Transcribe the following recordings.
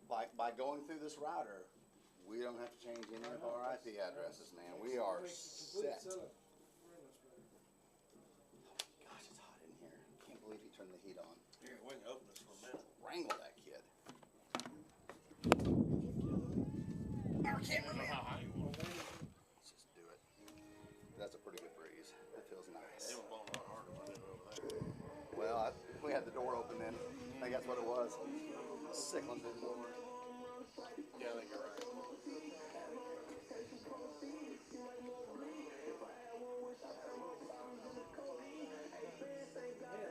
by going through this router, we don't have to change any of our IP addresses, man. We are set. Oh gosh, it's hot in here. Can't believe he turned the heat on. Here, we can open this for a minute. Wrangle that kid. Our cameraman. Let's just do it. That's a pretty good breeze. That feels nice. It was blowing a lot harder when they were over there. Well, we had the door open then. I think that's what it was. Sickling through the door. Yeah, I think you're right.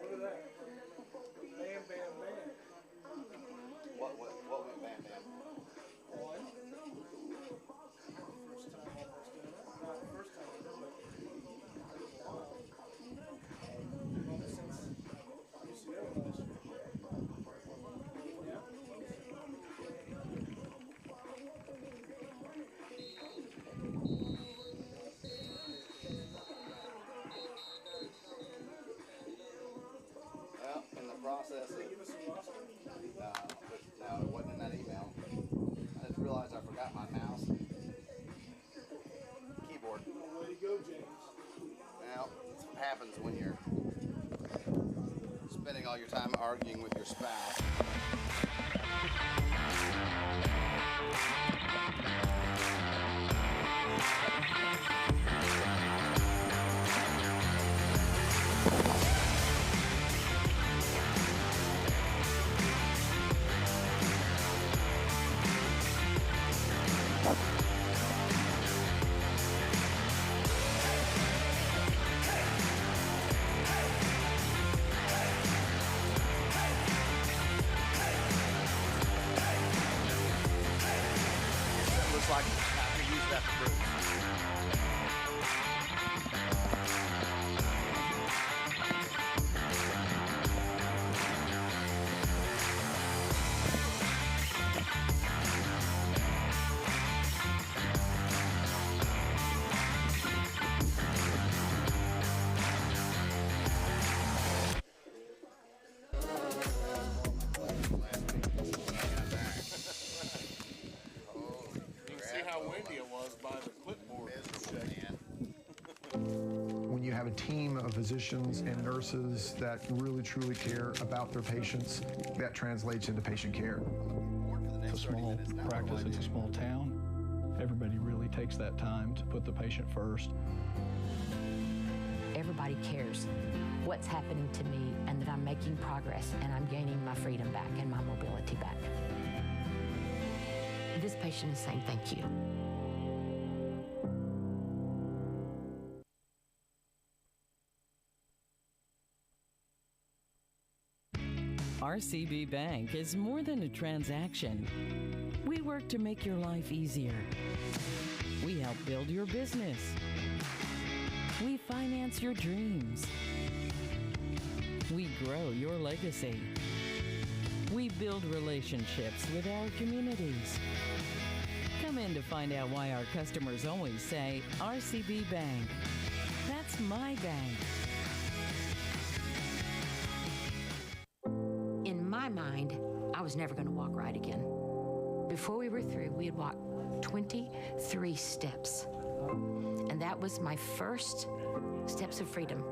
Look at that. Bam, bam, bam. What went bam bam? One. First time I've ever done that. Not the first time ever, but well, since UCO last year. Yeah. Well, in the process of, Give us a roster. no, it wasn't in that email. I just realized I forgot my mouse and keyboard. Way to go, James. Well, that's what happens when you're spending all your time arguing with your spouse. Looks like I could use that for fruit. How windy it was by the clipboard. When you have a team of physicians and nurses that really truly care about their patients, that translates into patient care. It's a small practice, it's a small town. Everybody really takes that time to put the patient first. Everybody cares what's happening to me and that I'm making progress and I'm gaining my freedom back and my mobility back. This patient is saying thank you. RCB Bank is more than a transaction. We work to make your life easier. We help build your business. We finance your dreams. We grow your legacy. We build relationships with our communities. Come in to find out why our customers always say, RCB Bank. That's my bank. In my mind, I was never going to walk right again. Before we were through, we had walked 23 steps. And that was my first steps of freedom.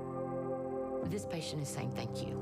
This patient is saying thank you.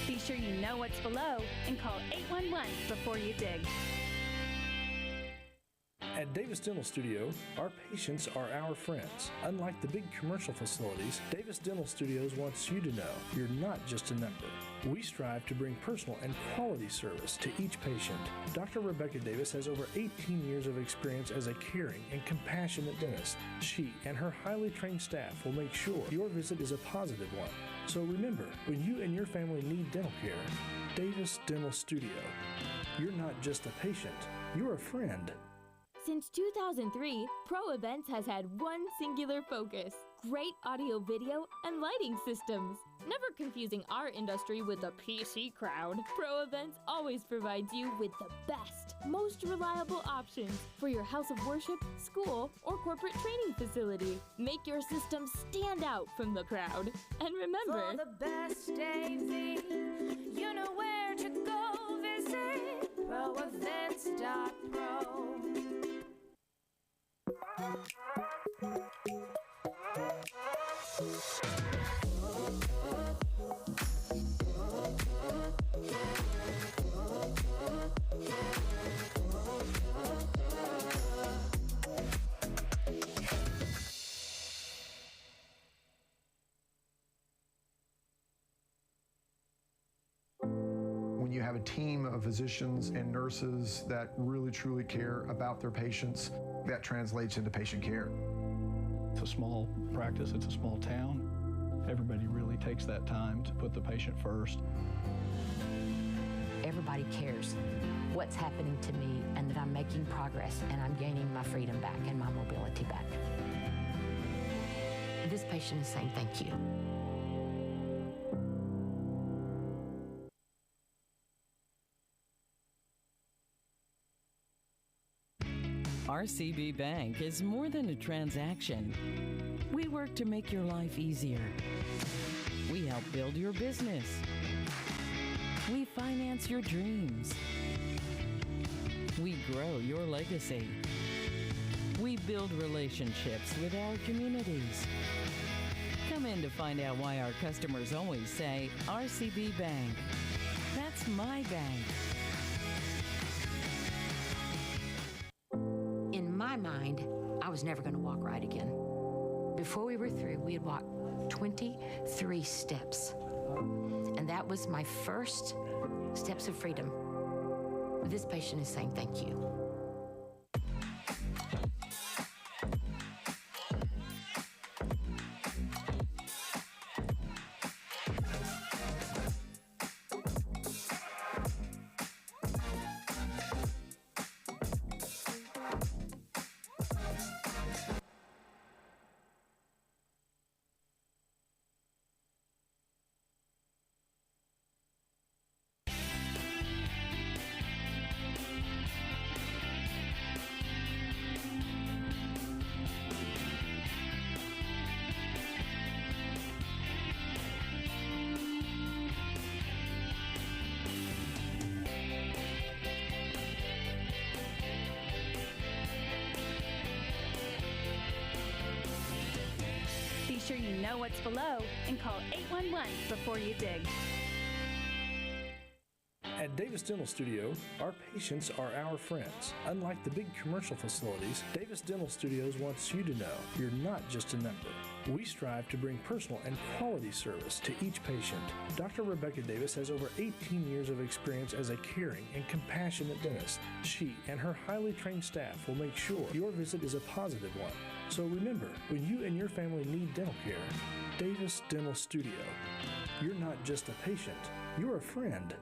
Be sure you know what's below and call 811 before you dig. At Davis Dental Studio, our patients are our friends. Unlike the big commercial facilities, Davis Dental Studios wants you to know you're not just a number. We strive to bring personal and quality service to each patient. Dr. Rebecca Davis has over 18 years of experience as a caring and compassionate dentist. She and her highly trained staff will make sure your visit is a positive one. So remember, when you and your family need dental care, Davis Dental Studio. You're not just a patient, you're a friend. Since 2003, Pro Events has had one singular focus: great audio, video, and lighting systems. Never confusing our industry with the PC crowd, Pro Events always provides you with the best, most reliable options for your house of worship, school, or corporate training facility. Make your system stand out from the crowd. And remember, for the best AV, you know where to go visit proevents.pro. When you have a team of physicians and nurses that really truly care about their patients, that translates into patient care. It's a small practice, it's a small town. Everybody really takes that time to put the patient first. Everybody cares what's happening to me and that I'm making progress and I'm gaining my freedom back and my mobility back. This patient is saying thank you. RCB Bank is more than a transaction. We work to make your life easier. We help build your business. We finance your dreams. We grow your legacy. We build relationships with our communities. Come in to find out why our customers always say, RCB Bank. That's my bank. In my mind, I was never going to walk right again. Before we were through, we had walked 23 steps. And that was my first steps of freedom. This patient is saying thank you. Be sure you know what's below and call 811 before you dig. At Davis Dental Studio, our patients are our friends. Unlike the big commercial facilities, Davis Dental Studios wants you to know you're not just a number. We strive to bring personal and quality service to each patient. Dr. Rebecca Davis has over 18 years of experience as a caring and compassionate dentist. She and her highly trained staff will make sure your visit is a positive one. So remember, when you and your family need dental care, Davis Dental Studio. You're not just a patient, you're a friend.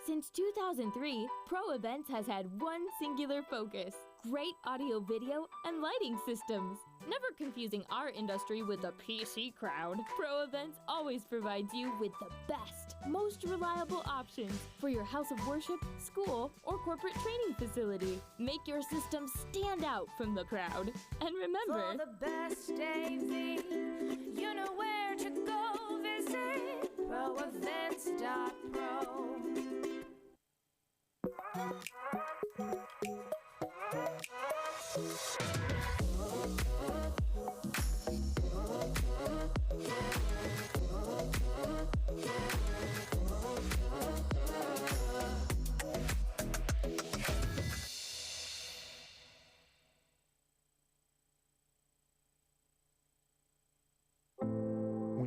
Since 2003, Pro Events has had one singular focus: great audio, video, and lighting systems. Never confusing our industry with the PC crowd, Pro Events always provides you with the best, most reliable options for your house of worship, school, or corporate training facility. Make your system stand out from the crowd. And remember, for the best AV, you know where to go visit proevents.pro.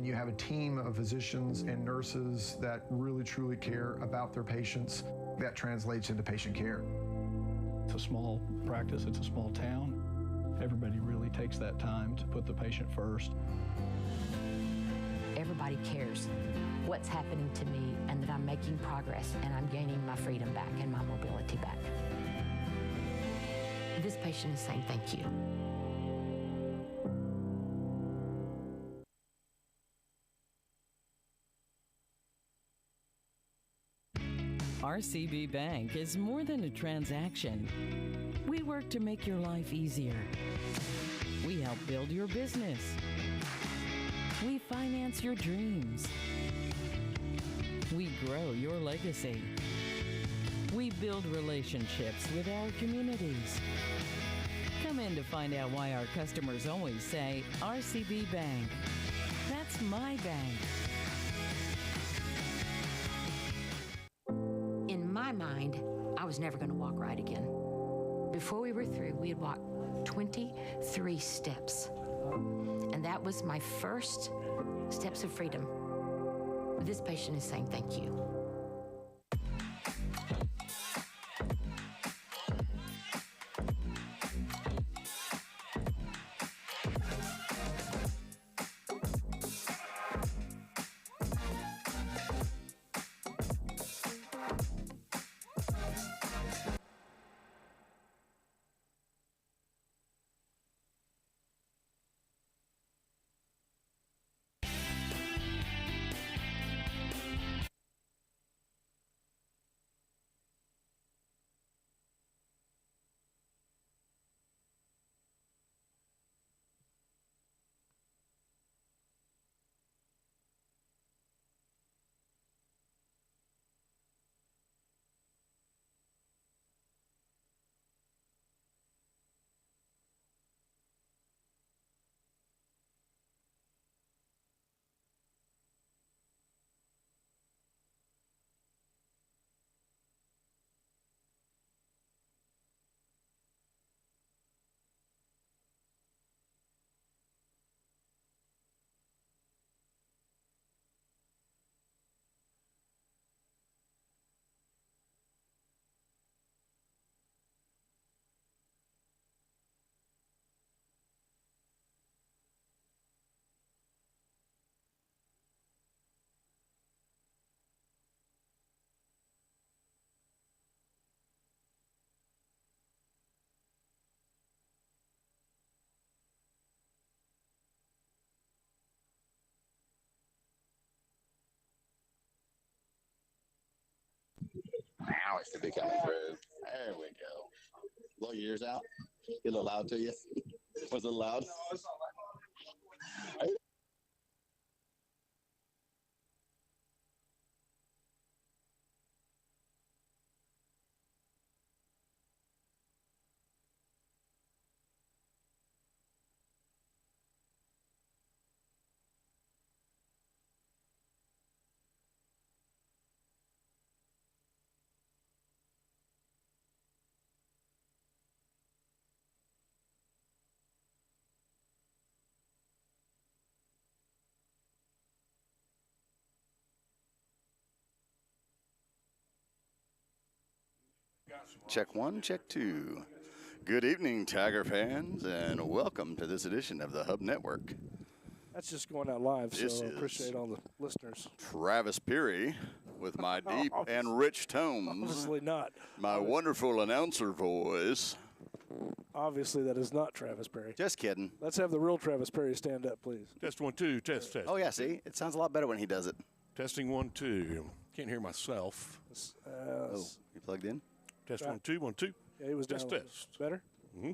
you have a team of physicians and nurses that really truly care about their patients, that translates into patient care. It's a small practice, it's a small town. Everybody really takes that time to put the patient first. Everybody cares what's happening to me and that I'm making progress and I'm gaining my freedom back and my mobility back. This patient is saying thank you. RCB Bank is more than a transaction. We work to make your life easier. We help build your business. We finance your dreams. We grow your legacy. We build relationships with our communities. Come in to find out why our customers always say, RCB Bank. That's my bank. In my mind, I was never going to walk right again. Before we were through, we had walked 23 steps. And that was my first steps of freedom. This patient is saying thank you. Now it's to be coming through. There we go. Blow your ears out. Get a little loud to you. Was it loud? Check one, check two. Good evening, Tiger fans, and welcome to this edition of the Hub Network. That's just going out live, This so I is appreciate all the listeners. Travis Peary with my deep and rich tones. Obviously not. My wonderful announcer voice. Obviously, that is not Travis Perry. Just kidding. Let's have the real Travis Perry stand up, please. Test 1 2. Test. Oh, yeah, see? It sounds a lot better when he does it. Testing 1 2. Can't hear myself. Oh, you plugged in? Test 1 2 1 2. Yeah, he was down. Test. Better? Mm-hmm.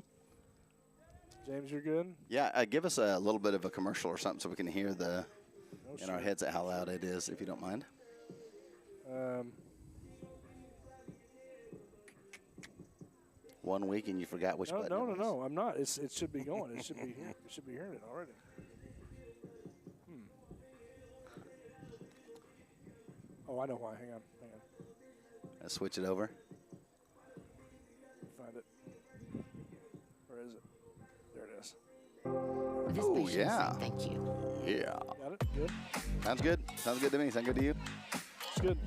James, you're good? Yeah, give us a little bit of a commercial or something so we can hear in our heads how loud it is, if you don't mind. One week and you forgot which button. No, I'm not. It should be going. It should be here. You should be hearing it already. Oh, I know why. Hang on. Let's switch it over. Find it. Where is it? There it is. This Oh, patient is yeah. saying thank you. Yeah. Got it? Good? Sounds good. Sounds good to me. Sound good to you? It's good.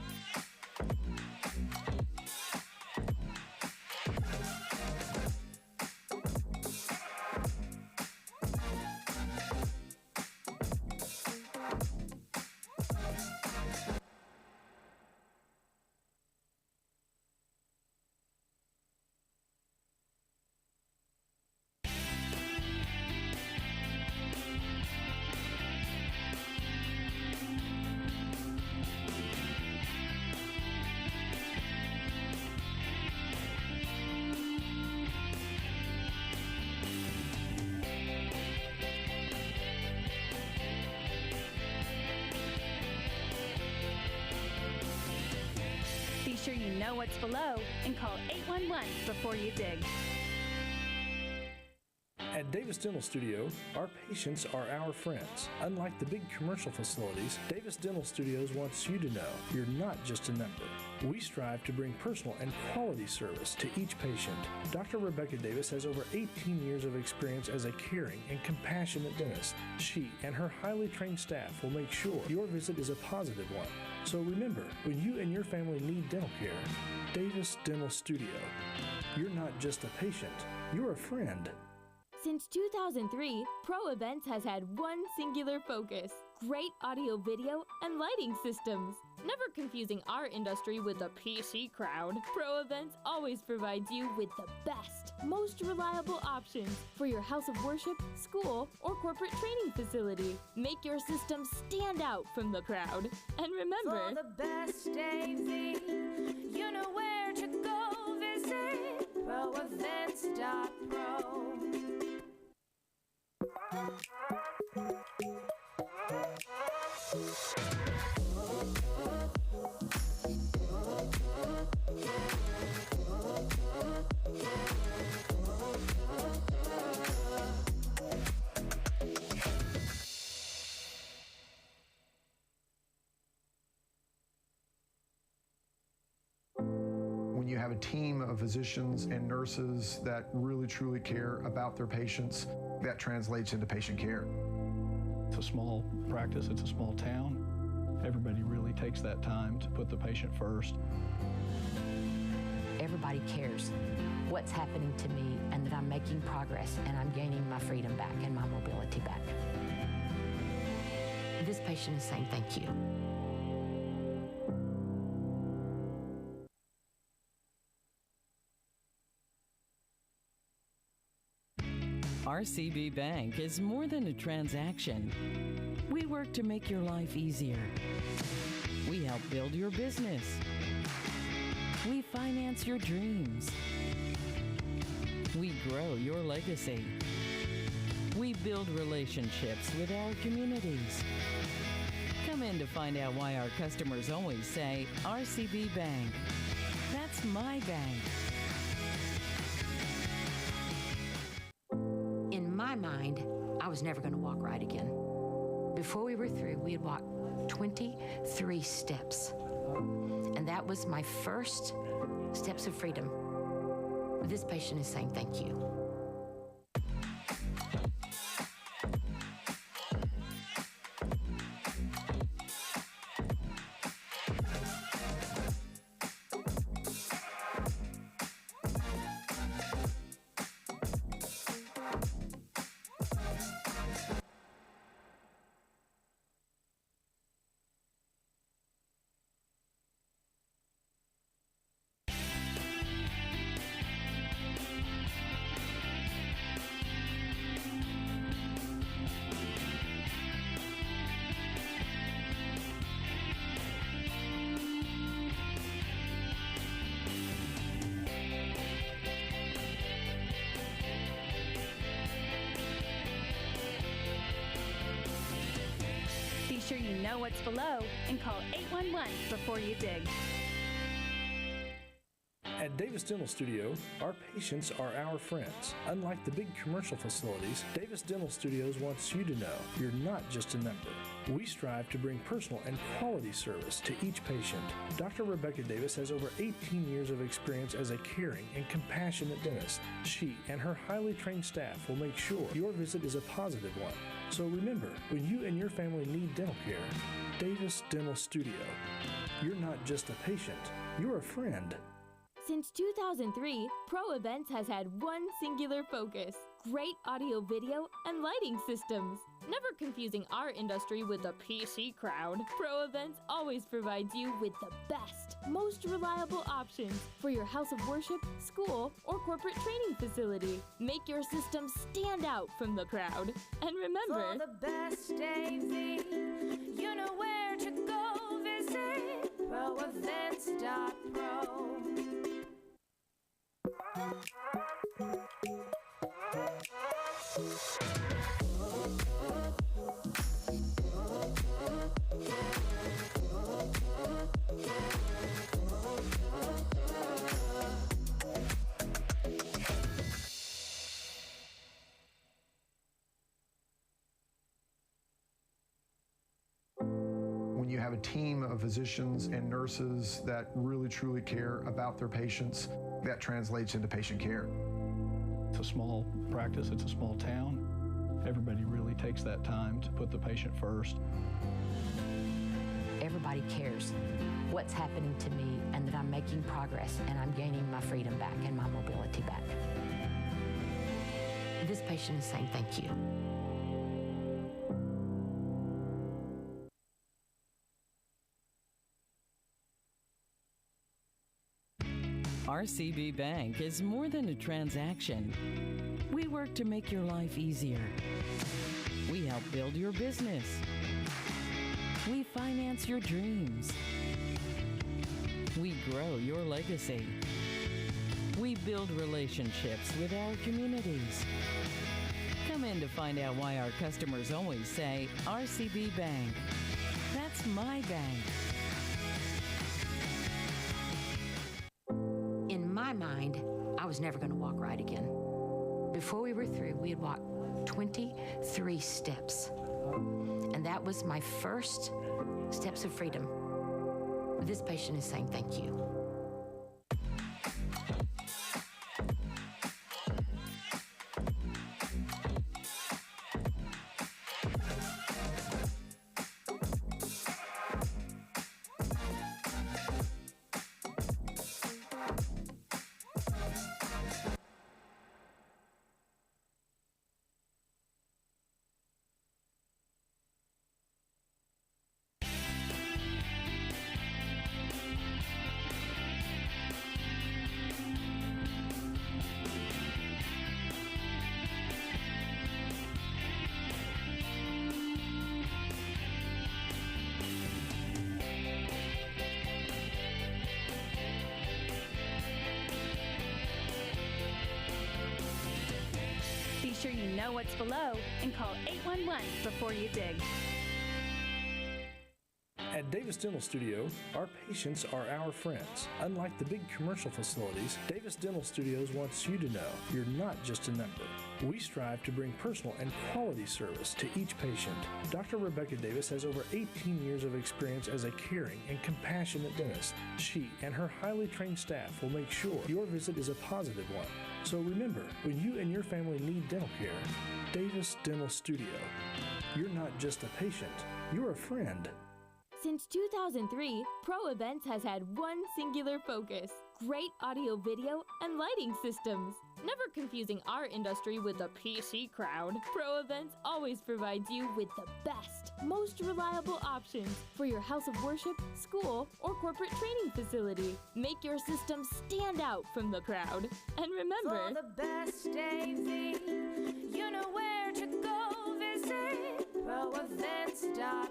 Be sure you know what's below and call 811 before you dig. At Davis Dental Studio, our patients are our friends. Unlike the big commercial facilities, Davis Dental Studios wants you to know you're not just a number. We strive to bring personal and quality service to each patient. Dr. Rebecca Davis has over 18 years of experience as a caring and compassionate dentist. She and her highly trained staff will make sure your visit is a positive one. So remember, when you and your family need dental care, Davis Dental Studio. You're not just a patient, you're a friend. Since 2003, Pro Events has had one singular focus: great audio, video, and lighting systems. Never confusing our industry with the PC crowd, Pro Events always provides you with the best, most reliable options for your house of worship, school, or corporate training facility. Make your system stand out from the crowd. And remember, For the best AV, you know where to go visit proevents.pro. When you have a team of physicians and nurses that really truly care about their patients, that translates into patient care. It's a small practice, it's a small town. Everybody really takes that time to put the patient first. Everybody cares what's happening to me and that I'm making progress and I'm gaining my freedom back and my mobility back. This patient is saying thank you. RCB Bank is more than a transaction. We work to make your life easier. We help build your business. We finance your dreams. We grow your legacy. We build relationships with our communities. Come in to find out why our customers always say, RCB Bank. That's my bank. In my mind, I was never going to walk right again. Before we were through, we had walked 23 steps. And that was my first steps of freedom. This patient is saying thank you. Be sure you know what's below and call 811 before you dig. At Davis Dental Studio, our patients are our friends. Unlike the big commercial facilities, Davis Dental Studios wants you to know you're not just a number. We strive to bring personal and quality service to each patient. Dr. Rebecca Davis has over 18 years of experience as a caring and compassionate dentist. She and her highly trained staff will make sure your visit is a positive one. So remember, when you and your family need dental care, Davis Dental Studio. You're not just a patient, you're a friend. Since 2003, Pro Events has had one singular focus: great audio, video, and lighting systems. Never confusing our industry with the PC crowd, Pro Events always provides you with the best, most reliable options for your house of worship, school, or corporate training facility. Make your system stand out from the crowd. And remember, For the best AV, you know where to go visit proevents.pro. When you have a team of physicians and nurses that really truly care about their patients, that translates into patient care. It's a small practice, it's a small town. Everybody really takes that time to put the patient first. Everybody cares what's happening to me and that I'm making progress and I'm gaining my freedom back and my mobility back. This patient is saying thank you. RCB Bank is more than a transaction. We work to make your life easier. We help build your business. We finance your dreams. We grow your legacy. We build relationships with our communities. Come in to find out why our customers always say, RCB Bank. That's my bank. In my mind, I was never going to walk right again. Before we were through, we had walked 23 steps. And that was my first steps of freedom. This patient is saying thank you. Be sure you know what's below and call 811 before you dig. At Davis Dental Studio, our patients are our friends. Unlike the big commercial facilities, Davis Dental Studios wants you to know you're not just a number. We strive to bring personal and quality service to each patient. Dr. Rebecca Davis has over 18 years of experience as a caring and compassionate dentist. She and her highly trained staff will make sure your visit is a positive one. So remember, when you and your family need dental care, Davis Dental Studio. You're not just a patient, you're a friend. Since 2003, Pro Events has had one singular focus: great audio, video, and lighting systems. Never confusing our industry with the PC crowd, Pro Events always provides you with the best, most reliable options for your house of worship, school, or corporate training facility. Make your system stand out from the crowd. And remember, For the best AV, you know where to go visit proevents.pro.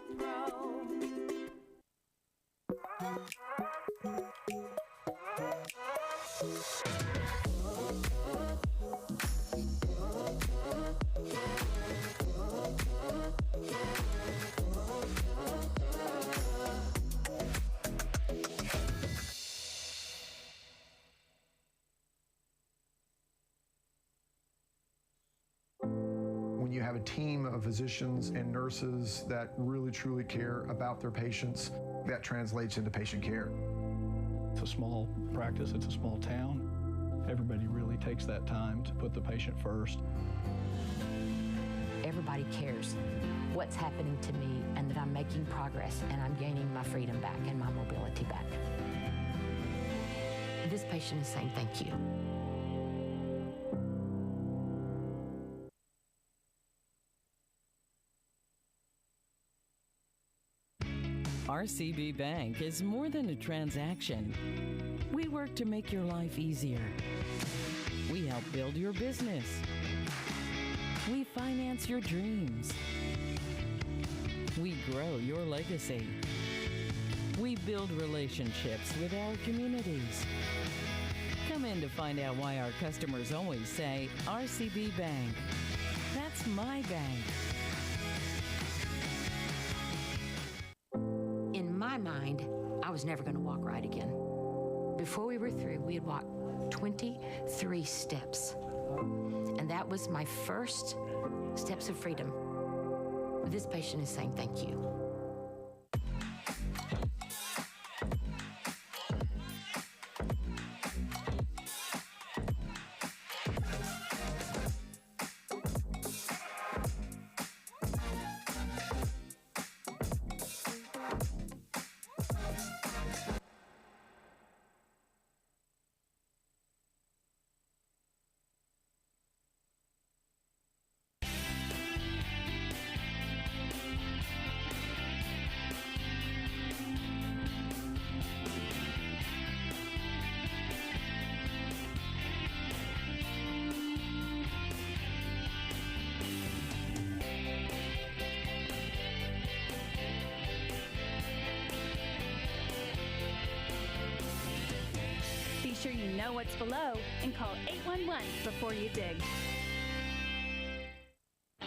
When you have a team of physicians and nurses that really truly care about their patients, that translates into patient care. It's a small practice, it's a small town. Everybody really takes that time to put the patient first. Everybody cares what's happening to me and that I'm making progress and I'm gaining my freedom back and my mobility back. This patient is saying thank you. RCB Bank is more than a transaction. We work to make your life easier. We help build your business. We finance your dreams. We grow your legacy. We build relationships with our communities. Come in to find out why our customers always say, RCB Bank. That's my bank. In my mind, I was never going to walk right again. Before we were through, we had walked 23 steps. And that was my first steps of freedom. This patient is saying thank you. Be sure you know what's below and call 811 before you dig.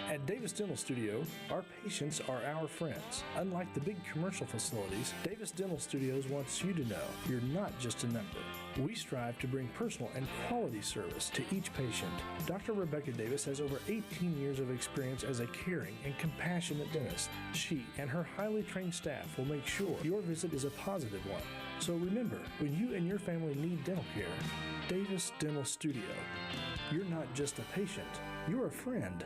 At Davis Dental Studio, our patients are our friends. Unlike the big commercial facilities, Davis Dental Studios wants you to know you're not just a number. We strive to bring personal and quality service to each patient. Dr. Rebecca Davis has over 18 years of experience as a caring and compassionate dentist. She and her highly trained staff will make sure your visit is a positive one. So remember, when you and your family need dental care, Davis Dental Studio. You're not just a patient, you're a friend.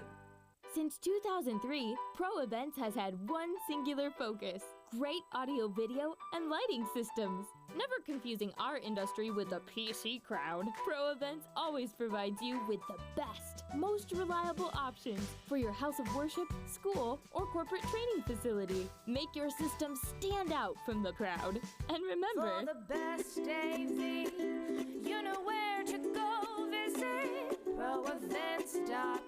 Since 2003, Pro Events has had one singular focus: great audio, video, and lighting systems. Never confusing our industry with the PC crowd, Pro Events always provides you with the best, most reliable options for your house of worship, school, or corporate training facility. Make your system stand out from the crowd. And remember, For the best AV, you know where to go visit proevents.pro.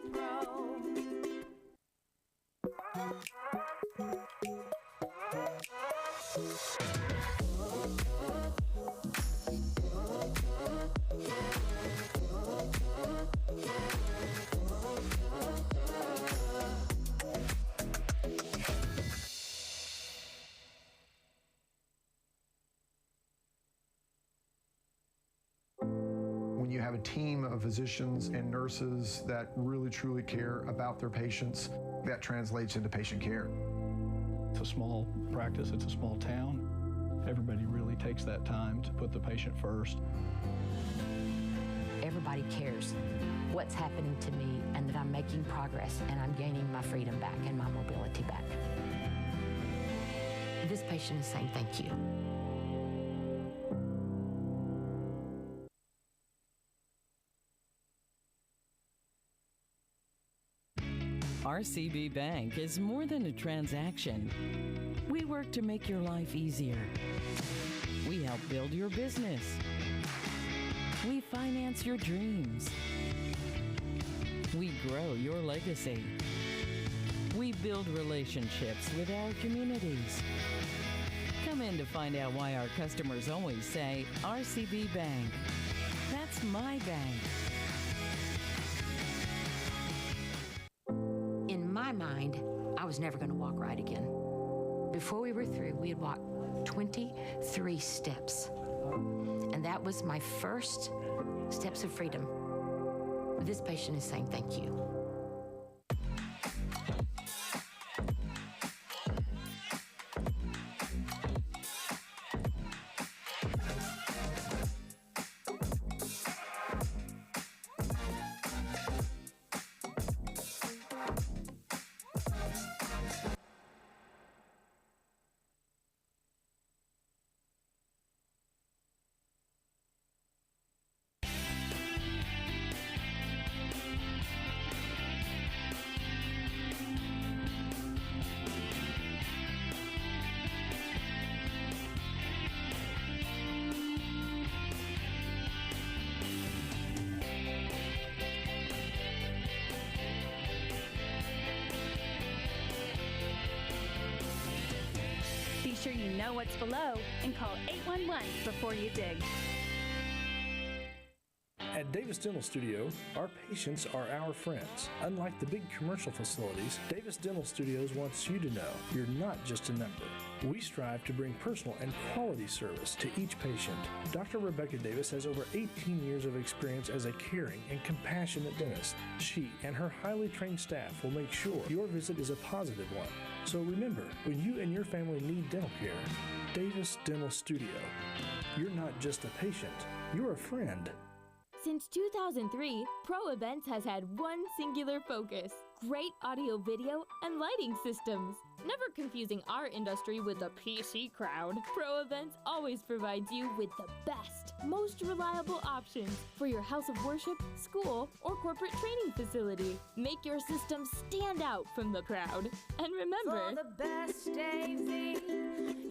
When you have a team of physicians and nurses that really truly care about their patients, that translates into patient care. It's a small practice, it's a small town. Everybody really takes that time to put the patient first. Everybody cares what's happening to me and that I'm making progress and I'm gaining my freedom back and my mobility back. This patient is saying thank you. RCB Bank is more than a transaction. We work to make your life easier. We help build your business. We finance your dreams. We grow your legacy. We build relationships with our communities. Come in to find out why our customers always say, RCB Bank. That's my bank. In my mind, I was never going to walk right again. Before we were through, we had walked 23 steps. And that was my first steps of freedom. This patient is saying thank you. sure you know what's below and call 811 before you dig. At Davis Dental Studio, our patients are our friends. Unlike the big commercial facilities, Davis Dental Studios wants you to know you're not just a number. We strive to bring personal and quality service to each patient. Dr. Rebecca Davis has over 18 years of experience as a caring and compassionate dentist. She and her highly trained staff will make sure your visit is a positive one. So remember, when you and your family need dental care, Davis Dental Studio. You're not just a patient, you're a friend. Since 2003, Pro Events has had one singular focus: great audio, video, and lighting systems. Never confusing our industry with the PC crowd, Pro Events always provides you with the best, most reliable options for your house of worship, school, or corporate training facility. Make your system stand out from the crowd. And remember, For the best AV,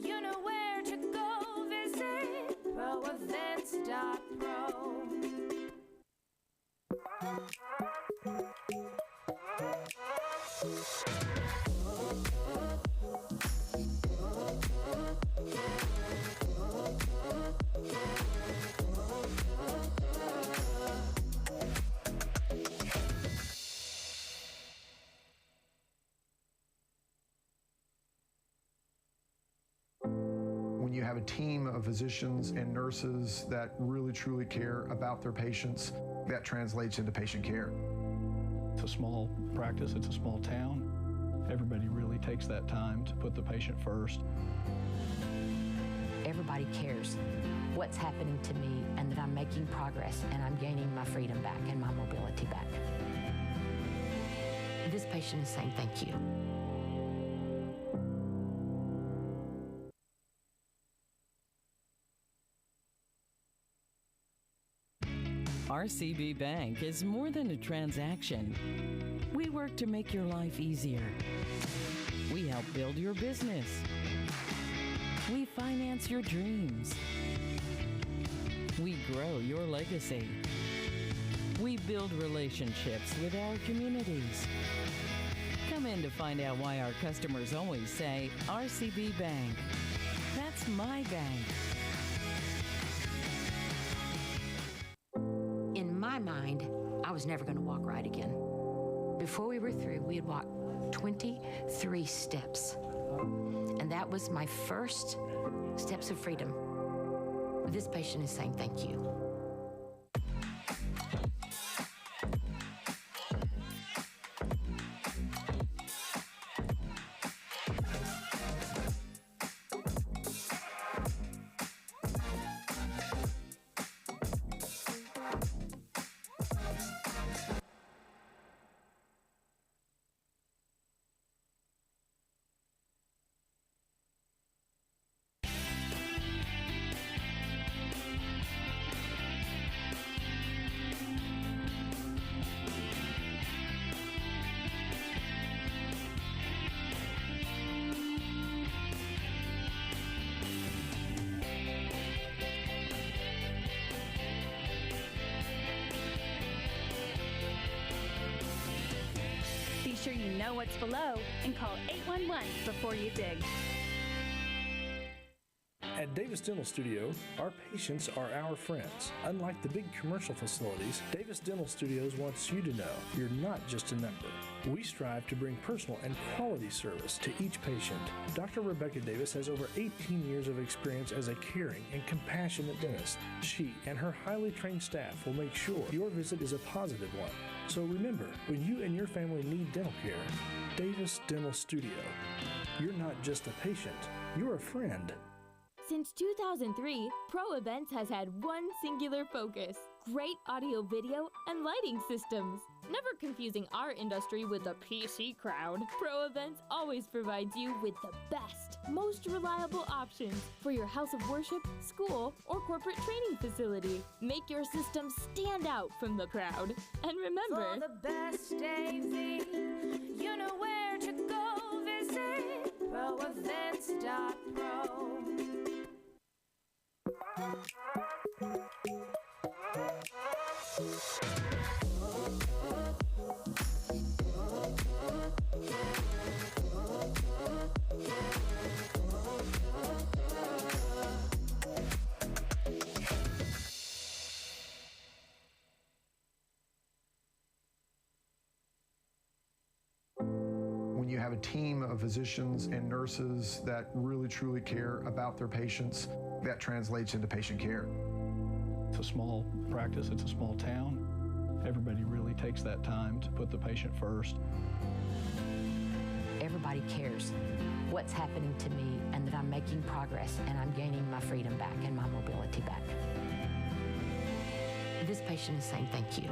you know where to go visit proevents.pro. When you have a team of physicians and nurses that really truly care about their patients, that translates into patient care. It's a small practice, it's a small town. Everybody really takes that time to put the patient first. Everybody cares what's happening to me and that I'm making progress and I'm gaining my freedom back and my mobility back. This patient is saying thank you. RCB Bank is more than a transaction. We work to make your life easier. We help build your business. We finance your dreams. We grow your legacy. We build relationships with our communities. Come in to find out why our customers always say, RCB Bank. That's my bank. In my mind, I was never going to walk right again. Before we were through, we had walked 23 steps. And that was my first steps of freedom. This patient is saying thank you. Be sure you know what's below and call 811 before you dig. At Davis Dental Studio, our patients are our friends. Unlike the big commercial facilities, Davis Dental Studios wants you to know you're not just a number. We strive to bring personal and quality service to each patient. Dr. Rebecca Davis has over 18 years of experience as a caring and compassionate dentist. She and her highly trained staff will make sure your visit is a positive one. So remember, when you and your family need dental care, Davis Dental Studio. You're not just a patient, you're a friend. Since 2003, Pro Events has had one singular focus: great audio, video, and lighting systems. Never confusing our industry with the PC crowd, Pro Events always provides you with the best, most reliable options for your house of worship, school, or corporate training facility. Make your system stand out from the crowd. And remember, For the best AV, you know where to go visit proevents.pro. have a team of physicians and nurses that really truly care about their patients, that translates into patient care. It's a small practice, it's a small town. Everybody really takes that time to put the patient first. Everybody cares what's happening to me and that I'm making progress and I'm gaining my freedom back and my mobility back. This patient is saying thank you.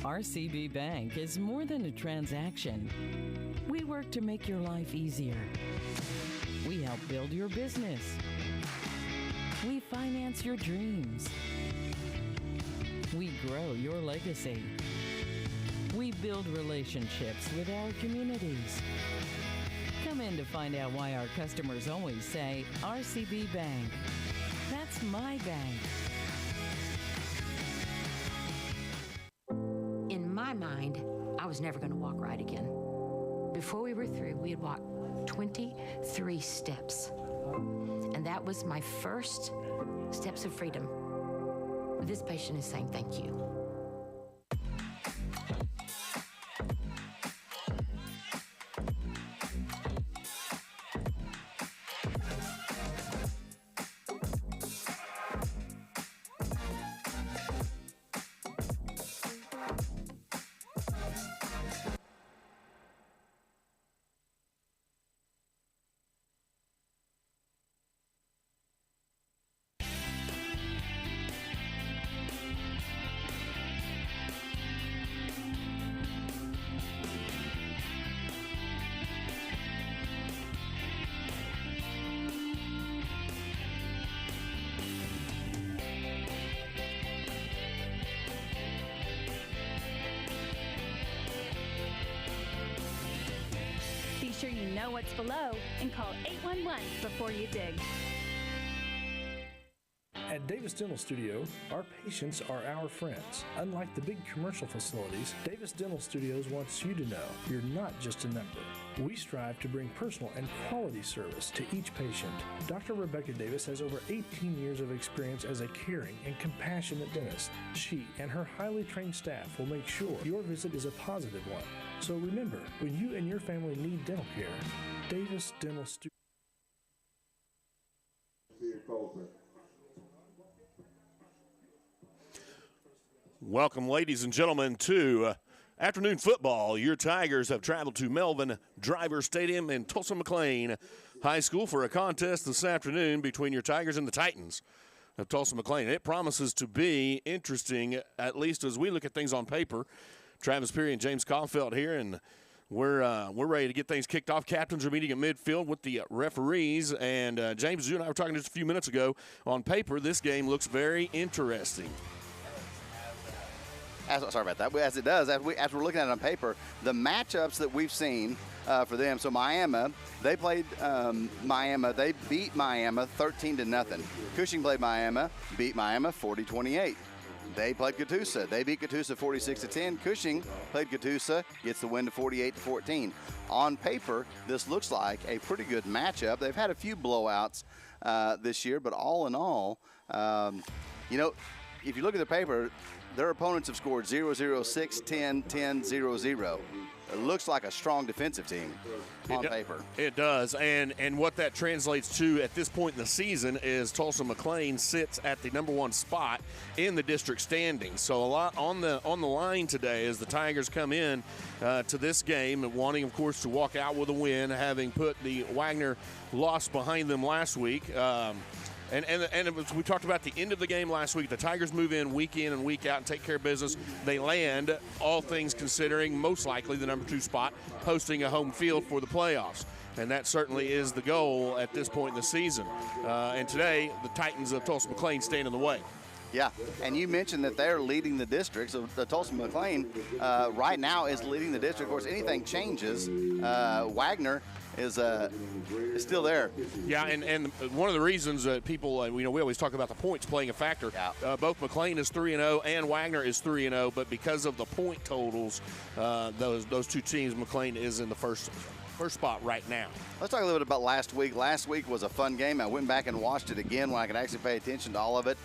RCB Bank is more than a transaction. We work to make your life easier. We help build your business. We finance your dreams. We grow your legacy. We build relationships with our communities. Come in to find out why our customers always say, RCB Bank. That's my bank. In my mind, I was never going to walk right again. Before we were through, we had walked 23 steps. And that was my first steps of freedom. This patient is saying thank you. Be sure you know what's below and call 811 before you dig. At Davis Dental Studio, our patients are our friends. Unlike the big commercial facilities, Davis Dental Studios wants you to know you're not just a number. We strive to bring personal and quality service to each patient. Dr. Rebecca Davis has over 18 years of experience as a caring and compassionate dentist. She and her highly trained staff will make sure your visit is a positive one. So remember, when you and your family need dental care, Davis Dental Studio. Welcome, ladies and gentlemen, to afternoon football. Your Tigers have traveled to Melvin Driver Stadium in Tulsa-McLean High School for a contest this afternoon between your Tigers and the Titans of Tulsa-McLean. It promises to be interesting, at least as we look at things on paper. Travis Peary and James Caulfield here, and we're ready to get things kicked off. Captains are meeting at midfield with the referees, and James, you and I were talking just a few minutes ago. On paper, this game looks very interesting. Sorry about that. As it does, as we're looking at it on paper, the matchups that we've seen for them. So Miami, they played Miami. They beat Miami 13-0. Cushing played Miami, beat Miami 40-28. They played Catoosa. They beat Catoosa 46-10. Cushing played Catoosa, gets the win to 48-14. On paper, this looks like a pretty good matchup. They've had a few blowouts this year, but all in all, you know, if you look at the paper, their opponents have scored 0-0, 6-10, 10-0-0. It looks like a strong defensive team on paper. It does, and what that translates to at this point in the season is Tulsa-McLean sits at the #1 spot in the district standings. So a lot on the line today as the Tigers come in to this game, wanting, of course, to walk out with a win, having put the Wagner loss behind them last week. And we talked about the end of the game last week. The Tigers move in and week out and take care of business. They land, all things considering, most likely the #2 spot, hosting a home field for the playoffs. And that certainly is the goal at this point in the season. And today, the Titans of Tulsa-McLean stand in the way. Yeah, and you mentioned that they're leading the district. So the Tulsa-McLean right now is leading the district. Of course, anything changes. Wagner is still there. Yeah, and one of the reasons that people, we always talk about the points playing a factor. Yeah. Both McLean is 3-0 and Wagner is 3-0, but because of the point totals, those two teams, McLean is in the first first spot right now. Let's talk a little bit about last week. Last week was a fun game. I went back and watched it again when I could actually pay attention to all of it.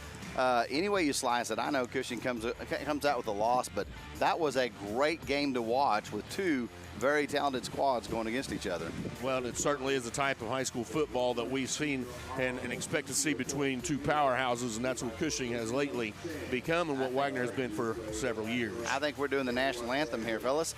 Any way you slice it, I know Cushing comes out with a loss, but that was a great game to watch with two very talented squads going against each other. Well, it certainly is the type of high school football that we've seen and expect to see between two powerhouses, and that's what Cushing has lately become and what Wagner has been for several years. I think we're doing the national anthem here, fellas.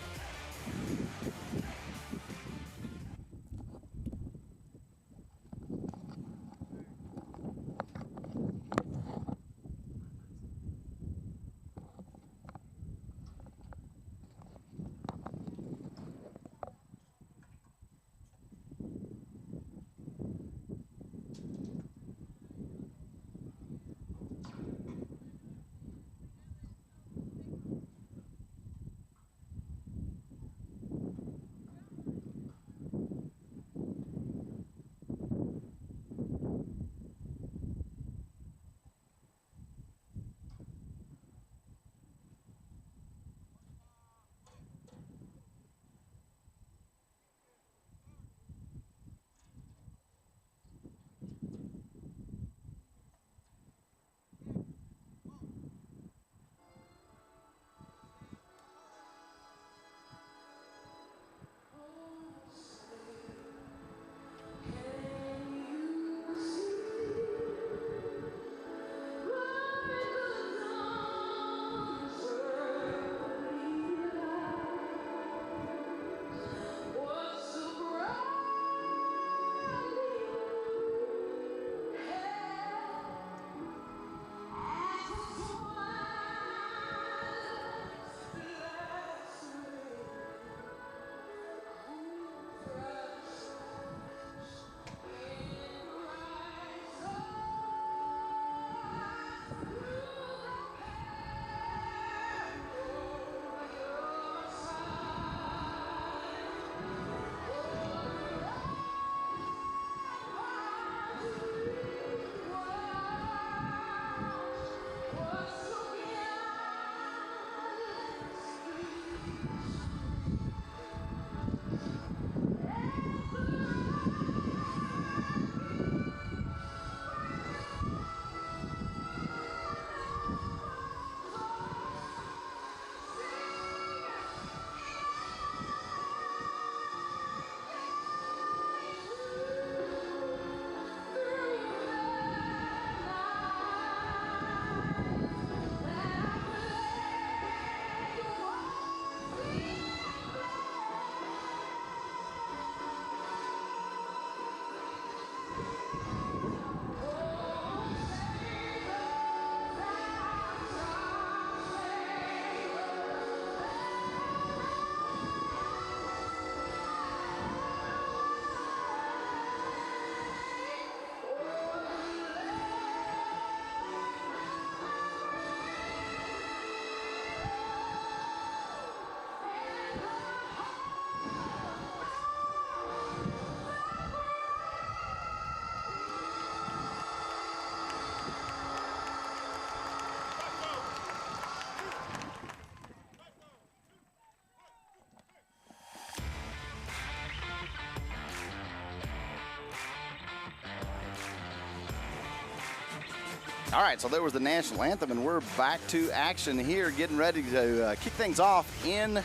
All right, so there was the national anthem, and we're back to action here, getting ready to kick things off in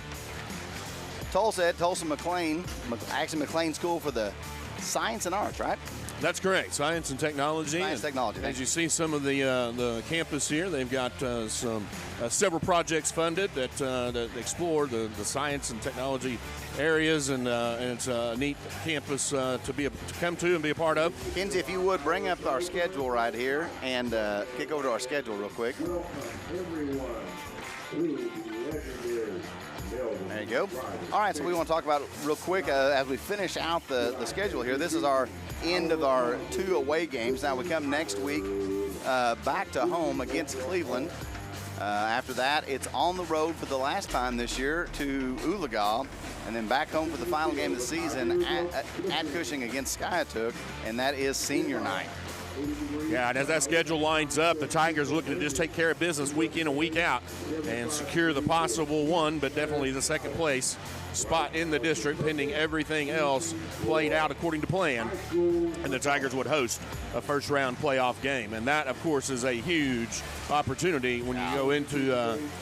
Tulsa at Tulsa McLean School for the Science and Arts, right? That's correct. Science and technology. Science and technology. As you see some of the campus here, they've got several projects funded that explore the science and technology areas, and it's a neat campus to come to and be a part of. Kenzie, if you would bring up our schedule right here and kick over to our schedule real quick. There you go. All right, so we want to talk about it real quick as we finish out the schedule here. This is our end of our 2 away games. Now we come next week back to home against Cleveland. After that, it's on the road for the last time this year to Oologah, and then back home for the final game of the season at Cushing against Skiatook, and that is senior night. Yeah, and as that schedule lines up, the Tigers looking to just take care of business week in and week out and secure the possible one, but definitely the second place spot in the district, pending everything else played out according to plan. And the Tigers would host a first-round playoff game. And that, of course, is a huge opportunity when you go into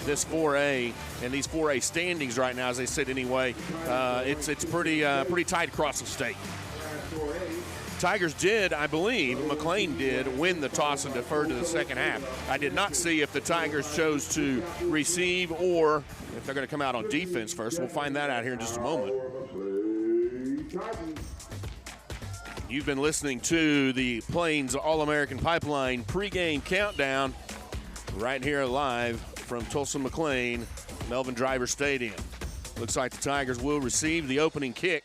this 4A and these 4A standings right now, as they sit anyway. It's pretty tight across the state. Tigers did, I believe, McLean did win the toss and defer to the second half. I did not see if the Tigers chose to receive or if they're going to come out on defense first. We'll find that out here in just a moment. You've been listening to the Plains All-American Pipeline pregame countdown right here live from Tulsa McLean, Melvin Driver Stadium. Looks like the Tigers will receive the opening kick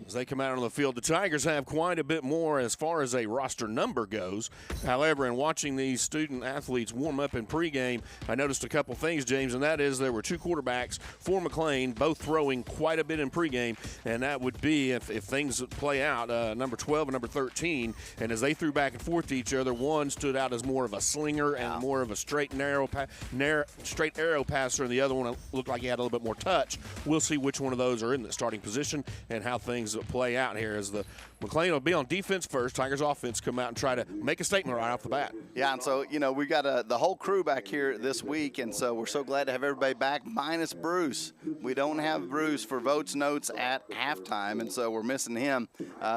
as they come out on the field. The Tigers have quite a bit more as far as a roster number goes. However, in watching these student athletes warm up in pregame, I noticed a couple things, James, and that is there were two quarterbacks for McLean, both throwing quite a bit in pregame, and that would be, if things play out, number 12 and number 13. And as they threw back and forth to each other, one stood out as more of a slinger and more of a straight arrow passer, and the other one looked like he had a little bit more touch. We'll see which one of those are in the starting position and how things play out here as the McLean will be on defense first. Tigers offense come out and try to make a statement right off the bat. Yeah, and so, we've got the whole crew back here this week, and so we're so glad to have everybody back, minus Bruce. We don't have Bruce for Votes Notes at halftime, and so we're missing him.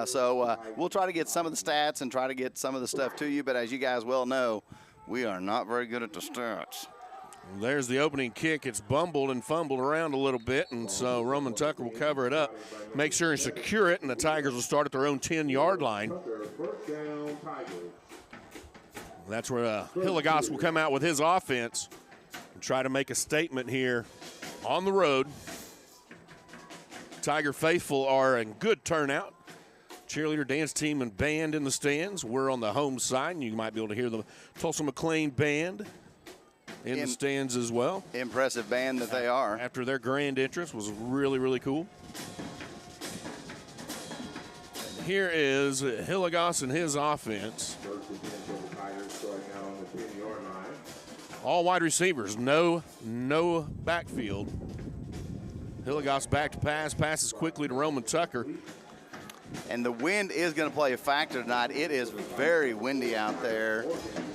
So we'll try to get some of the stats and try to get some of the stuff to you, but as you guys well know, we are not very good at the stats. There's the opening kick. It's bumbled and fumbled around a little bit, and so Roman Tucker will cover it up, make sure and secure it, and the Tigers will start at their own 10-yard line. That's where Hilligoss will come out with his offense and try to make a statement here on the road. Tiger faithful are in good turnout. Cheerleader, dance team, and band in the stands. We're on the home side, and you might be able to hear the Tulsa McLean band in the stands as well. Impressive band that they are. After their grand entrance was really, really cool. Here is Hilligoss and his offense. All wide receivers, no backfield. Hilligoss back to pass, passes quickly to Roman Tucker. And the wind is going to play a factor tonight. It is very windy out there,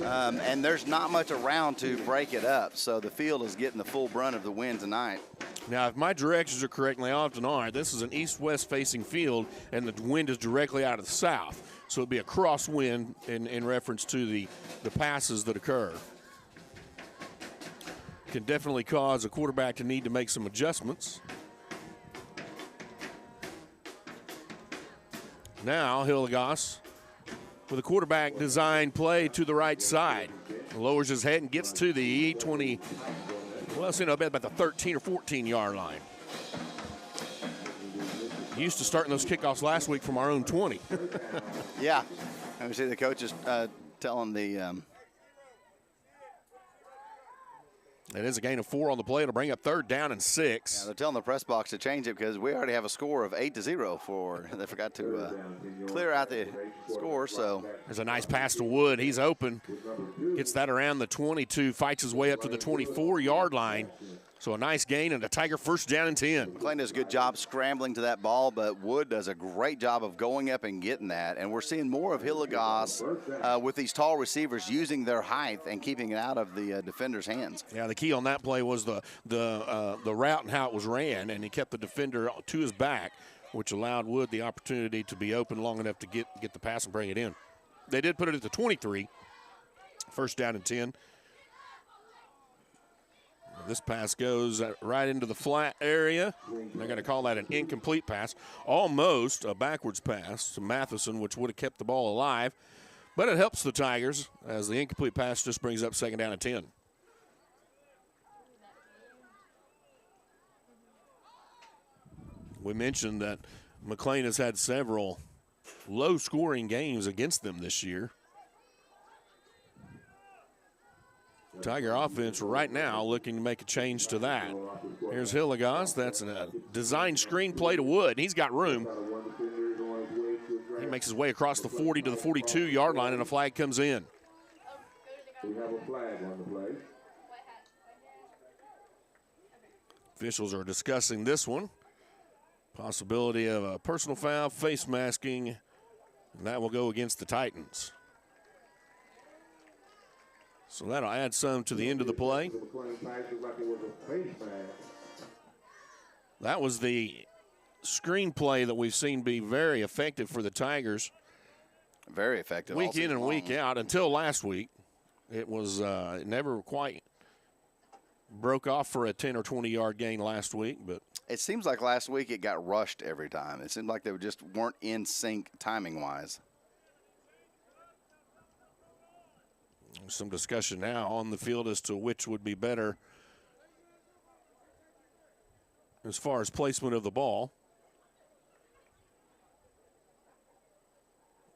and there's not much around to break it up. So the field is getting the full brunt of the wind tonight. Now, if my directions are correct, and they often are, this is an east-west facing field, and the wind is directly out of the south. So it'd be a crosswind in reference to the passes that occur. Can definitely cause a quarterback to need to make some adjustments. Now, Hilligoss with a quarterback design play to the right side. Lowers his head and gets to the 20, about the 13 or 14-yard line. Used to starting those kickoffs last week from our own 20. Yeah. And we see the coaches telling the it is a gain of 4 on the play. It'll bring up 3rd down and 6. Yeah, they're telling the press box to change it because we already have a score of 8-0 for. They forgot to clear out the score. So there's a nice pass to Wood. He's open. Gets that around the 22. Fights his way up to the 24-yard line. So a nice gain and a Tiger 1st down and 10. McLean does a good job scrambling to that ball, but Wood does a great job of going up and getting that. And we're seeing more of Hilligoss with these tall receivers using their height and keeping it out of the defender's hands. Yeah, the key on that play was the route and how it was ran, and he kept the defender to his back, which allowed Wood the opportunity to be open long enough to get the pass and bring it in. They did put it at the 23, 1st down and 10. This pass goes right into the flat area. They're going to call that an incomplete pass. Almost a backwards pass to Matheson, which would have kept the ball alive. But it helps the Tigers as the incomplete pass just brings up 2nd down and 10. We mentioned that McLean has had several low-scoring games against them this year. Tiger offense right now looking to make a change to that. Here's Hilligoss. That's a design screen play to Wood. He's got room. He makes his way across the 40 to the 42-yard line, and a flag comes in. We have a flag on the play. Officials are discussing this one. Possibility of a personal foul, face masking, and that will go against the Titans. So that'll add some to the end of the play. That was the screenplay that we've seen be very effective for the Tigers. Very effective. Week in and week out until last week. It was it never quite broke off for a 10 or 20-yard gain last week, but it seems like last week it got rushed every time. It seemed like they just weren't in sync timing-wise. Some discussion now on the field as to which would be better as far as placement of the ball.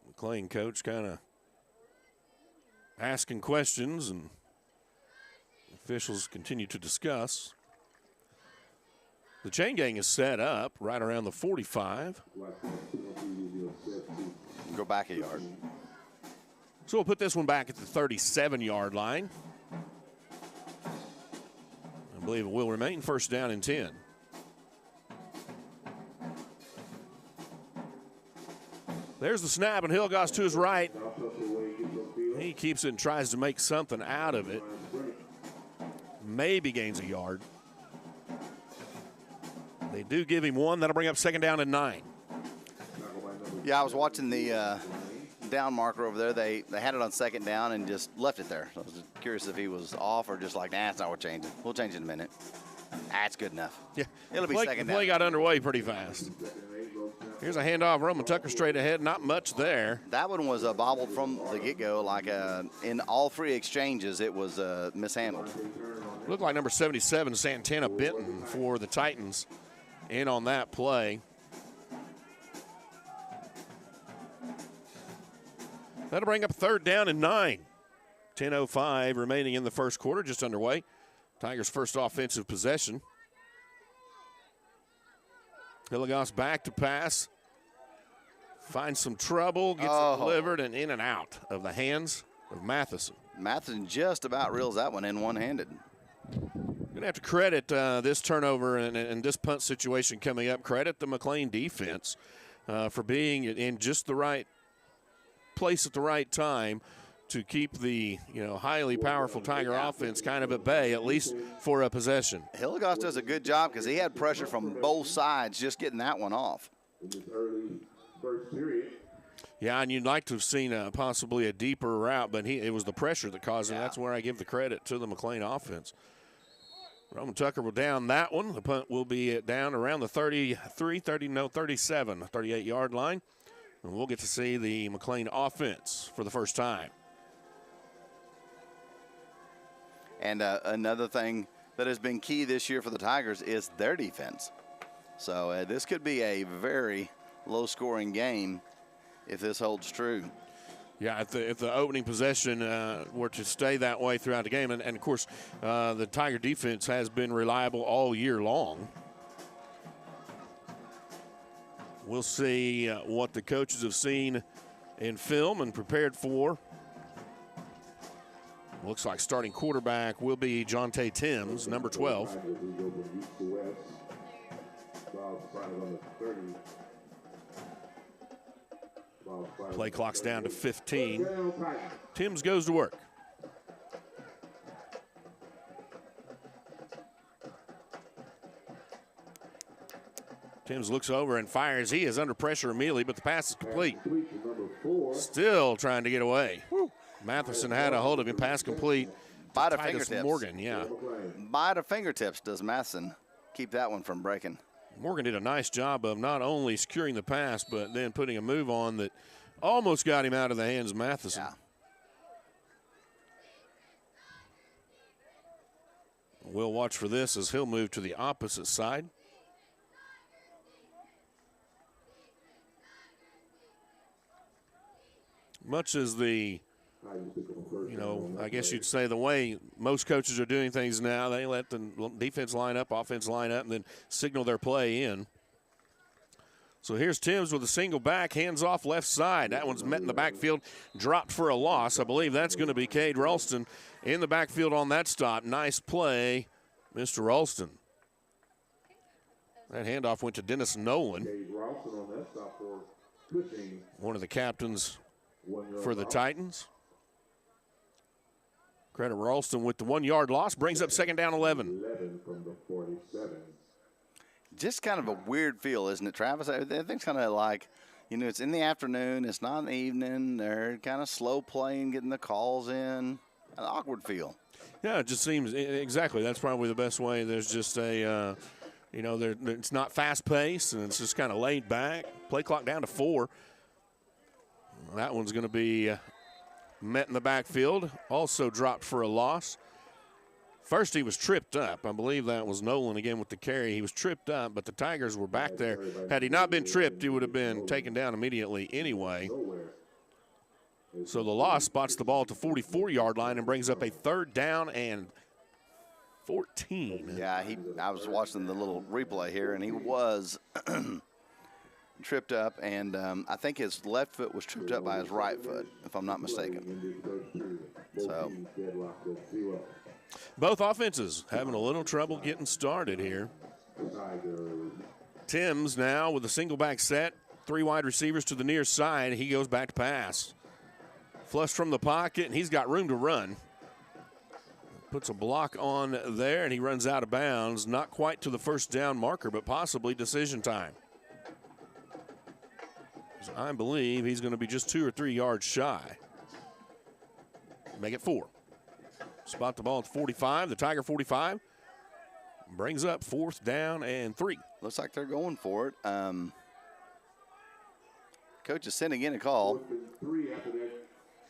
McLean coach kind of asking questions, and officials continue to discuss. The chain gang is set up right around the 45. Go back a yard. So we'll put this one back at the 37-yard line. I believe it will remain first down and 10. There's the snap, and Hilgoss to his right. He keeps it and tries to make something out of it. Maybe gains a yard. They do give him one. That'll bring up second down and 9. Yeah, I was watching the down marker over there. They had it on second down and just left it there. So I was just curious if he was off or just like, nah, it's not worth changing. We'll change it in a minute. That's good enough. Yeah, it'll be second down. The play got underway pretty fast. Here's a handoff. Roman Tucker straight ahead. Not much there. That one was bobbled from the get-go. Like in all three exchanges, it was mishandled. Looked like number 77, Santana Benton, for the Titans in on that play. That'll bring up third down and 9. 10:05 remaining in the first quarter, just underway. Tigers' first offensive possession. Hilligoss back to pass. Finds some trouble, gets it delivered, and in and out of the hands of Matheson. Matheson just about reels that one in one-handed. Going to have to credit this turnover and this punt situation coming up. Credit the McLean defense for being in just the right place at the right time to keep the highly powerful Tiger offense kind of at bay, at least for a possession. Hilligoss does a good job because he had pressure from both sides just getting that one off. Yeah, and you'd like to have seen possibly a deeper route, but it was the pressure that caused it. That's where I give the credit to the McLean offense. Roman Tucker will down that one. The punt will be down around the 38-yard line. And we'll get to see the McLean offense for the first time. And another thing that has been key this year for the Tigers is their defense. So this could be a very low-scoring game if this holds true. Yeah, if the opening possession were to stay that way throughout the game, and of course, the Tiger defense has been reliable all year long. We'll see what the coaches have seen in film and prepared for. Looks like starting quarterback will be Jonte Timms, number 12. Play clock's down to 15. Timms goes to work. Timms looks over and fires. He is under pressure immediately, but the pass is complete. Still trying to get away. Matheson had a hold of him. Pass complete. By the fingertips. Morgan, yeah. By the fingertips does Matheson keep that one from breaking. Morgan did a nice job of not only securing the pass, but then putting a move on that almost got him out of the hands of Matheson. Yeah. We'll watch for this as he'll move to the opposite side. Much as the, I guess you'd say the way most coaches are doing things now, they let the defense line up, offense line up, and then signal their play in. So here's Timms with a single back, hands off left side. That one's met in the backfield, dropped for a loss. I believe that's going to be Cade Ralston in the backfield on that stop. Nice play, Mr. Ralston. That handoff went to Dennis Nolan, one of the captains for the Titans. Credit Ralston with the 1 yard loss, brings up second down 11. 11 from the 47. Just kind of a weird feel, isn't it, Travis? Everything's kind of like, you know, it's in the afternoon, it's not in the evening. They're kind of slow playing, getting the calls in. An awkward feel. Yeah, it just seems exactly. That's probably the best way. There's just a, you know, it's not fast paced and it's just kind of laid back. Play clock down to 4. That one's going to be met in the backfield, also dropped for a loss. First, he was tripped up. I believe that was Nolan again with the carry. He was tripped up, but the Tigers were back there. Had he not been tripped, he would have been taken down immediately anyway. So the loss spots the ball at the 44-yard line and brings up a third down and 14. Yeah, I was watching the little replay here, and he was tripped up, and I think his left foot was tripped up by his right foot, if I'm not mistaken. So both offenses having a little trouble getting started here. Timms now with a single back set, 3 wide receivers to the near side. He goes back to pass. Flush from the pocket, and he's got room to run. Puts a block on there, and he runs out of bounds. Not quite to the first down marker, but possibly decision time. So I believe he's going to be just 2 or 3 yards shy. Make it 4. Spot the ball at 45, the Tiger 45. Brings up 4th down and 3. Looks like they're going for it. Coach is sending in a call.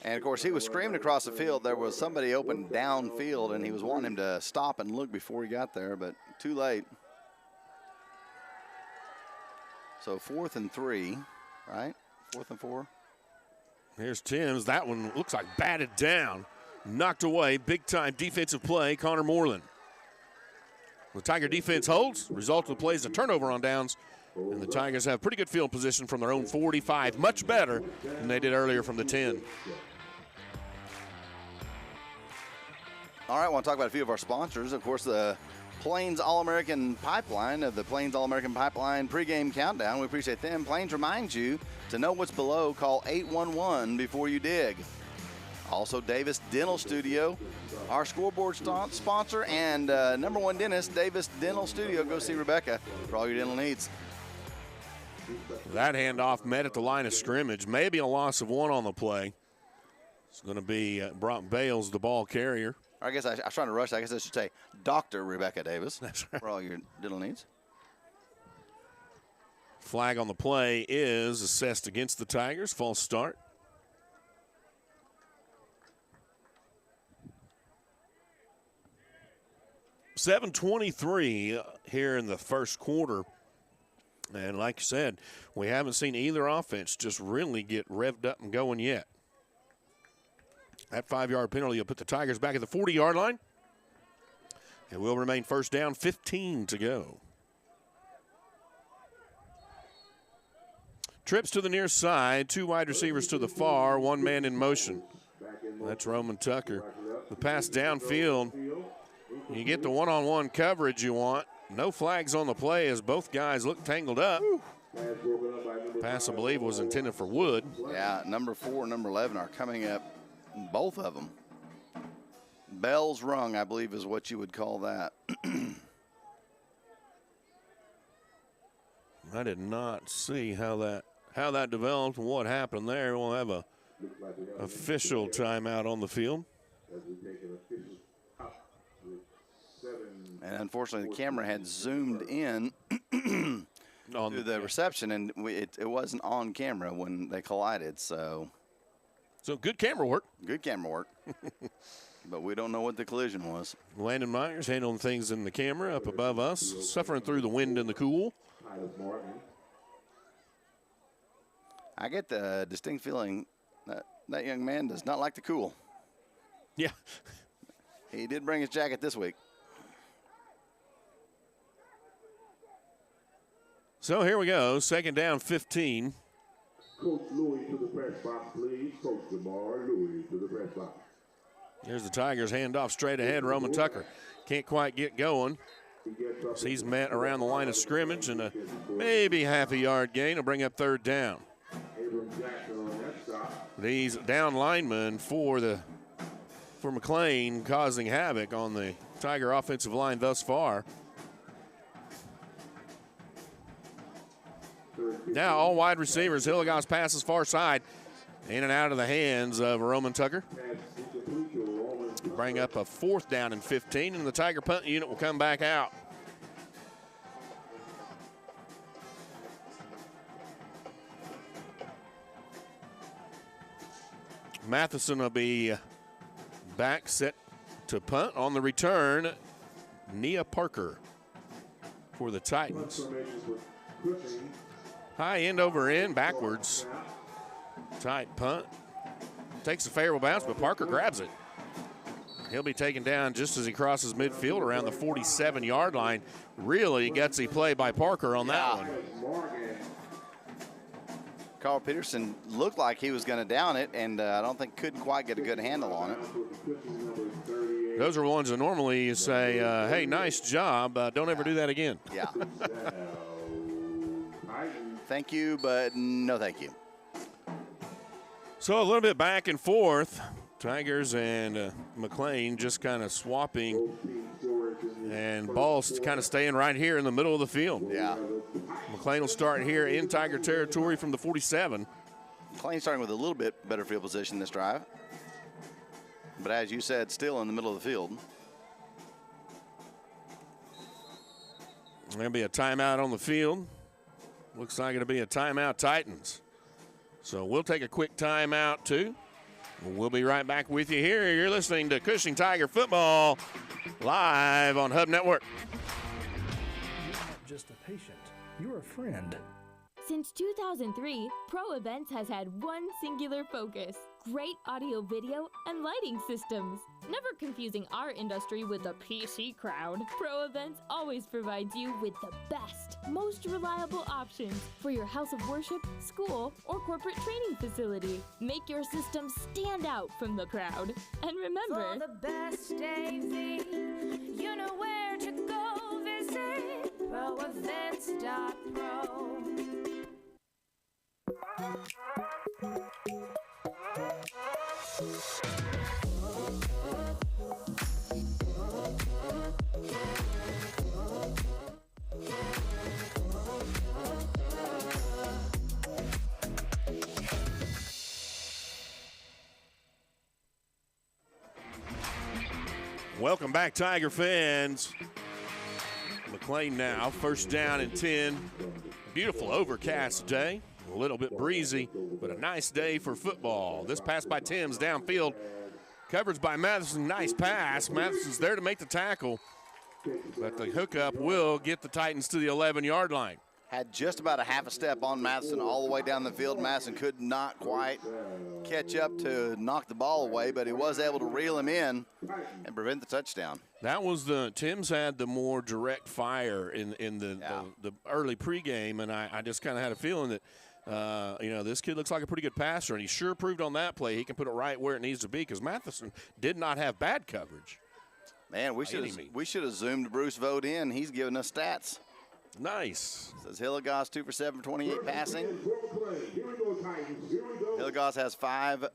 And, of course, he was screaming across the field. There was somebody open downfield, and he was wanting him to stop and look before he got there, but too late. So 4th and 3, right? 4th and 4. Here's Timms. That one looks like batted down. Knocked away, big-time defensive play, Connor Moreland. The Tiger defense holds. Result of the play is a turnover on downs, and the Tigers have pretty good field position from their own 45, much better than they did earlier from the 10. All right, I want to talk about a few of our sponsors. Of course, the Plains All-American Pipeline of the Plains All-American Pipeline pregame countdown. We appreciate them. Plains reminds you to know what's below. Call 811 before you dig. Also, Davis Dental Studio, our scoreboard sponsor, and #1 dentist, Davis Dental Studio. Go see Rebecca for all your dental needs. That handoff met at the line of scrimmage. Maybe a loss of 1 on the play. It's going to be Brock Bales, the ball carrier. I guess I was trying to rush. I guess I should say Dr. Rebecca Davis. That's right. For all your dental needs. Flag on the play is assessed against the Tigers. False start. .7:23 here in the first quarter. And like you said, we haven't seen either offense just really get revved up and going yet. That 5-yard penalty will put the Tigers back at the 40-yard line. It will remain first down, 15 to go. Trips to the near side, 2 wide receivers to the far, 1 man in motion. That's Roman Tucker. The pass downfield. You get the one-on-one coverage you want. No flags on the play as both guys look tangled up. Pass, I believe, was intended for Wood. Yeah, number 4 and number 11 are coming up, both of them. Bells rung, I believe, is what you would call that. I did not see how that developed and what happened there. We'll have a official timeout on the field. And unfortunately, the camera had zoomed in to the reception, and it wasn't on camera when they collided. So good camera work. Good camera work. But we don't know what the collision was. Landon Myers handling things in the camera up above us, suffering through the wind and the cool. I get the distinct feeling that that young man does not like the cool. Yeah. He did bring his jacket this week. So here we go, second down 15. Coach Louis to the press box, please. Coach Jamar Louis to the press box. Here's the Tigers handoff straight ahead. Roman Tucker can't quite get going. So he's met around the line of scrimmage, and maybe half a yard gain will bring up third down. These down linemen for McLean causing havoc on the Tiger offensive line thus far. Now all wide receivers. Hilligoss passes far side, in and out of the hands of Roman Tucker. Bring up a fourth down and 15, and the Tiger punt unit will come back out. Matheson will be back, set to punt. On the return, Nia Parker for the Titans. High end over end, backwards. Tight punt. Takes a favorable bounce, but Parker grabs it. He'll be taken down just as he crosses midfield around the 47-yard line. Really gutsy play by Parker on that one. Carl Peterson looked like he was going to down it, and I don't think couldn't quite get a good handle on it. Those are ones that normally you say, hey, nice job. Don't ever do that again. Yeah. Thank you, but no thank you. So a little bit back and forth. Tigers and McLean just kind of swapping, and balls kind of staying right here in the middle of the field. Yeah. McLean will start here in Tiger territory from the 47. McLean starting with a little bit better field position this drive. But as you said, still in the middle of the field. There'll be a timeout on the field. Looks like it'll be a timeout Titans. So we'll take a quick timeout too. We'll be right back with you here. You're listening to Cushing Tiger Football live on Hub Network. You're not just a patient, you're a friend. Since 2003, Pro Events has had one singular focus: great audio, video, and lighting systems. Never confusing our industry with the PC crowd, Pro Events always provides you with the best, most reliable options for your house of worship, school, or corporate training facility. Make your system stand out from the crowd. And remember, For the best AV, you know where to go visit proevents.pro. Welcome back, Tiger fans. McLean now, first down and 10. Beautiful overcast day. A little bit breezy, but a nice day for football. This pass by Timms downfield. Coverage by Matheson. Nice pass. Matheson's there to make the tackle, but the hookup will get the Titans to the 11-yard line. Had just about a half a step on Matheson all the way down the field. Matheson could not quite catch up to knock the ball away, but he was able to reel him in and prevent the touchdown. That was Timms had the more direct fire in the early pregame, and I just kind of had a feeling that, this kid looks like a pretty good passer, and he sure proved on that play he can put it right where it needs to be, because Matheson did not have bad coverage. Man, we should have zoomed Bruce Vogt in. He's giving us stats. Nice. Says Hilligoss 2 for 7 for 28 passing. Hilligoss has 5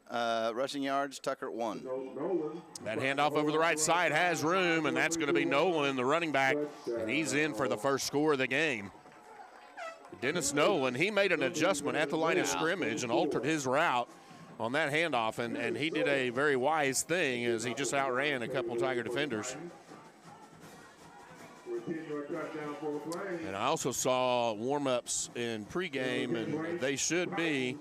rushing yards. Tucker 1. That handoff over the right side has room, and that's going to be Nolan, the running back, and he's in for the first score of the game. Dennis Nolan, he made an adjustment at the line of scrimmage and altered his route on that handoff, and he did a very wise thing as he just outran a couple Tiger defenders. And I also saw warm-ups in pregame, and they should be,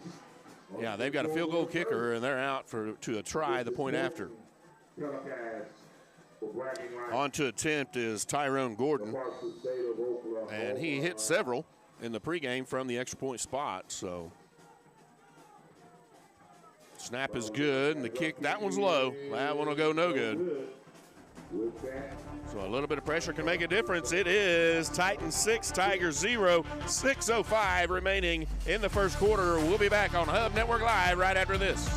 they've got a field goal kicker, and they're out to a try the point after. On to attempt is Tyrone Gordon, and he hit several in the pregame from the extra point spot. So snap is good, and the kick, that one's low. That one will go no good. So a little bit of pressure can make a difference. It is Titans 6, Tigers 0, 6:05 remaining in the first quarter. We'll be back on Hub Network Live right after this.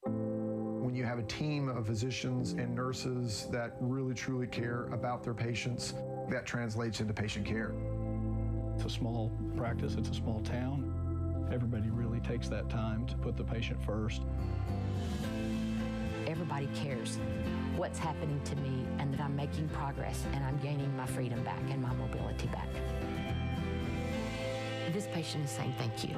When you have a team of physicians and nurses that really truly care about their patients, that translates into patient care. It's a small practice, it's a small town. Everybody really takes that time to put the patient first. Everybody cares what's happening to me and that I'm making progress and I'm gaining my freedom back and my mobility back. This patient is saying thank you.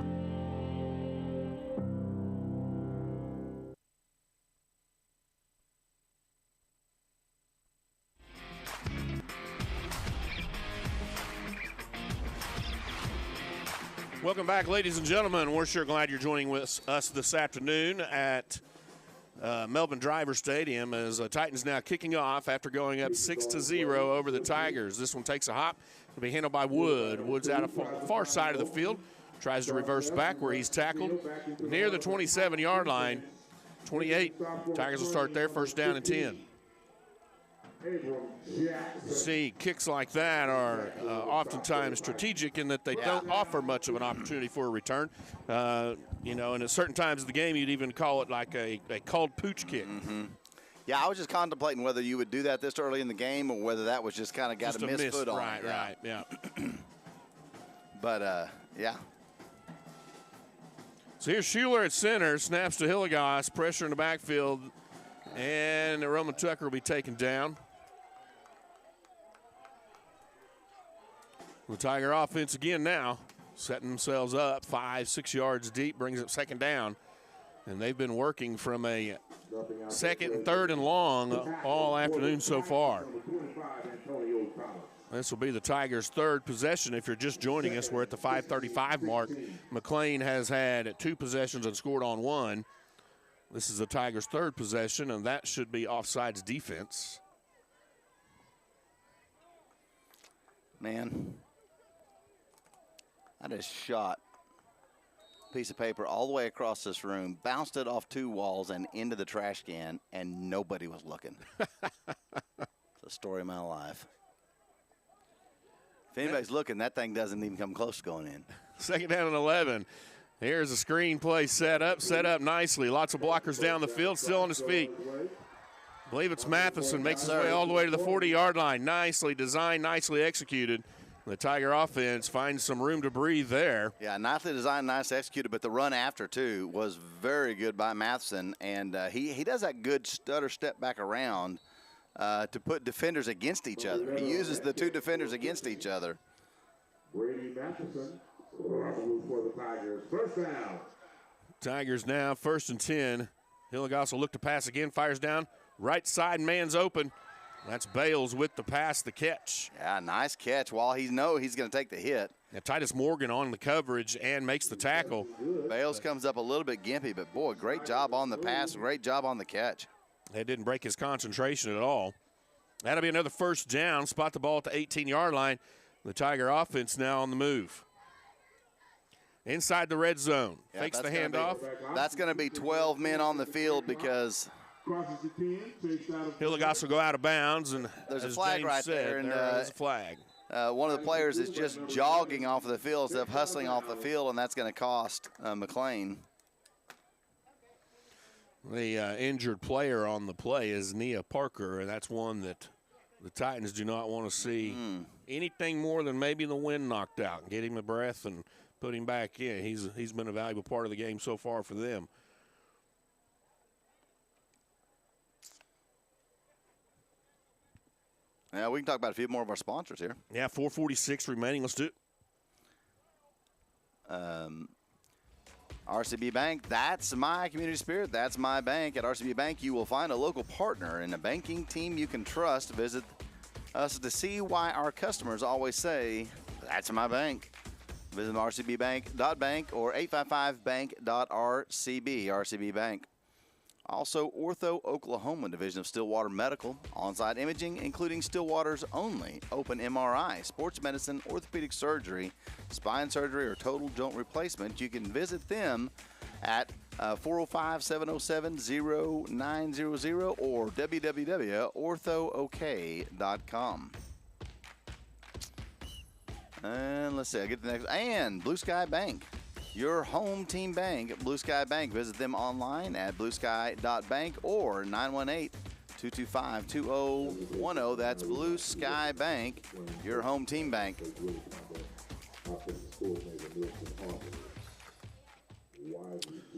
Welcome back, ladies and gentlemen. We're sure glad you're joining with us this afternoon at Melvin Driver Stadium as Titans now kicking off after going up 6-0 over the Tigers. This one takes a hop. It'll be handled by Wood. Wood's out of far side of the field. Tries to reverse back where he's tackled near the 27-yard line. 28. Tigers will start there, first down and 10. See, kicks like that are oftentimes strategic in that they don't offer much of an opportunity for a return. You know, and at certain times of the game, you'd even call it like a called pooch kick. Mm-hmm. Yeah, I was just contemplating whether you would do that this early in the game or whether that was just kind of got a misfoot on it. Right, yeah. But, yeah. So here's Schuler at center, snaps to Hilligoss, pressure in the backfield, and Roman Tucker will be taken down. The Tiger offense again now, setting themselves up 5-6 yards deep, brings up second down. And they've been working from a second and third and long all afternoon so far. This will be the Tigers' third possession. If you're just joining us, we're at the 5:35 mark. McLean has had 2 possessions and scored on 1. This is the Tigers' third possession, and that should be offsides defense. Man, I just shot a piece of paper all the way across this room, bounced it off 2 walls and into the trash can, and nobody was looking. It's the story of my life. If anybody's looking, that thing doesn't even come close to going in. Second down and 11. Here's a screen play set up nicely. Lots of blockers down the field, still on his feet. I believe it's Matheson, makes his way all the way to the 40-yard line. Nicely designed, nicely executed. The Tiger offense finds some room to breathe there. Yeah, nicely designed, nicely executed, but the run after, too, was very good by Matheson. And he does that good stutter step back around to put defenders against each other. He uses the 2 defenders against each other. Brady Matheson for the Tigers. First down. Tigers now first and 10. Hilligoss will look to pass again, fires down. Right side man's open. That's Bales with the pass, the catch. Yeah, nice catch. While he's going to take the hit. Now, Titus Morgan on the coverage and makes the tackle. Bales comes up a little bit gimpy, but, boy, great job on the pass, great job on the catch. They didn't break his concentration at all. That'll be another first down. Spot the ball at the 18-yard line. The Tiger offense now on the move. Inside the red zone. Yeah, fakes the handoff. That's going to be 12 men on the field because Hilligoss will go out of bounds. And there's a flag James right said, there. And there's a flag. One of the players is just jogging off of the field instead of hustling off the field, and that's going to cost McLean. The injured player on the play is Nia Parker, and that's one that the Titans do not want to see anything more than maybe the wind knocked out. Get him a breath and put him back in. He's been a valuable part of the game so far for them. Yeah, we can talk about a few more of our sponsors here. Yeah, 4:46 remaining. Let's do it. RCB Bank, that's my community spirit. That's my bank. At RCB Bank, you will find a local partner and a banking team you can trust. Visit us to see why our customers always say, that's my bank. Visit rcbbank.bank or 855bank.rcb. RCB Bank. Also, Ortho Oklahoma Division of Stillwater Medical, on-site imaging, including Stillwater's only open MRI, sports medicine, orthopedic surgery, spine surgery, or total joint replacement. You can visit them at 405-707-0900 or www.orthook.com. And let's see, I get the next. And Blue Sky Bank, your home team bank. Blue Sky Bank. Visit them online at bluesky.bank or 918-225-2010. That's Blue Sky Bank, your home team bank.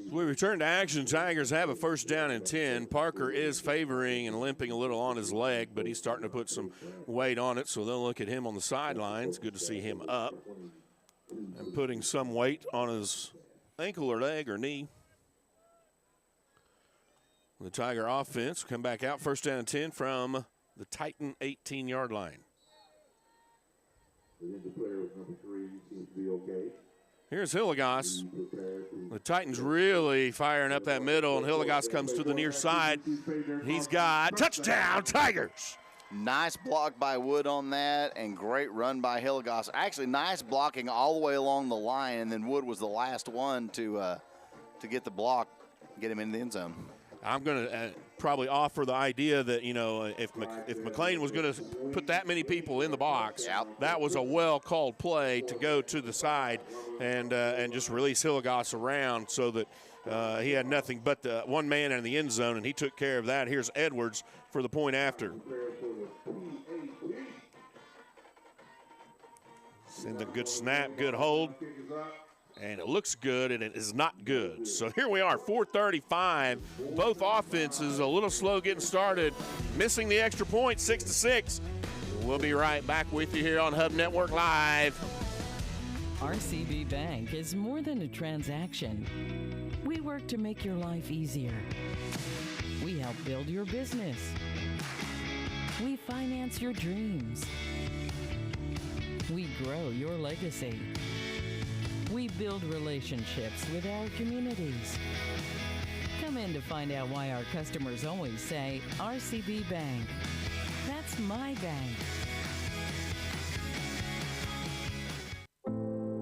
We return to action. Tigers have a first down and 10. Parker is favoring and limping a little on his leg, but he's starting to put some weight on it, so they'll look at him on the sidelines. Good to see him up and putting some weight on his ankle or leg or knee. The Tiger offense come back out, first down and 10 from the Titan 18-yard line. Here's Hilligoss. The Titans really firing up that middle, and Hilligoss comes to the near side. He's got touchdown, Tigers. Nice block by Wood on that, and great run by Hilligoss. Actually, nice blocking all the way along the line, and then Wood was the last one to get the block, get him in the end zone. I'm going to probably offer the idea that, you know, if McLean was going to put that many people in the box, that was a well-called play to go to the side and just release Hilligoss around so that he had nothing but the one man in the end zone, and he took care of that. Here's Edwards for the point after. Send a good snap, good hold. And it looks good, and it is not good. So here we are, 4:35. Both offenses a little slow getting started. Missing the extra point, 6-6. We'll be right back with you here on Hub Network Live. RCB Bank is more than a transaction. We work to make your life easier. We help build your business. We finance your dreams. We grow your legacy. We build relationships with our communities. Come in to find out why our customers always say, RCB Bank. That's my bank.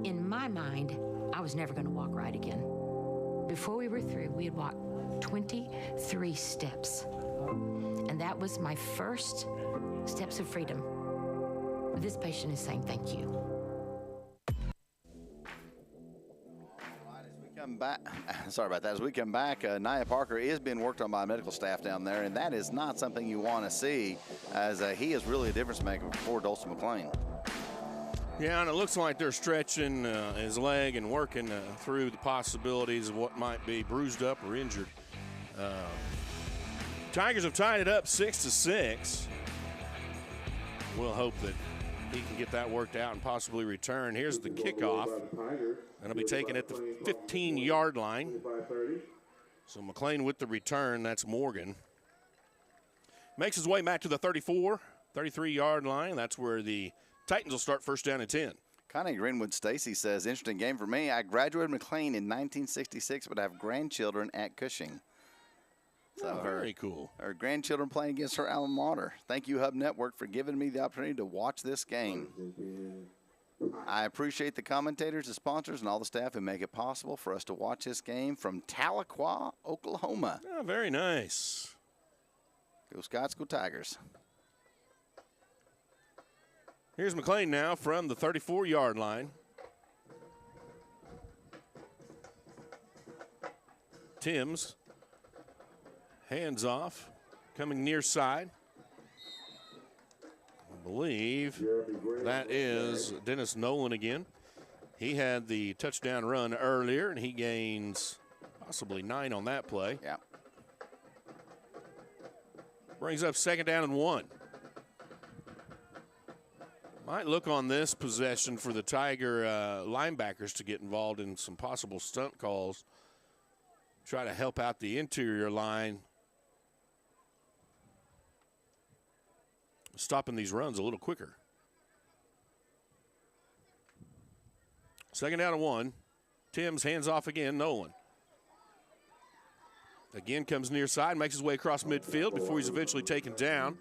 In my mind, I was never going to walk right again. Before we were through, we had walked 23 steps. And that was my first steps of freedom. This patient is saying thank you. Sorry about that. As we come back, Nia Parker is being worked on by medical staff down there, and that is not something you want to see, as he is really a difference maker for Dulce McLean. Yeah, and it looks like they're stretching his leg and working through the possibilities of what might be bruised up or injured. Tigers have tied it up 6-6. We'll hope that he can get that worked out and possibly return. Here's the kickoff. That'll be taken at the 15-yard line. So McLean with the return. That's Morgan. Makes his way back to the 33-yard line. That's where the Titans will start first down and 10. Connie Greenwood Stacy says, interesting game for me. I graduated McLean in 1966, but I have grandchildren at Cushing. So very cool. Her grandchildren playing against her alma mater. Thank you, Hub Network, for giving me the opportunity to watch this game. I appreciate the commentators, the sponsors, and all the staff who make it possible for us to watch this game from Tahlequah, Oklahoma. Oh, very nice. Go Scots, go Tigers. Here's McLean now from the 34-yard line. Timms. Hands off, coming near side. I believe that is Dennis Nolan again. He had the touchdown run earlier, and he gains possibly 9 on that play. Yeah. Brings up second down and 1. Might look on this possession for the Tiger linebackers to get involved in some possible stunt calls. Try to help out the interior line. Stopping these runs a little quicker. Second down and 1. Timms hands off again, Nolan. Again comes near side, makes his way across midfield before he's eventually taken down.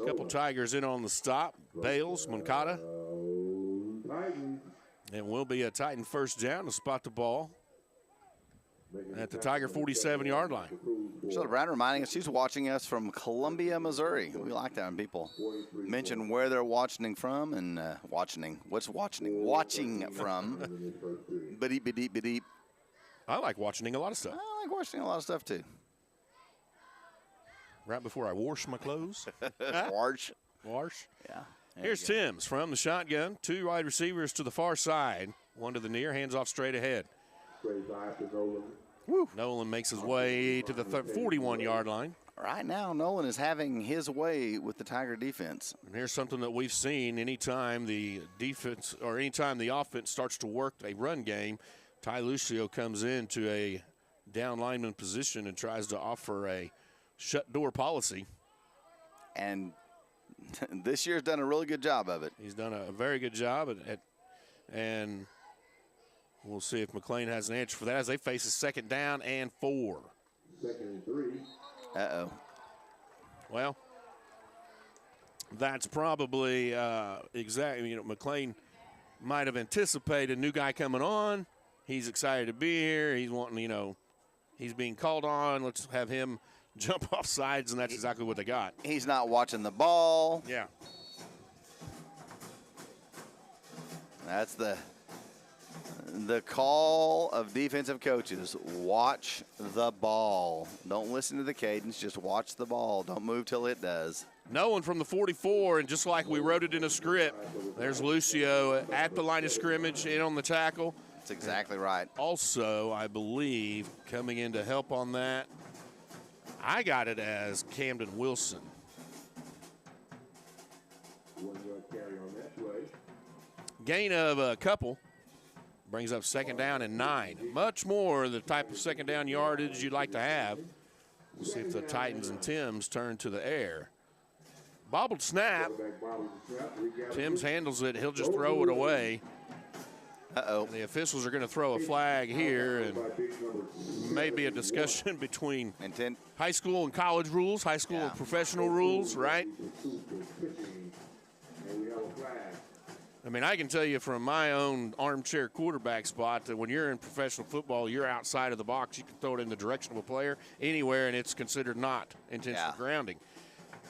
A couple Tigers in on the stop. Bales, Moncada. And will be a Titan first down to spot the ball. at the Tiger 47-yard line. Charlotte Brown reminding us she's watching us from Columbia, Missouri. We like that when people mention where they're watching from and watching from. Ba-deep, ba-deep, ba-deep. I like watching a lot of stuff. I like watching a lot of stuff, too. Right before I wash my clothes. Wash. Yeah. Here's Timms from the shotgun. 2 wide receivers to the far side. 1 to the near, hands off straight ahead. Woo. Nolan makes his way to the 41-yard line. Right now, Nolan is having his way with the Tiger defense. And here's something that we've seen anytime the defense or anytime the offense starts to work a run game, Ty Lucio comes into a down lineman position and tries to offer a shut door policy. And this year's done a really good job of it. He's done a very good job and we'll see if McLean has an answer for that as they face a 2nd down and 4. 2nd and 3. Uh-oh. Well, that's probably exactly, McLean might have anticipated a new guy coming on. He's excited to be here. He's wanting, he's being called on. Let's have him jump off sides, and that's exactly what they got. He's not watching the ball. Yeah. That's the call of defensive coaches. Watch the ball. Don't listen to the cadence. Just watch the ball. Don't move till it does. No one from the 44, and just like we wrote it in a script, there's Lucio at the line of scrimmage, in on the tackle. That's exactly right. Also, I believe, coming in to help on that, I got it as Camden Wilson. Gain of a couple. Brings up 2nd down and 9. Much more the type of 2nd down yardage you'd like to have. We'll see if the Titans and Timms turn to the air. Bobbled snap. Timms handles it. He'll just throw it away. Uh-oh. And the officials are going to throw a flag here, and maybe a discussion between high school and college rules, high school and professional rules, right? I mean, I can tell you from my own armchair quarterback spot that when you're in professional football, you're outside of the box. You can throw it in the direction of a player anywhere, and it's considered not intentional grounding.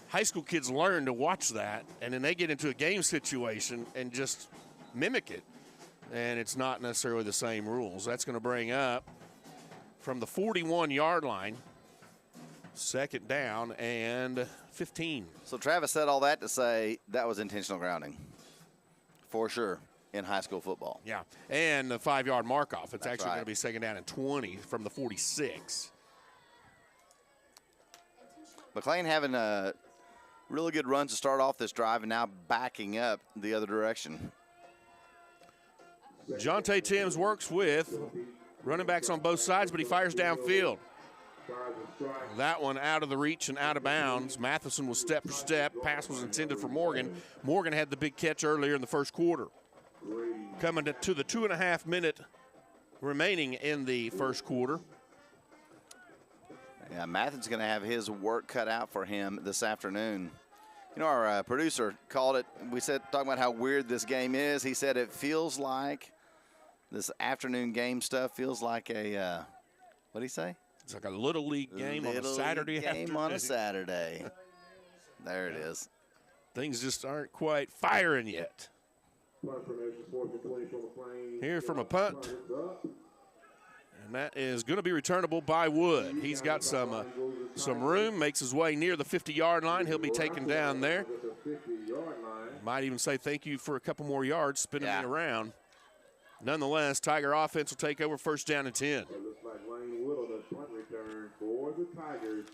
High school kids learn to watch that, and then they get into a game situation and just mimic it. And it's not necessarily the same rules. That's going to bring up from the 41-yard line, 2nd down and 15. So Travis said all that to say that was intentional grounding. For sure, in high school football. Yeah, and the 5-yard mark-off. It's That's actually right. going to be 2nd down and 20 from the 46. McLean having a really good run to start off this drive and now backing up the other direction. Jonte Timms works with running backs on both sides, but he fires downfield. That one out of the reach and out of bounds. Matheson was step for step. Pass was intended for Morgan. Morgan had the big catch earlier in the first quarter. Coming to the 2.5-minute remaining in the first quarter. Yeah, Matheson's going to have his work cut out for him this afternoon. You know, our producer called it, we said, talking about how weird this game is. He said it feels like, this afternoon game stuff feels like a, what did he say? It's like a Little League game on a Saturday game on a Saturday. There it is. Things just aren't quite firing yet. Here from a punt. And that is going to be returnable by Wood. He's got some room, makes his way near the 50-yard line. He'll be taken down there. Might even say thank you for a couple more yards, spinning me around. Nonetheless, Tiger offense will take over 1st down and 10.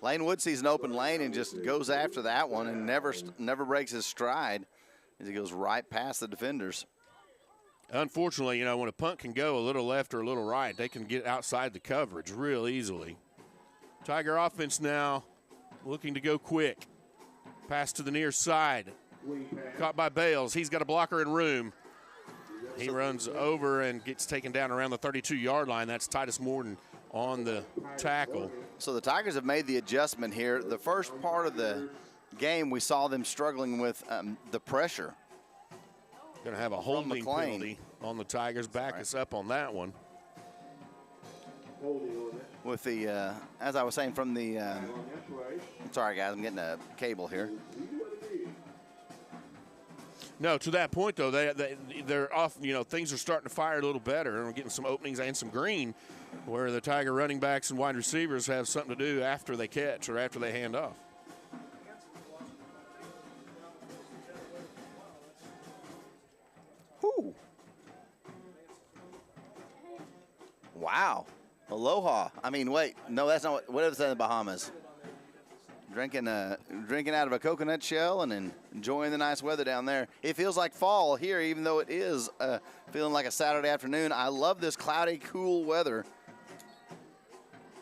Lane Wood sees an open lane and just goes after that one and never breaks his stride as he goes right past the defenders. Unfortunately, you know, when a punt can go a little left or a little right, they can get outside the coverage real easily. Tiger offense now looking to go quick. Pass to the near side. Caught by Bales. He's got a blocker in room. He runs over and gets taken down around the 32-yard line. That's Titus Morton on the tackle. So the Tigers have made the adjustment here. The first part of the game, we saw them struggling with the pressure. Going to have a holding penalty on the Tigers. Back us up on that one. with the, as I was saying, from the, sorry guys, I'm getting a cable here. No, to that point, though, they're off. You know, things are starting to fire a little better, and we're getting some openings and some green where the Tiger running backs and wide receivers have something to do after they catch or after they hand off. Whew. Wow. Aloha. I mean, wait. No, that's not what is that in the Bahamas? Drinking out of a coconut shell and enjoying the nice weather down there. It feels like fall here, even though it is feeling like a Saturday afternoon. I love this cloudy, cool weather.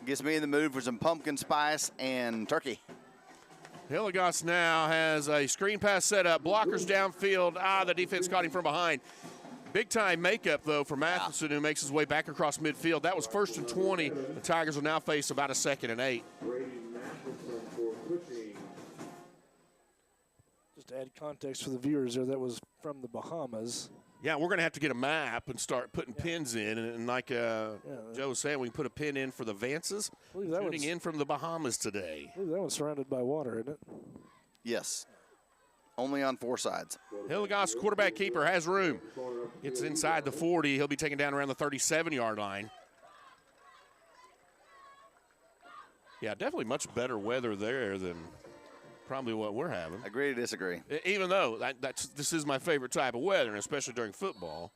Gets me in the mood for some pumpkin spice and turkey. Hilligoss now has a screen pass set up. Blockers downfield. The defense caught him from behind. Big time makeup, though, for Matheson, who makes his way back across midfield. That was 1st and 20. The Tigers will now face about a 2nd and 8. Just to add context for the viewers there, that was from the Bahamas. Yeah, we're going to have to get a map and start putting pins in. And like Joe was saying, we can put a pin in for the Vances. Tuning in from the Bahamas today. I believe that one's surrounded by water, isn't it? Yes. Only on 4 sides. Hilligoss quarterback keeper has room. It's inside the 40. He'll be taken down around the 37-yard line. Yeah, definitely much better weather there than probably what we're having. Agree to disagree. Even though this is my favorite type of weather, and especially during football.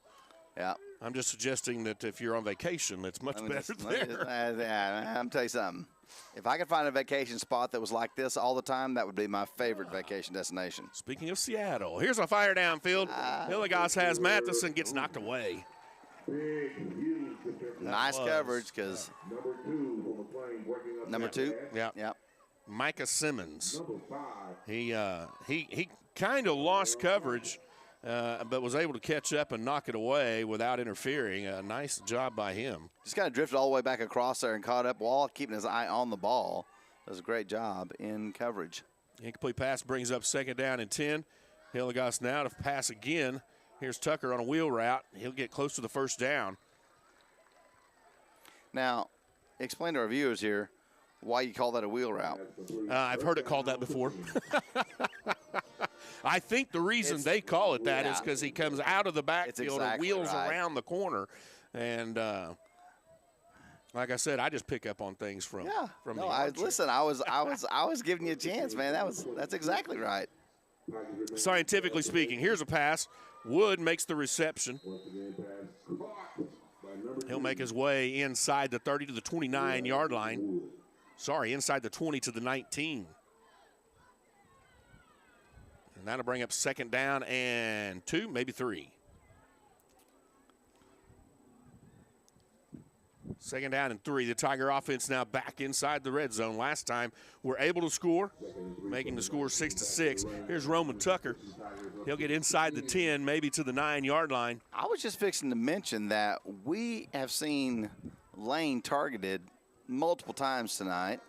Yeah. I'm just suggesting that if you're on vacation, it's much better there. I'm telling you something. If I could find a vacation spot that was like this all the time, that would be my favorite vacation destination. Speaking of Seattle, here's a fire downfield. Hilligoss has Matheson, gets knocked away. Nice coverage because number 2. Yeah. Micah Simmons. He kind of lost coverage, but was able to catch up and knock it away without interfering. A nice job by him. Just kind of drifted all the way back across there and caught up while keeping his eye on the ball. Does a great job in coverage. Incomplete pass brings up 2nd down and 10. Hilligoss now to pass again. Here's Tucker on a wheel route. He'll get close to the 1st down. Now, explain to our viewers here why you call that a wheel route. I've heard it called that before. I think the reason they call it that is because he comes out of the backfield and wheels around the corner. And like I said, I just pick up on things from the listen, I was giving you a chance, man. That's exactly right. Scientifically speaking, here's a pass. Wood makes the reception. He'll make his way inside the 30 to the 29-yard line. Sorry, inside the 20 to the 19. And that'll bring up 2nd down and 2, maybe 3. 2nd down and 3. The Tiger offense now back inside the red zone. Last time we're able to score, making the score 6-6. Here's Roman Tucker. He'll get inside the 10, maybe to the 9-yard line. I was just fixing to mention that we have seen Lane targeted multiple times tonight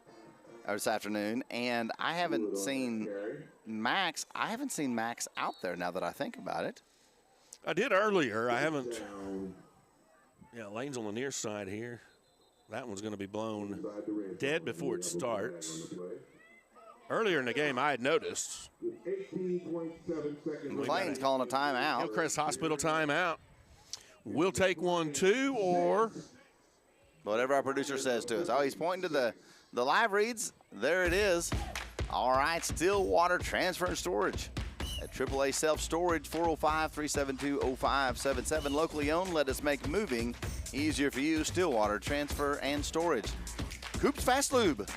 or this afternoon, and I haven't seen Max. I haven't seen Max out there now that I think about it. I did earlier. I haven't. Yeah, Lane's on the near side here. That one's going to be blown dead before it starts. Earlier in the game, I had noticed. Lane's calling a timeout. Hillcrest Hospital timeout. We'll take 1, 2, or whatever our producer says to us. Oh, he's pointing to the live reads. There it is. All right, Stillwater Transfer and Storage. At AAA Self-Storage, 405-372-0577. Locally owned, let us make moving easier for you. Stillwater Transfer and Storage. Coops Fast Lube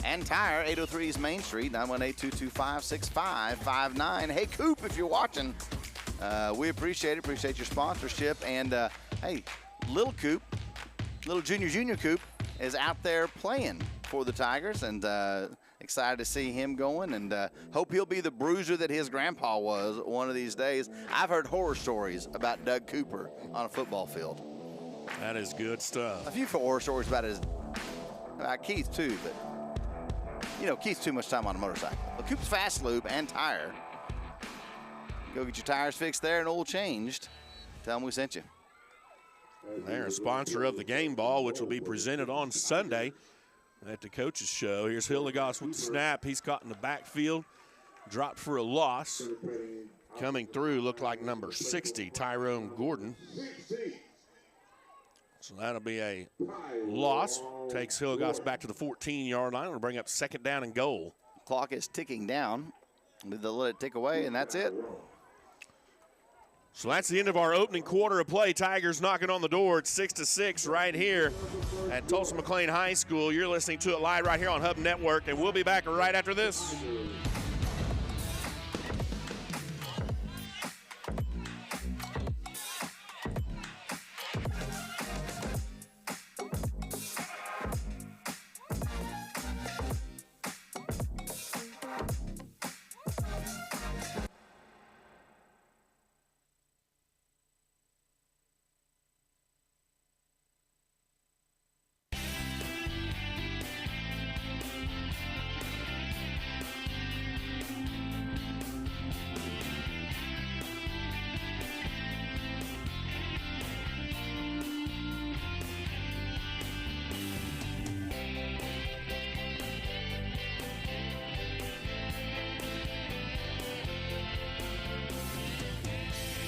and Tire, 803 East Main Street, 918-225-6559. Hey, Coop, if you're watching, we appreciate it. Appreciate your sponsorship. And, hey, little Coop, little junior Coop is out there playing for the Tigers, and excited to see him going, and hope he'll be the bruiser that his grandpa was one of these days. I've heard horror stories about Doug Cooper on a football field. That is good stuff. A few horror stories about Keith too, but Keith's too much time on a motorcycle. But Coop's Fast Lube and Tire. Go get your tires fixed there and oil changed. Tell them we sent you. They're a sponsor of the game ball, which will be presented on Sunday at the coach's show. Here's Hilligoss with the snap. He's caught in the backfield, dropped for a loss. Coming through looked like number 60, Tyrone Gordon. So that'll be a loss. Takes Hilligoss back to the 14-yard line. It'll bring up 2nd down and goal. Clock is ticking down. They'll let it tick away, and that's it. So that's the end of our opening quarter of play. Tigers knocking on the door. It's 6-6 right here at Tulsa McLean High School. You're listening to it live right here on Hub Network, and we'll be back right after this.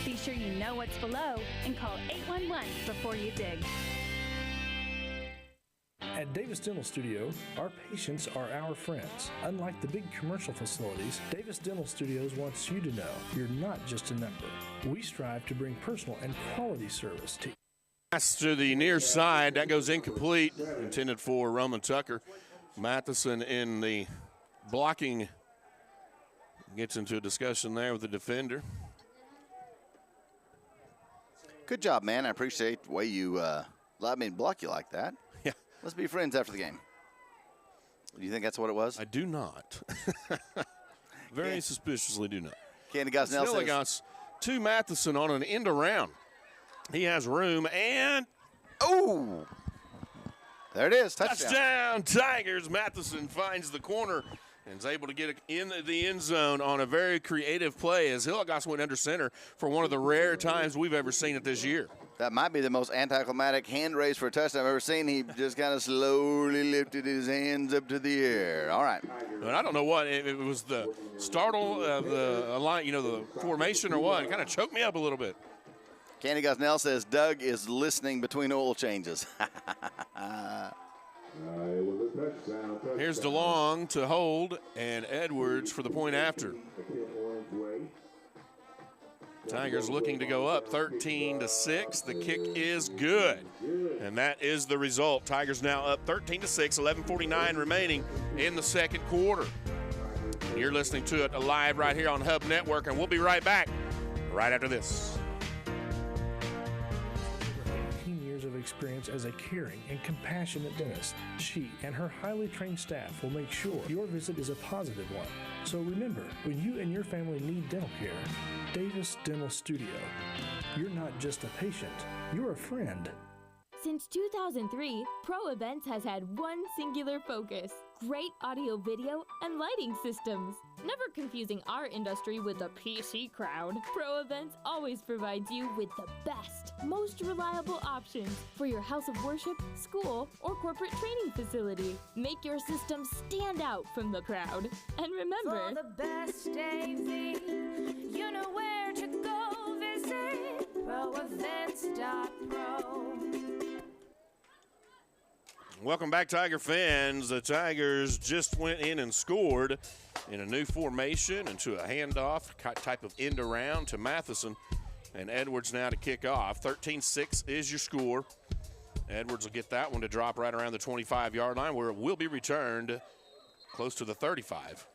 Be sure you know what's below and call 811 before you dig. At Davis Dental Studio, our patients are our friends. Unlike the big commercial facilities, Davis Dental Studios wants you to know you're not just a number. We strive to bring personal and quality service to Pass to the near side. That goes incomplete. Intended for Roman Tucker. Matheson in the blocking. Gets into a discussion there with the defender. Good job, man. I appreciate the way you let me block you like that. Yeah. Let's be friends after the game. Do you think that's what it was? I do not. Very suspiciously do not. Candy Gosnell says. Hilligoss to Matheson on an end around. He has room, and oh, there it is. Touchdown, Tigers. Matheson finds the corner and is able to get it in the end zone on a very creative play as Hilligoss went under center for one of the rare times we've ever seen it this year. That might be the most anticlimactic hand raise for a touchdown I've ever seen. He just kind of slowly lifted his hands up to the air. All right. And I don't know what it was, the startle of the line, the formation or what. It kind of choked me up a little bit. Candy Gosnell says Doug is listening between oil changes. Here's DeLong to hold, and Edwards for the point after. Tigers looking to go up 13-6. The kick is good, and that is the result. Tigers now up 13-6, 11:49 remaining in the second quarter. And you're listening to it live right here on Hub Network, and we'll be right back right after this. Of experience as a caring and compassionate dentist. She and her highly trained staff will make sure your visit is a positive one. So remember, when you and your family need dental care, Davis Dental Studio. You're not just a patient, you're a friend. Since 2003, Pro Events has had one singular focus: great audio, video, and lighting systems. Never confusing our industry with the PC crowd, Pro Events always provides you with the best, most reliable options for your house of worship, school, or corporate training facility. Make your system stand out from the crowd. And remember, For the best AV, you know where to go visit ProEvents.pro. Welcome back, Tiger fans. The Tigers just went in and scored in a new formation into a handoff type of end around to Matheson. And Edwards now to kick off. 13-6 is your score. Edwards will get that one to drop right around the 25-yard line where it will be returned close to the 35.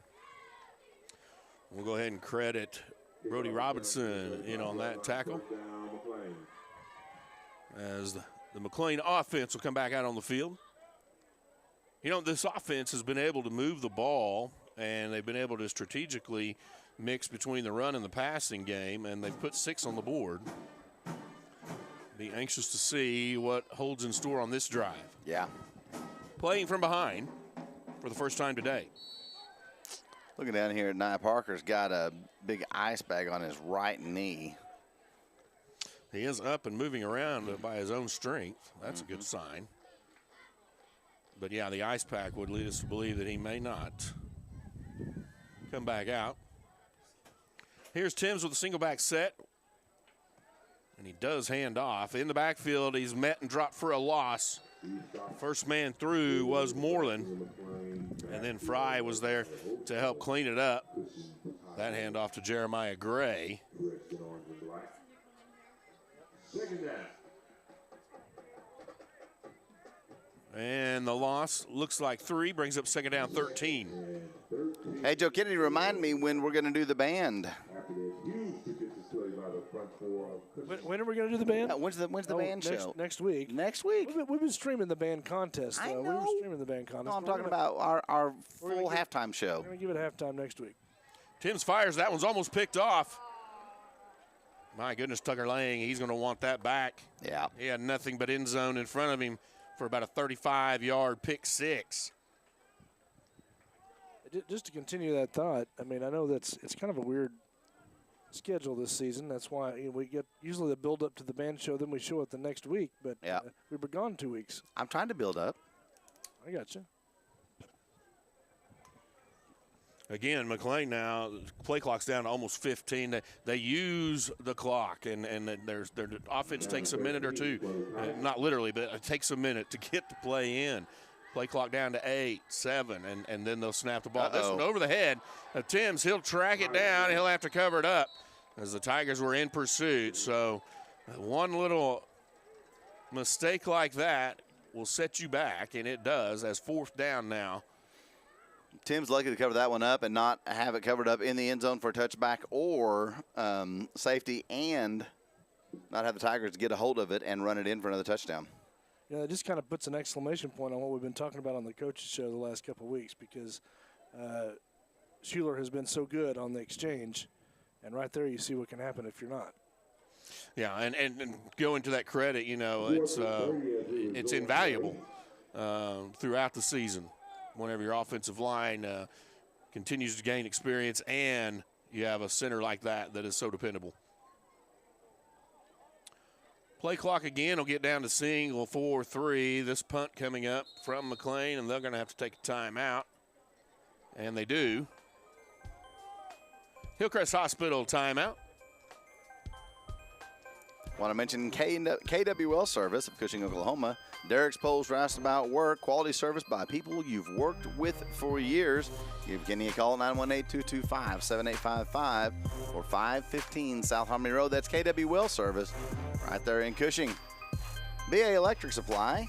We'll go ahead and credit Brody Robinson in on that tackle as the McLean offense will come back out on the field. This offense has been able to move the ball, and they've been able to strategically mix between the run and the passing game, and they've put 6 on the board. Be anxious to see what holds in store on this drive. Yeah. Playing from behind for the first time today. Looking down here, Nia Parker's got a big ice bag on his right knee. He is up and moving around by his own strength. That's a good sign. But, yeah, the ice pack would lead us to believe that he may not come back out. Here's Timms with a single back set. And he does hand off. In the backfield, he's met and dropped for a loss. First man through was Moreland. And then Fry was there to help clean it up. That handoff to Jeremiah Gray. And the loss looks like 3, brings up second down 13. Hey, Joe Kennedy, remind me when we're going to do the band. When are we going to do the band? When's the band show? Next week. Next week? We've been streaming the band contest. I know. We were streaming the band contest. No, I'm talking about our full halftime show. We're going to give it halftime next week. Timms fires. That one's almost picked off. My goodness, Tucker Lang, he's going to want that back. Yeah. He had nothing but end zone in front of him for about a 35-yard pick six. Just to continue that thought, I mean, I know it's kind of a weird schedule this season. That's why we get usually the build up to the band show, then we show it the next week. But we were gone 2 weeks. I'm trying to build up. I got you. Again, McLean now, play clock's down to almost 15. They use the clock, and their offense takes a minute or two. Not literally, but it takes a minute to get the play in. Play clock down to 8, 7, and then they'll snap the ball. This one over the head of Timms. He'll track it down. He'll have to cover it up as the Tigers were in pursuit. So one little mistake like that will set you back, and it does, as 4th down now. Tim's lucky to cover that one up and not have it covered up in the end zone for a touchback or safety, and not have the Tigers get a hold of it and run it in for another touchdown. Yeah, it just kind of puts an exclamation point on what we've been talking about on the coaches show the last couple of weeks, because Schuler has been so good on the exchange, and right there you see what can happen if you're not. Yeah, and going to that credit, it's invaluable throughout the season. Whenever your offensive line continues to gain experience and you have a center like that is so dependable. Play clock again will get down to single 4-3. This punt coming up from McLean, and they're going to have to take a timeout. And they do. Hillcrest Hospital timeout. Want to mention KWL Service of Cushing, Oklahoma. Derek's Poles Roustabout Work, quality service by people you've worked with for years. Give Kenny a call at 918-225-7855 or 515 South Harmony Road. That's KWL Service right there in Cushing. BA Electric Supply.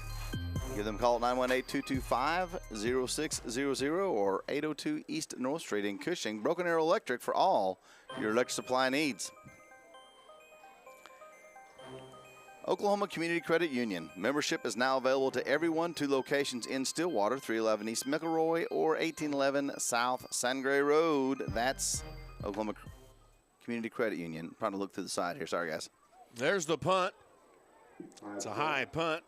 Give them a call at 918-225-0600 or 802 East North Street in Cushing. Broken Arrow Electric for all your electric supply needs. Oklahoma Community Credit Union. Membership is now available to everyone. 2 locations in Stillwater, 311 East McElroy or 1811 South Sangre Road. That's Oklahoma Community Credit Union. Trying to look through the side here. Sorry, guys. There's the punt. It's a high punt.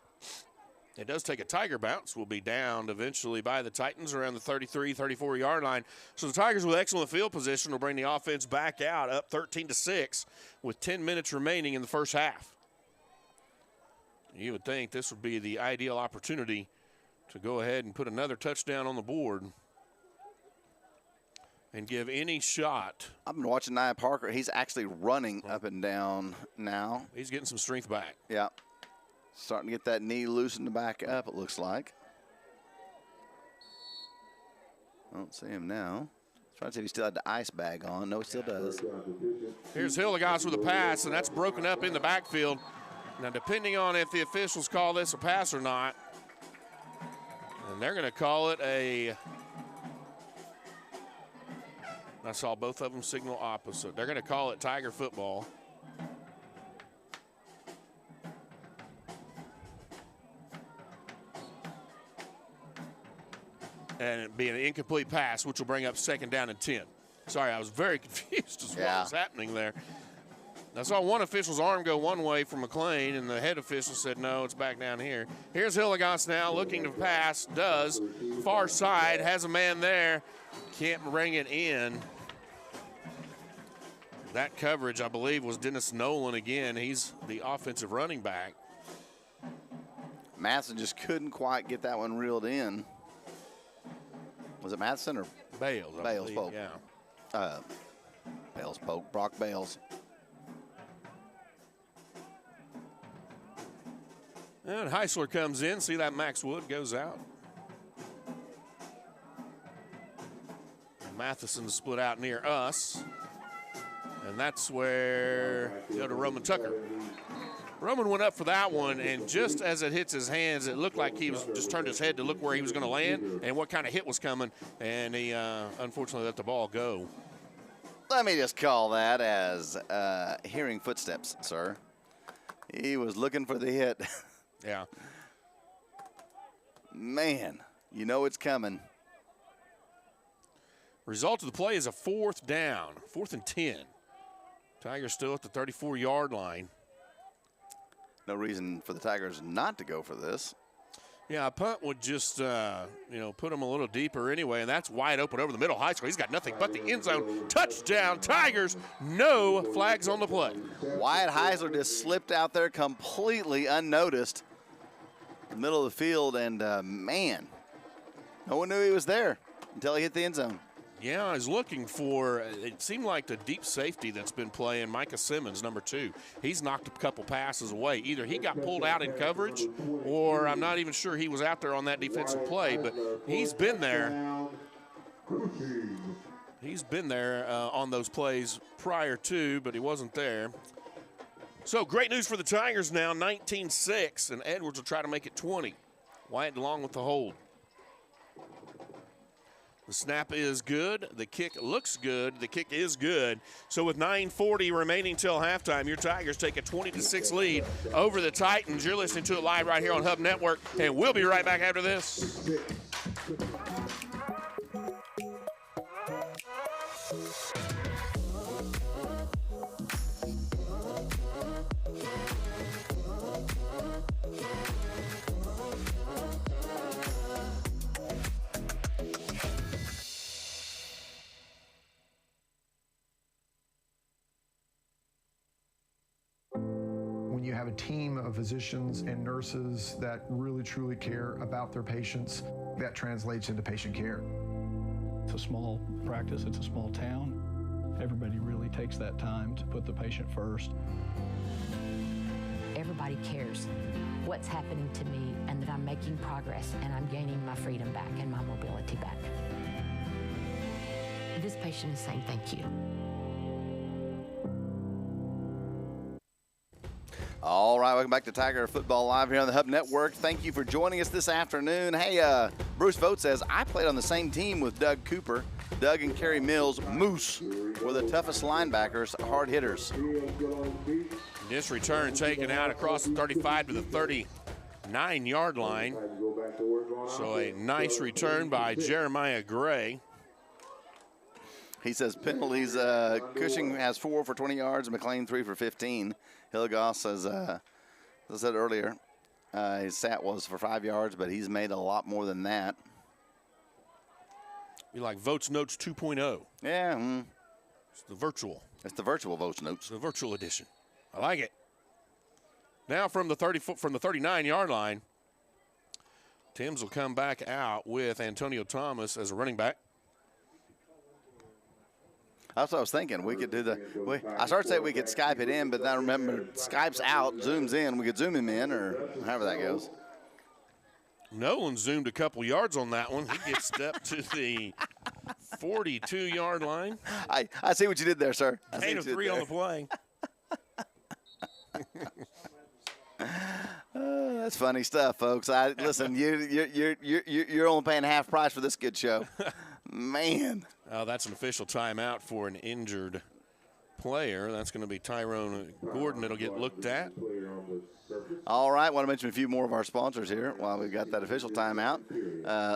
It does take a Tiger bounce. Will be downed eventually by the Titans around the 33, 34-yard line. So the Tigers with excellent field position will bring the offense back out, up 13-6 with 10 minutes remaining in the first half. You would think this would be the ideal opportunity to go ahead and put another touchdown on the board and give any shot. I've been watching Nia Parker. He's actually running up and down now. He's getting some strength back. Yeah. Starting to get that knee loosened back up, it looks like. I don't see him now. Trying to see if he still had the ice bag on. No, he still does. Here's Hildegoss with a pass, and that's broken up in the backfield. Now, depending on if the officials call this a pass or not, and they're going to call it a – I saw both of them signal opposite. They're going to call it Tiger football. And it'd be an incomplete pass, which will bring up second down and 10. Sorry, I was very confused as what was happening there. I saw one official's arm go one way from McLean, and the head official said, no, it's back down here. Here's Hildegoss now looking to pass, does. Far side, has a man there, can't bring it in. That coverage, I believe, was Dennis Nolan again. He's the offensive running back. Matheson just couldn't quite get that one reeled in. Was it Matheson or Bales? Bales, Polk. Yeah. Bales, Polk, Brock Bales. And Heisler comes in. See that Max Wood goes out. And Matheson split out near us. And that's where you go to Roman Tucker. Roman went up for that one, and just as it hits his hands, it looked like he was just turned his head to look where he was going to land and what kind of hit was coming, and he unfortunately let the ball go. Let me just call that as hearing footsteps, sir. He was looking for the hit. Yeah. Man, you know it's coming. Result of the play is a 4th down, 4th and 10. Tigers still at the 34-yard line. No reason for the Tigers not to go for this. Yeah, a punt would just, put them a little deeper anyway, and that's wide open over the middle. Heisler, he's got nothing but the end zone. Touchdown, Tigers. No flags on the play. Wyatt Heisler just slipped out there completely unnoticed. The middle of the field, and man, no one knew he was there until he hit the end zone. Yeah, I was looking for, it seemed like the deep safety that's been playing, Micah Simmons, number 2. He's knocked a couple passes away. Either he got pulled out in coverage, or I'm not even sure he was out there on that defensive play, but he's been there. He's been there on those plays prior to, but he wasn't there. So great news for the Tigers now, 19-6, and Edwards will try to make it 20. Wyatt along with the hold. The snap is good. The kick looks good. The kick is good. So with 9:40 remaining till halftime, your Tigers take a 20-6 lead over the Titans. You're listening to it live right here on Hub Network, and we'll be right back after this. When you have a team of physicians and nurses that really truly care about their patients, that translates into patient care. It's a small practice, it's a small town. Everybody really takes that time to put the patient first. Everybody cares what's happening to me and that I'm making progress and I'm gaining my freedom back and my mobility back. This patient is saying thank you. All right, welcome back to Tiger Football Live here on the Hub Network. Thank you for joining us this afternoon. Hey, Bruce Vogt says, I played on the same team with Doug Cooper. Doug and Kerry Mills, Moose, were the toughest linebackers, hard hitters. This return taken out across the 35 to the 39-yard line. So a nice return by Jeremiah Gray. He says penalties, Cushing has 4 for 20 yards, McLean 3 for 15. Hilligoss says, as I said earlier, his stat was for 5 yards, but he's made a lot more than that. Be like Votes Notes 2.0. Yeah. It's the virtual. It's the virtual Votes Notes. It's the virtual edition. I like it. Now from the 39-yard line, Timms will come back out with Antonio Thomas as a running back. That's what I was thinking. We could do I started saying we could Skype it in, but then I remember Skype's out, Zoom's in. We could Zoom him in or however that goes. Nolan zoomed a couple yards on that one. He gets up to the 42-yard line. I see what you did there, sir. Gain of 3 on the play. That's funny stuff, folks. Listen, you're only paying half price for this good show. Man. That's an official timeout for an injured player. That's going to be Tyrone Gordon that'll get looked at. All right, want to mention a few more of our sponsors here while we've got that official timeout.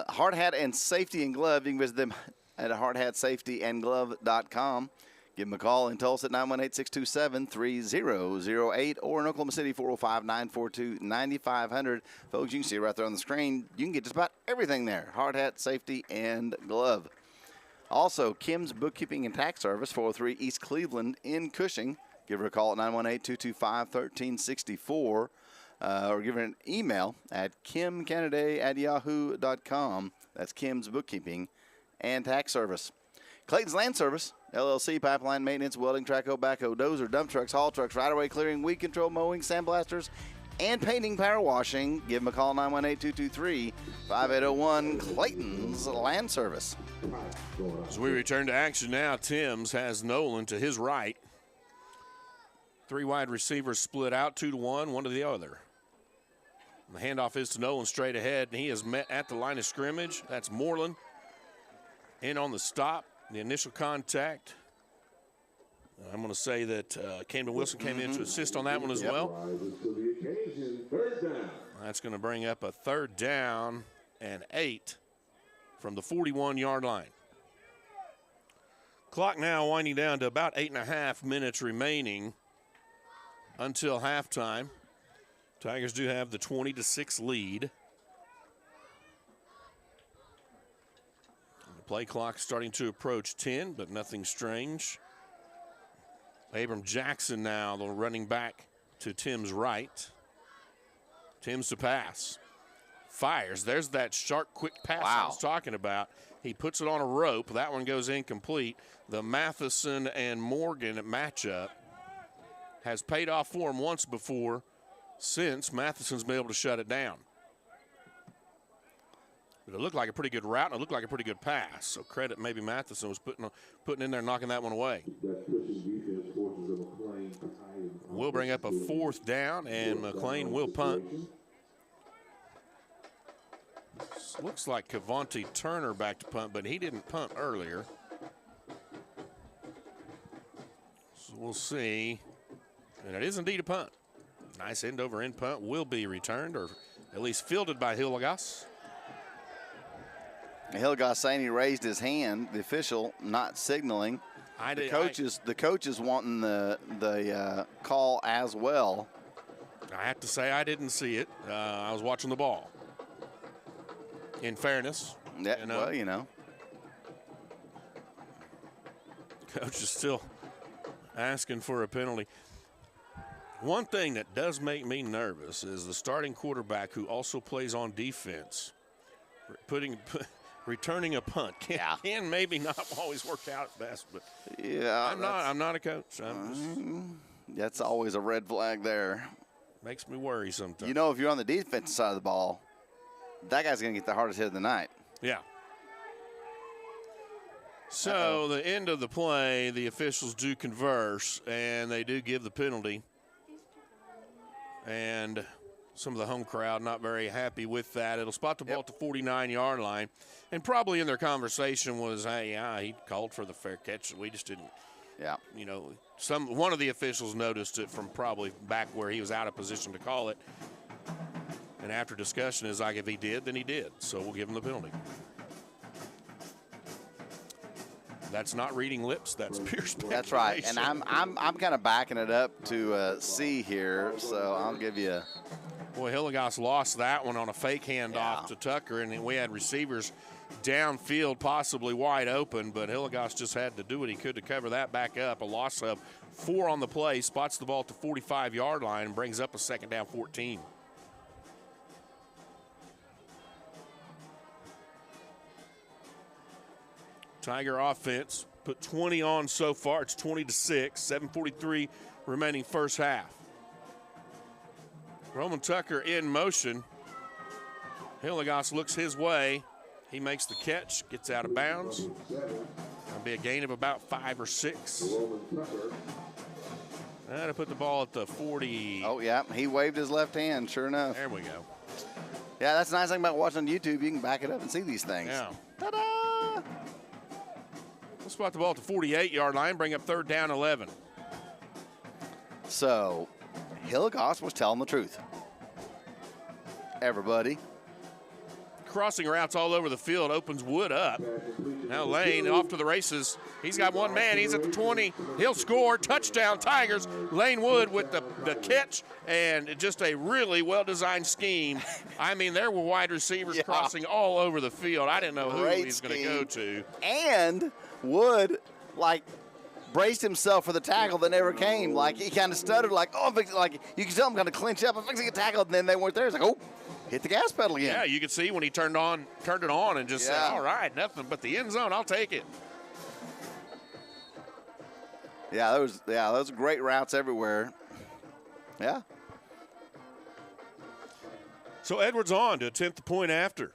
Hard Hat and Safety and Glove. You can visit them at hardhatsafetyandglove.com. Give them a call in Tulsa at 918-627-3008 or in Oklahoma City, 405-942-9500. Folks, you can see right there on the screen. You can get just about everything there. Hard Hat, Safety, and Glove. Also, Kim's Bookkeeping and Tax Service, 403 East Cleveland in Cushing. Give her a call at 918-225-1364 or give her an email at kimkennedy@yahoo.com. That's Kim's Bookkeeping and Tax Service. Clayton's Land Service, LLC, pipeline maintenance, welding, traco, backhoe, dozer, dump trucks, haul trucks, right-of-way clearing, weed control, mowing, sandblasters, and painting, power washing. Give them a call, 918-223-5801, Clayton's Land Service. As we return to action now, Timms has Nolan to his right. 3 wide receivers split out, 2-to-1, one to the other. The handoff is to Nolan straight ahead, and he is met at the line of scrimmage. That's Moreland in on the stop, the initial contact. I'm going to say that Camden Wilson came in to assist on that one as well. That's going to bring up a 3rd down and 8 from the 41-yard line. Clock now winding down to about 8.5 minutes remaining until halftime. Tigers do have the 20-6 lead. The play clock starting to approach 10, but nothing strange. Abram Jackson now, the running back to Tim's right. Tim's to pass. Fires. There's that sharp, quick pass I was talking about. He puts it on a rope. That one goes incomplete. The Matheson and Morgan matchup has paid off for him once before, since Matheson's been able to shut it down. But it looked like a pretty good route, and it looked like a pretty good pass. So credit maybe Matheson was putting in there and knocking that one away. We'll bring up a 4th down, and McLean will punt. Looks like Cavante Turner back to punt, but he didn't punt earlier. So we'll see. And it is indeed a punt. Nice end-over-end punt will be returned, or at least fielded by Hillegas. Hillegas saying he raised his hand. The official not signaling. The coach is wanting the call as well. I have to say I didn't see it. I was watching the ball. In fairness. Yeah, well, you know. Coach is still asking for a penalty. One thing that does make me nervous is the starting quarterback, who also plays on defense, returning a punt. Can maybe not always work out at best, but yeah, I'm not a coach. That's always a red flag there. Makes me worry sometimes. You know, if you're on the defensive side of the ball, that guy's going to get the hardest hit of the night. Yeah. So the end of the play, the officials do converse, and they do give the penalty. And some of the home crowd not very happy with that. It'll spot the ball at the 49-yard line. And probably in their conversation was, hey, he called for the fair catch. We just didn't. Yeah. You know, one of the officials noticed it from probably back where he was out of position to call it. And after discussion is like, if he did, then he did. So we'll give him the penalty. That's not reading lips. That's pure speculation. That's right. And I'm kind of backing it up to C here, so I'll give you. Boy, Hillegas lost that one on a fake handoff to Tucker, and we had receivers downfield, possibly wide open, but Hillegas just had to do what he could to cover that back up. A loss of 4 on the play, spots the ball at the 45-yard line, and brings up a 2nd down 14. Tiger offense put 20 on so far. It's 20-6, 7:43 remaining first half. Roman Tucker in motion. Hillegas looks his way. He makes the catch, gets out of bounds. That'll be a gain of about 5 or 6. That'll put the ball at the 40. Oh, yeah. He waved his left hand, sure enough. There we go. Yeah, that's the nice thing about watching on YouTube. You can back it up and see these things. Yeah. Ta-da! We'll spot the ball at the 48-yard line, bring up 3rd down 11. So, Hillegas was telling the truth. Everybody. crossing routes all over the field, opens Wood up. Now Lane off to the races. He's got one man. He's at the 20. He'll score. Touchdown, Tigers. Lane Wood with the catch and just a really well-designed scheme. I mean, there were wide receivers crossing all over the field. I didn't know who he was going to go to. And Wood, braced himself for the tackle that never came. He kind of stuttered, you can tell him kind of clinch up. I'm fixing a tackle, and then they weren't there. It's oh, hit the gas pedal again. Yeah, you could see when he turned it on and just said, all right, nothing but the end zone, I'll take it. Yeah, those great routes everywhere. Yeah. So Edwards on to attempt the point after.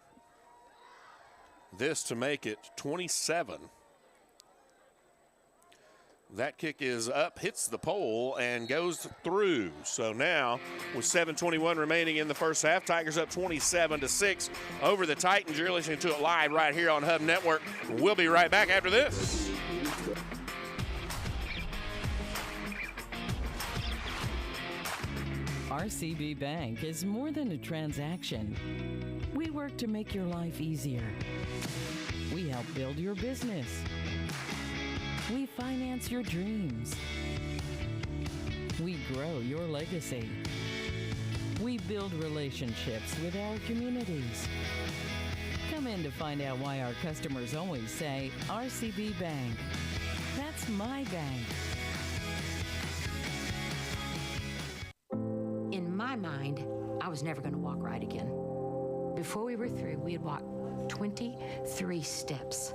This to make it 27. That kick is up, hits the pole, and goes through. So now, with 7:21 remaining in the first half, Tigers up 27-6 over the Titans. You're listening to it live right here on Hub Network. We'll be right back after this. RCB Bank is more than a transaction. We work to make your life easier. We help build your business. We finance your dreams. We grow your legacy. We build relationships with our communities. Come in to find out why our customers always say, RCB Bank. That's my bank. In my mind, I was never going to walk right again. Before we were through, we had walked 23 steps.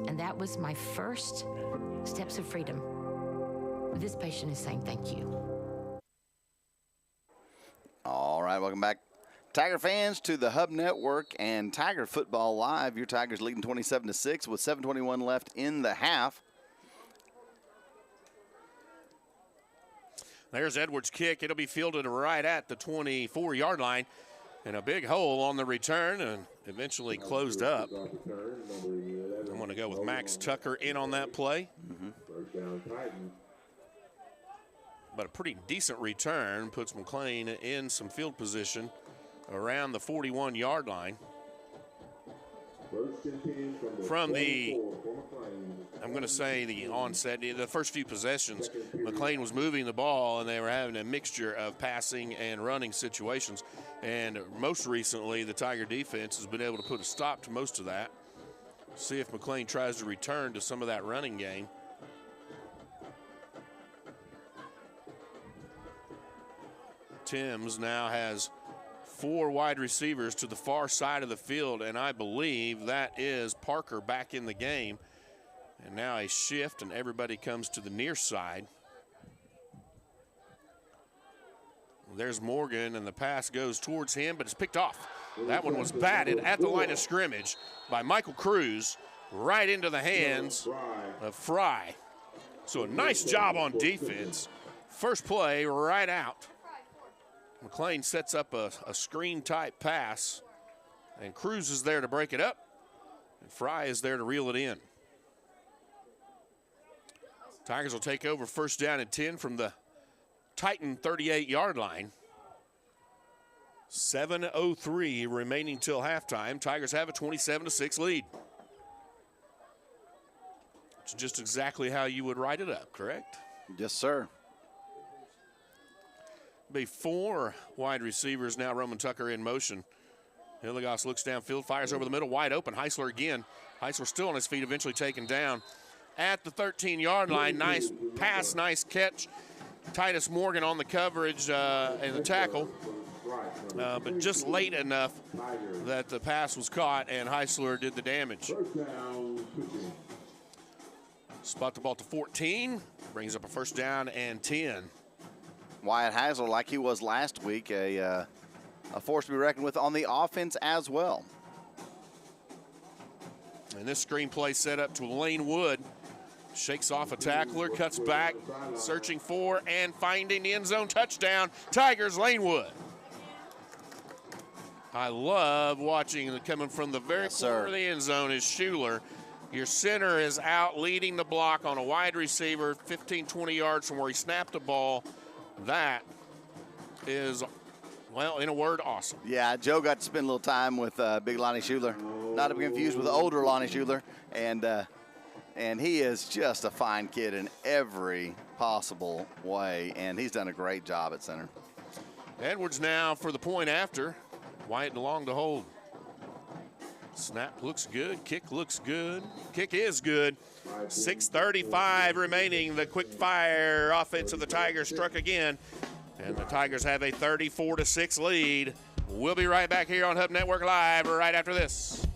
And that was my first steps of freedom. This patient is saying thank you. All right, welcome back, Tiger fans, to the Hub Network and Tiger Football Live. Your Tigers leading 27-6 with 7:21 left in the half. There's Edwards' kick. It'll be fielded right at the 24-yard line. And a big hole on the return and eventually closed up. I'm going to go with Max Tucker in on that play. But a pretty decent return puts McLean in some field position around the 41-yard line. From the, I'm going to say the onset, the first few possessions, McLean was moving the ball and they were having a mixture of passing and running situations. And most recently, the Tiger defense has been able to put a stop to most of that. See if McLean tries to return to some of that running game. Timms now has 4 wide receivers to the far side of the field, and I believe that is Parker back in the game. And now a shift, and everybody comes to the near side. There's Morgan, and the pass goes towards him, but it's picked off. That one was batted at the line of scrimmage by Michael Cruz, right into the hands of Fry. So a nice job on defense. First play right out. McLean sets up a screen-type pass, and Cruz is there to break it up, and Fry is there to reel it in. Tigers will take over first down and 10 from the Titan 38-yard line. 7:03 remaining till halftime. Tigers have a 27-6 lead. It's just exactly how you would write it up, correct? Yes, sir. Be 4 wide receivers now. Roman Tucker in motion. Hilligos looks downfield, fires over the middle, wide open. Heisler again. Heisler still on his feet, eventually taken down at the 13-yard line. Nice pass, nice catch. Titus Morgan on the coverage and the tackle, but just late enough that the pass was caught and Heisler did the damage. Spot the ball to 14, brings up a first down and 10. Wyatt Heisler, like he was last week, a force to be reckoned with on the offense as well. And this screenplay set up to Lane Wood. Shakes off a tackler, cuts back, searching for and finding the end zone touchdown. Tigers, Lane Wood. I love watching coming from the very corner of the end zone is Schuler. Your center is out leading the block on a wide receiver, 15, 20 yards from where he snapped the ball. That is Well, in a word, awesome. Yeah, Joe got to spend a little time with big Lonnie Schuler, not to be confused with older Lonnie Schuler, and he is just a fine kid in every possible way, and he's done a great job at center. Edwards now for the point after. Wyatt DeLong to hold. Snap looks good. Kick looks good. Kick is good. 6:35 remaining. The quick fire offense of the Tigers struck again. And the Tigers have a 34-6 lead. We'll be right back here on Hub Network Live right after this.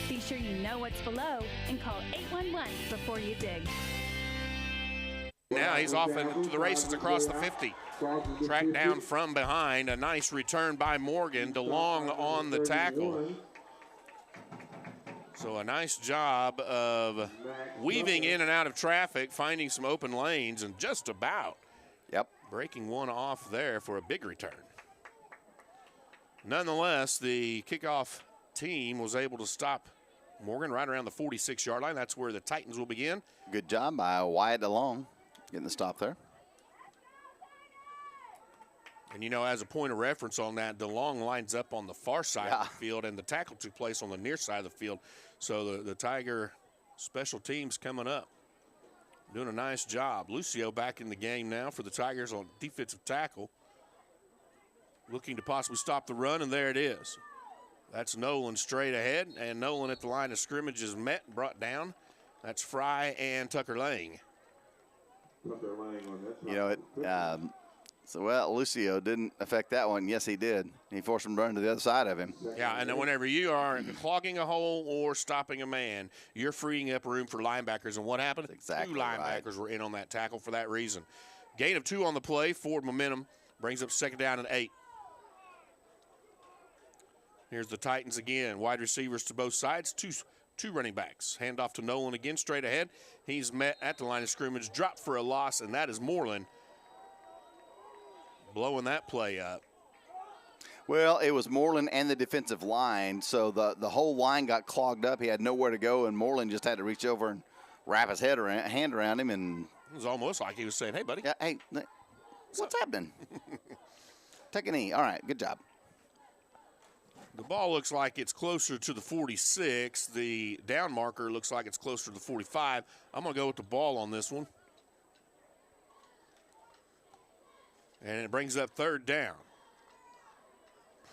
Be sure you know what's below and call 811 before you dig. Now he's off into the races across the 50. Tracked down from behind. A nice return by Morgan. DeLong on the tackle. So a nice job of weaving in and out of traffic, finding some open lanes, and just about breaking one off there for a big return. Nonetheless, the kickoff team was able to stop Morgan right around the 46-yard line. That's where the Titans will begin. Good job by Wyatt DeLong getting the stop there. And, you know, as a point of reference on that, DeLong lines up on the far side of the field, and the tackle took place on the near side of the field. So the Tiger special teams coming up, doing a nice job. Lucio back in the game now for the Tigers on defensive tackle, looking to possibly stop the run, and there it is. That's Nolan straight ahead, and Nolan at the line of scrimmage is met and brought down. That's Fry and Tucker Lang. You know, well, Lucio didn't affect that one. Yes, he did. He forced him to run to the other side of him. Yeah, and then whenever you are clogging a hole or stopping a man, you're freeing up room for linebackers. And what happened? Exactly. Two linebackers were in on that tackle for that reason. Gain of 2 on the play. Forward momentum brings up second down and 8. Here's the Titans again. Wide receivers to both sides. Two running backs. Hand off to Nolan again, straight ahead. He's met at the line of scrimmage, dropped for a loss, and that is Moreland blowing that play up. Well, it was Moreland and the defensive line, so the whole line got clogged up. He had nowhere to go, and Moreland just had to reach over and wrap his hand around him. And it was almost like he was saying, hey, buddy. Yeah, hey, what's happening? Take a knee. All right, good job. The ball looks like it's closer to the 46. The down marker looks like it's closer to the 45. I'm going to go with the ball on this one. And it brings up third down.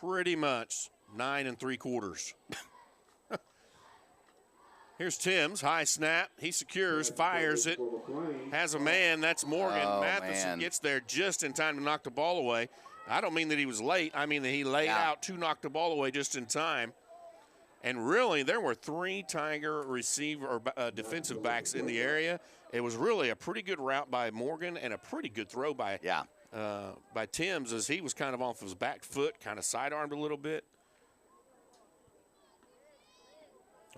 Pretty much 9 3/4. Here's Timms, high snap. He secures, fires it, has a man. That's Morgan. Matheson gets there just in time to knock the ball away. I don't mean that he was late. I mean that he laid out to knock the ball away just in time. And really, there were 3 Tiger receiver or defensive backs in the area. It was really a pretty good route by Morgan and a pretty good throw by Timms, as he was kind of off his back foot, kind of sidearmed a little bit.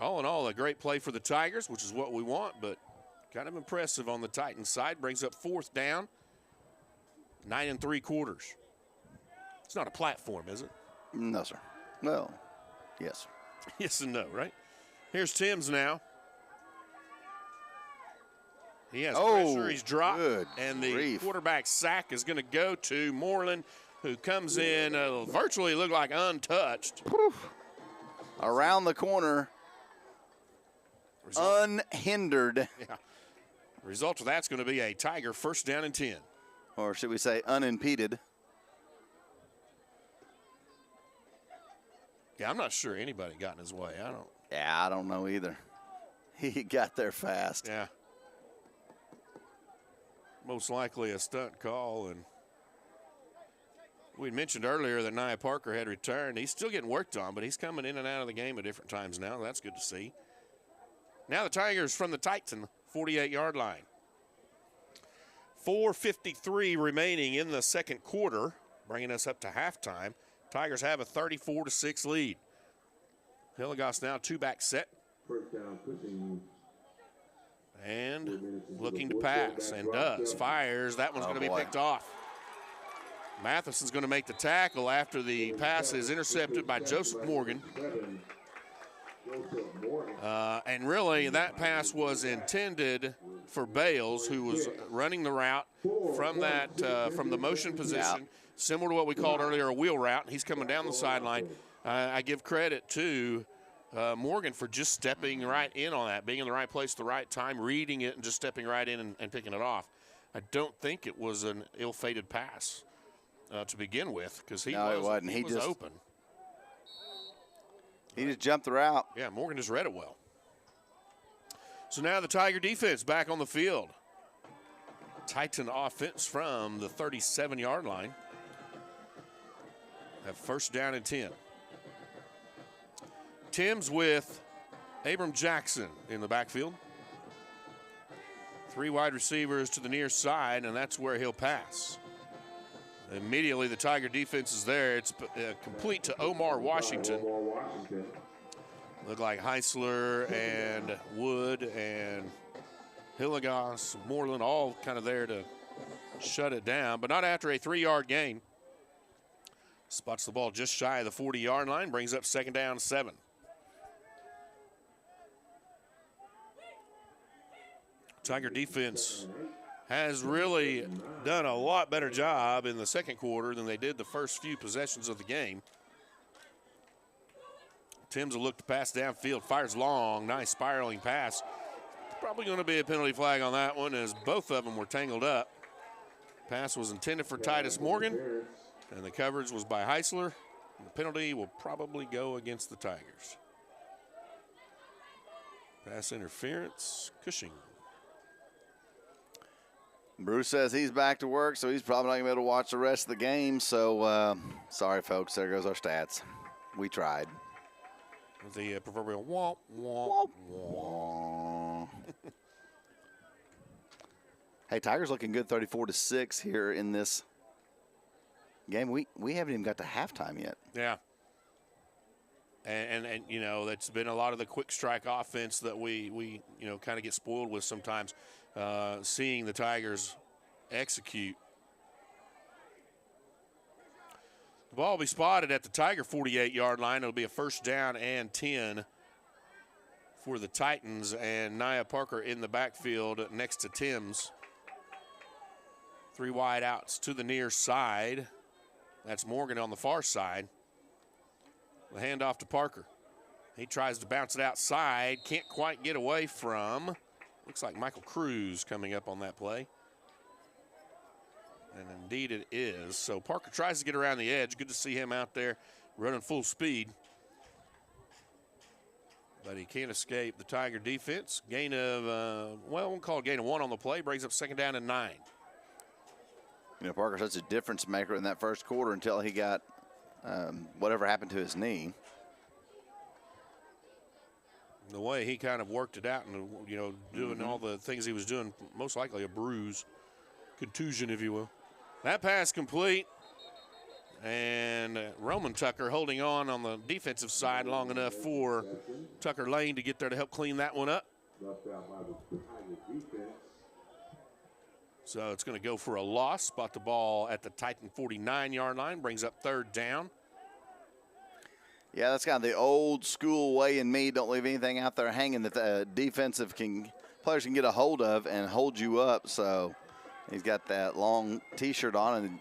All in all, a great play for the Tigers, which is what we want, but kind of impressive on the Titans side. Brings up fourth down, 9 3/4. It's not a platform, is it? No, sir. Well, yes. Yes and no, right? Here's Timms now. He has pressure. He's dropped. And the quarterback sack is going to go to Moreland, who comes in virtually looked like untouched. Around the corner. Unhindered. Yeah. The result of that's going to be a Tiger first down and 10. Or should we say unimpeded? Yeah, I'm not sure anybody got in his way. I don't know either. He got there fast. Yeah. most likely a stunt call. And we mentioned earlier that Nia Parker had returned. He's still getting worked on, but he's coming in and out of the game at different times now. That's good to see. Now the Tigers from the Titan 48-yard line. 4:53 remaining in the second quarter, bringing us up to halftime. Tigers have a 34-6 lead. Hillegas now two-back set. First down, Cushing. And looking to pass, and does. Fires. That one's going to be picked off. Matheson's going to make the tackle after the pass is intercepted by Joseph Morgan. And really, that pass was intended for Bales, who was running the route from the motion position, similar to what we called earlier a wheel route. He's coming down the sideline. I give credit to Morgan for just stepping right in on that, being in the right place at the right time, reading it, and just stepping right in and picking it off. I don't think it was an ill-fated pass to begin with, because he was open. He just jumped the route. Yeah, Morgan just read it well. So now the Tiger defense back on the field. Titan offense from the 37-yard line. Have first down and 10. Timms with Abram Jackson in the backfield. Three wide receivers to the near side, and that's where he'll pass. Immediately, the Tiger defense is there. It's complete to Omar Washington. Look like Heisler and Wood and Hillegas, Moreland, all kind of there to shut it down, but not after a 3-yard gain. Spots the ball just shy of the 40-yard line, brings up second down 7. Tiger defense has really done a lot better job in the second quarter than they did the first few possessions of the game. Timms will look to pass downfield, fires long, nice spiraling pass. Probably going to be a penalty flag on that one, as both of them were tangled up. Pass was intended for Titus Morgan, and the coverage was by Heisler. The penalty will probably go against the Tigers. Pass interference, Cushing. Bruce says he's back to work, so he's probably not going to be able to watch the rest of the game. So, sorry, folks. There goes our stats. We tried. With the proverbial womp, womp, womp. Hey, Tigers looking good 34-6 here in this game. We haven't even got to halftime yet. Yeah. And you know, that's been a lot of the quick strike offense that we you know, kind of get spoiled with sometimes. Seeing the Tigers execute. The ball will be spotted at the Tiger 48-yard line. It'll be a first down and 10 for the Titans, and Nia Parker in the backfield next to Timms. 3 wide outs to the near side. That's Morgan on the far side. The handoff to Parker. He tries to bounce it outside. Can't quite get away from. Looks like Michael Cruz coming up on that play. And indeed it is. So Parker tries to get around the edge. Good to see him out there running full speed. But he can't escape the Tiger defense. Gain of, we'll call it gain of 1 on the play. Brings up second down and 9. You know, Parker's such a difference maker in that first quarter until he got whatever happened to his knee. The way he kind of worked it out and, you know, doing all the things he was doing, most likely a bruise, contusion, if you will. That pass complete. And Roman Tucker holding on the defensive side long enough for Tucker Lane to get there to help clean that one up. So it's going to go for a loss. Spot the ball at the Titan 49-yard line. Brings up third down. Yeah, that's kind of the old school way in me. Don't leave anything out there hanging that the defensive players can get a hold of and hold you up. So he's got that long T-shirt on, and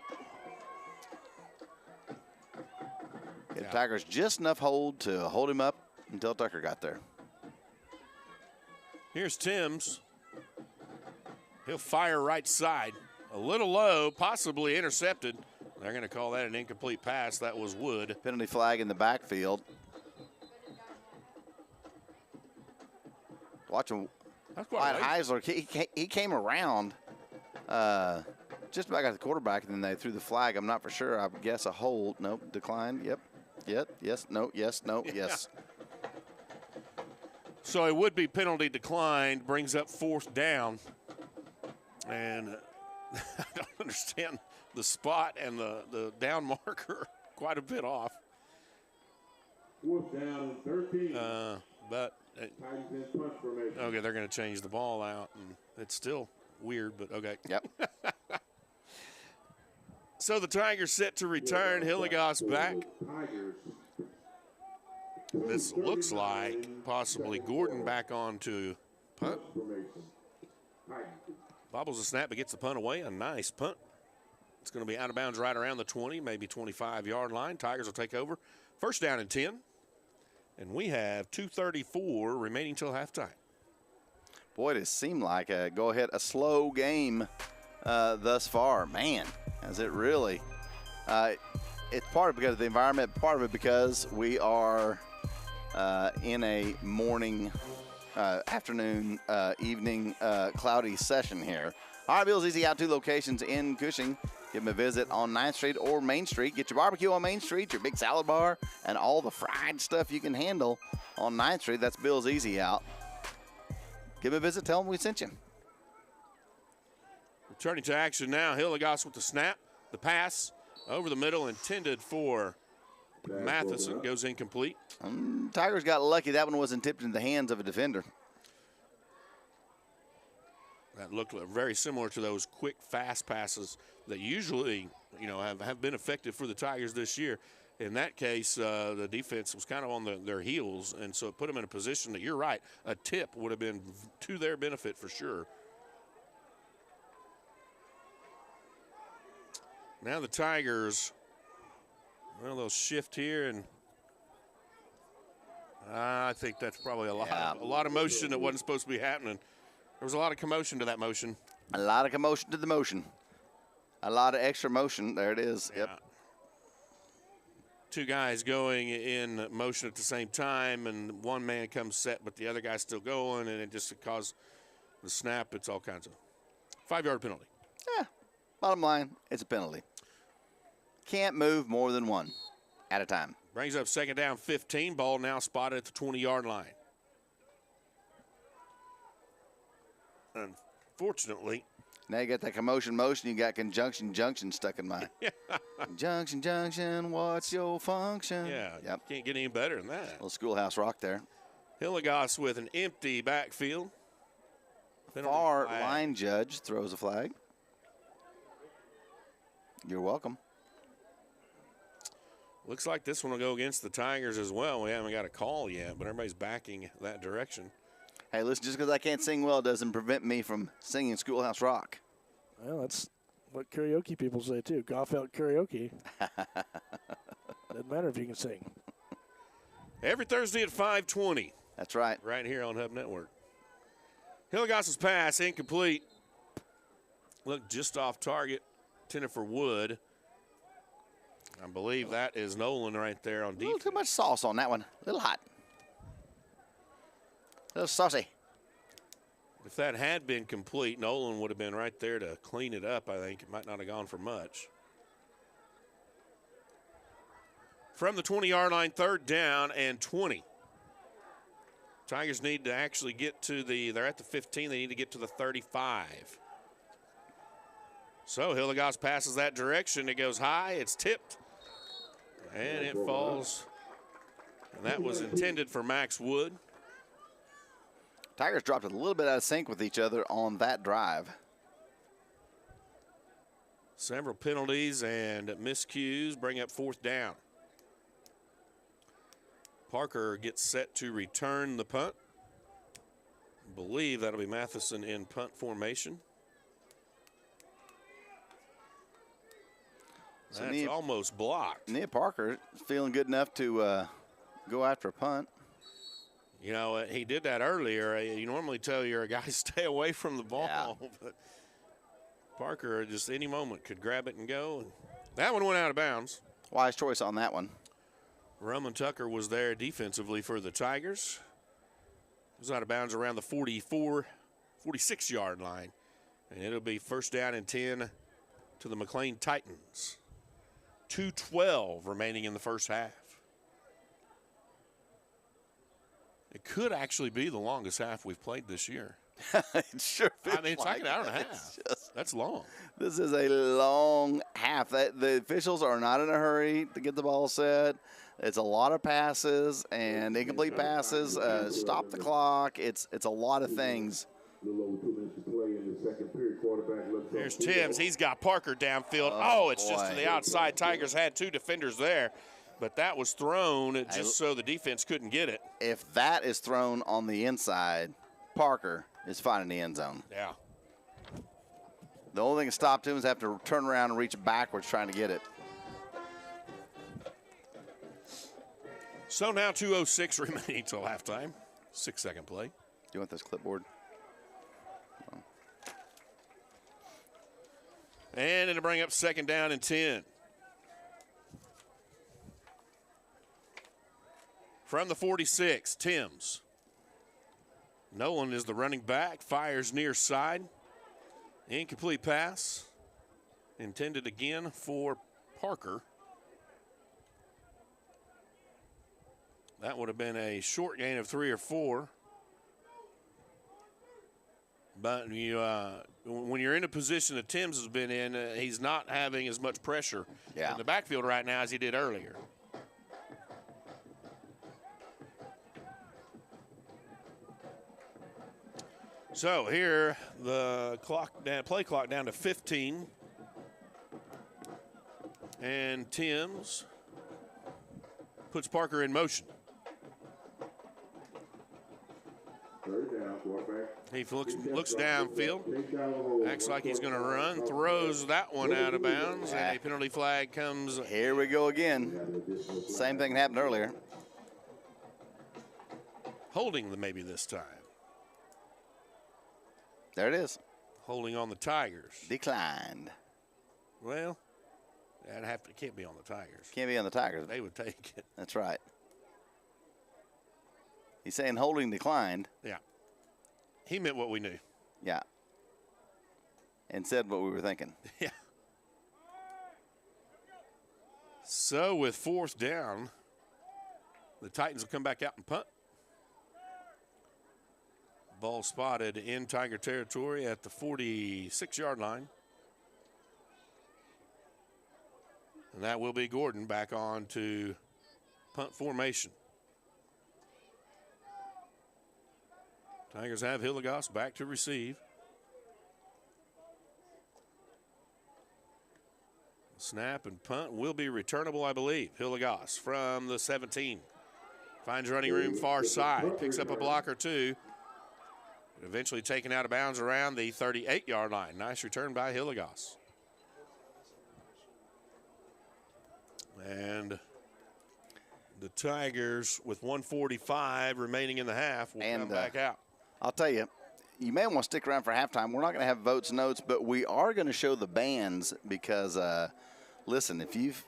the Tigers just enough hold to hold him up until Tucker got there. Here's Timms. He'll fire right side. A little low, possibly intercepted. They're going to call that an incomplete pass. That was Wood. Penalty flag in the backfield. Watch him. Wyatt Heisler, he came around just about got the quarterback, and then they threw the flag. I'm not for sure. I would guess a hold. Nope, declined. Yep. Yes, no, yes, no, yes. So a would-be penalty declined, brings up 4th down. And I don't understand the spot and the down marker quite a bit off. 4th down and 13. But Titans in punt formation. okay, they're going to change the ball out, and it's still weird, but okay. Yep. So the Tigers set to return. Hilligoss back. This looks like possibly Gordon back on to punt. Bobbles the snap, but gets the punt away. A nice punt. It's going to be out of bounds right around the 20, maybe 25-yard line. Tigers will take over. 1st down and 10. And we have 2:34 remaining till halftime. Boy, it has seemed like a slow game thus far. Man, has it really? It's part of it because of the environment, part of it because we are in a morning, afternoon, evening, cloudy session here. All right, Bill's Easy out 2 locations in Cushing. Give them a visit on 9th Street or Main Street. Get your barbecue on Main Street, your big salad bar, and all the fried stuff you can handle on 9th Street. That's Bill's Easy Out. Give them a visit. Tell them we sent you. Returning to action now. Hilligoss with the snap. The pass over the middle intended for Matheson. Goes incomplete. Tigers got lucky. That one wasn't tipped into the hands of a defender. That looked very similar to those quick, fast passes that usually, have been effective for the Tigers this year. In that case, the defense was kind of on their heels, and so it put them in a position that, you're right, a tip would have been to their benefit for sure. Now the Tigers, they'll shift here, and I think that's probably a lot of motion that wasn't supposed to be happening. There was a lot of commotion to that motion. A lot of commotion to the motion. A lot of extra motion. There it is. Yeah. Yep. 2 guys going in motion at the same time, and one man comes set, but the other guy's still going, and it just caused the snap. It's all kinds of 5-yard penalty. Yeah. Bottom line, it's a penalty. Can't move more than one at a time. Brings up 2nd down, 15. Ball now spotted at the 20-yard line. Unfortunately. Now you got that commotion motion. You got conjunction junction stuck in my. Junction, what's your function? Yeah, yep. Can't get any better than that. Little schoolhouse rock there. Hilligoss with an empty backfield. Far line judge throws a flag. You're welcome. Looks like this one will go against the Tigers as well. We haven't got a call yet, but everybody's backing that direction. Hey, listen, just because I can't sing well doesn't prevent me from singing Schoolhouse Rock. Well, that's what karaoke people say, too. Golf out karaoke. Doesn't matter if you can sing. Every Thursday at 5:20. That's right. Right here on Hub Network. Hilligoss's pass, incomplete. Looked just off target. Intended for Wood. I believe that is Nolan right there on defense. A little too much sauce on that one. A little hot. A little saucy. If that had been complete, Nolan would have been right there to clean it up, I think. It might not have gone for much. From the 20-yard line, 3rd down and 20. Tigers need to actually get to they're at the 15. They need to get to the 35. So Hilligoss passes that direction. It goes high. It's tipped. And it falls. And that was intended for Max Wood. Tigers dropped a little bit out of sync with each other on that drive. Several penalties and miscues bring up 4th down. Parker gets set to return the punt. I believe that'll be Matheson in punt formation. That's almost blocked. Nia Parker feeling good enough to go after a punt. You know, he did that earlier. You normally tell your guys stay away from the ball, but Parker just any moment could grab it and go. And that one went out of bounds. Wise choice on that one. Roman Tucker was there defensively for the Tigers. It was out of bounds around the 46-yard line. And it'll be first down and 10 to the McLean Titans. 2:12 remaining in the first half. It could actually be the longest half we've played this year. It sure feels I mean, it's like an hour and a it. half. That's long. This is a long half. The officials are not in a hurry to get the ball set. It's a lot of passes and incomplete passes. Stop the clock. It's a lot of things. Here's Timms. He's got Parker downfield. Oh, it's just to the outside. Tigers had 2 defenders there, but that was thrown just so the defense couldn't get it. If that is thrown on the inside, Parker is finding the end zone. Yeah. The only thing that stopped him is have to turn around and reach backwards trying to get it. So now 2:06 remaining till halftime. 6-second play. Do you want this clipboard? And it'll bring up second down and 10. From the 46, Timms. Nolan is the running back, fires near side. Incomplete pass. Intended again for Parker. That would have been a short gain of 3 or 4. But when you're in a position that Timms has been in, he's not having as much pressure in the backfield right now as he did earlier. So here, the play clock down to 15. And Timms puts Parker in motion. He looks downfield, acts like he's going to run, throws that one out of bounds, and a penalty flag comes. Here we go again. Same thing happened earlier. Holding them maybe this time. There it is. Holding on the Tigers. Declined. Well, it can't be on the Tigers. Can't be on the Tigers. They would take it. That's right. He's saying holding declined. Yeah. He meant what we knew. Yeah. And said what we were thinking. Yeah. So with fourth down, the Titans will come back out and punt. Ball spotted in Tiger territory at the 46-yard line. And that will be Gordon back on to punt formation. Tigers have Hilligoss back to receive. Snap and punt will be returnable, I believe. Hilligoss from the 17. Finds running room far side. Picks up a block or two. Eventually taken out of bounds around the 38-yard line. Nice return by Hilligoss. And the Tigers, with 1:45 remaining in the half, will come back out. I'll tell you, you may want to stick around for halftime. We're not going to have votes, notes, but we are going to show the bands because, listen, if you've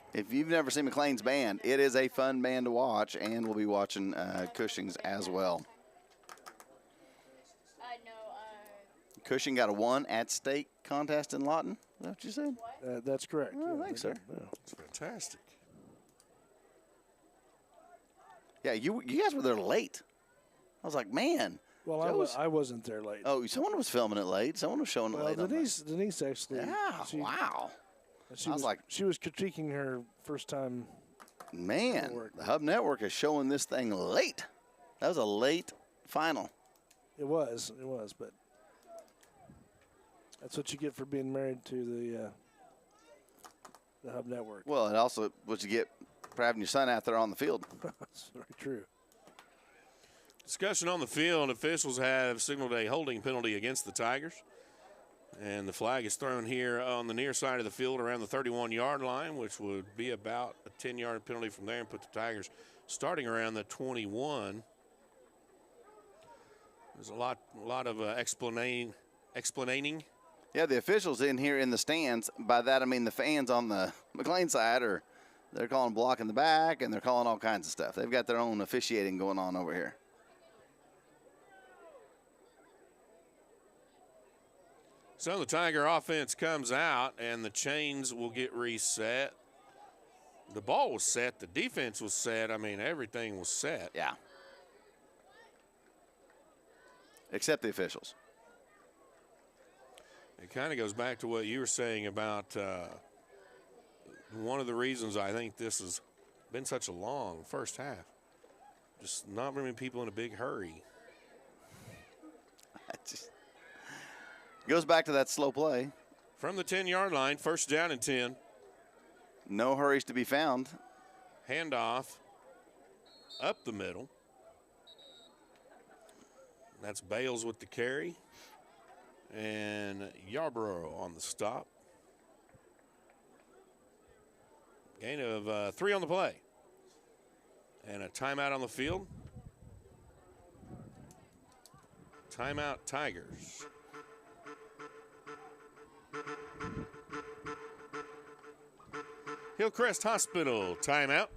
never seen McLean's band, it is a fun band to watch, and we'll be watching Cushing's as well. Cushing got a 1 at stake contest in Lawton. Is that what you said? That's correct. Oh, thanks, sir. That's fantastic. Yeah, you guys were there late. I was like, man. Well, I wasn't there late. Oh, someone was filming it late. Someone was showing it late. Denise actually. Yeah, wow. She was critiquing her first time. Man, the Hub Network is showing this thing late. That was a late final. It was, but that's what you get for being married to the Hub Network. Well, it also what you get for having your son out there on the field. That's very true. Discussion on the field. Officials have signaled a holding penalty against the Tigers. And the flag is thrown here on the near side of the field around the 31-yard line, which would be about a 10-yard penalty from there and put the Tigers starting around the 21. There's a lot of explaining. Yeah, the officials in here in the stands. By that, I mean the fans on the McLean side they're calling block in the back, and they're calling all kinds of stuff. They've got their own officiating going on over here. So the Tiger offense comes out, and the chains will get reset. The ball was set. The defense was set. I mean, everything was set. Yeah. Except the officials. It kind of goes back to what you were saying about one of the reasons I think this has been such a long first half. Just not very many people in a big hurry. Goes back to that slow play. From the 10-yard line, first down and 10. No hurries to be found. Handoff up the middle. That's Bales with the carry. And Yarborough on the stop. Gain of 3 on the play. And a timeout on the field. Timeout Tigers. Hillcrest Hospital timeout.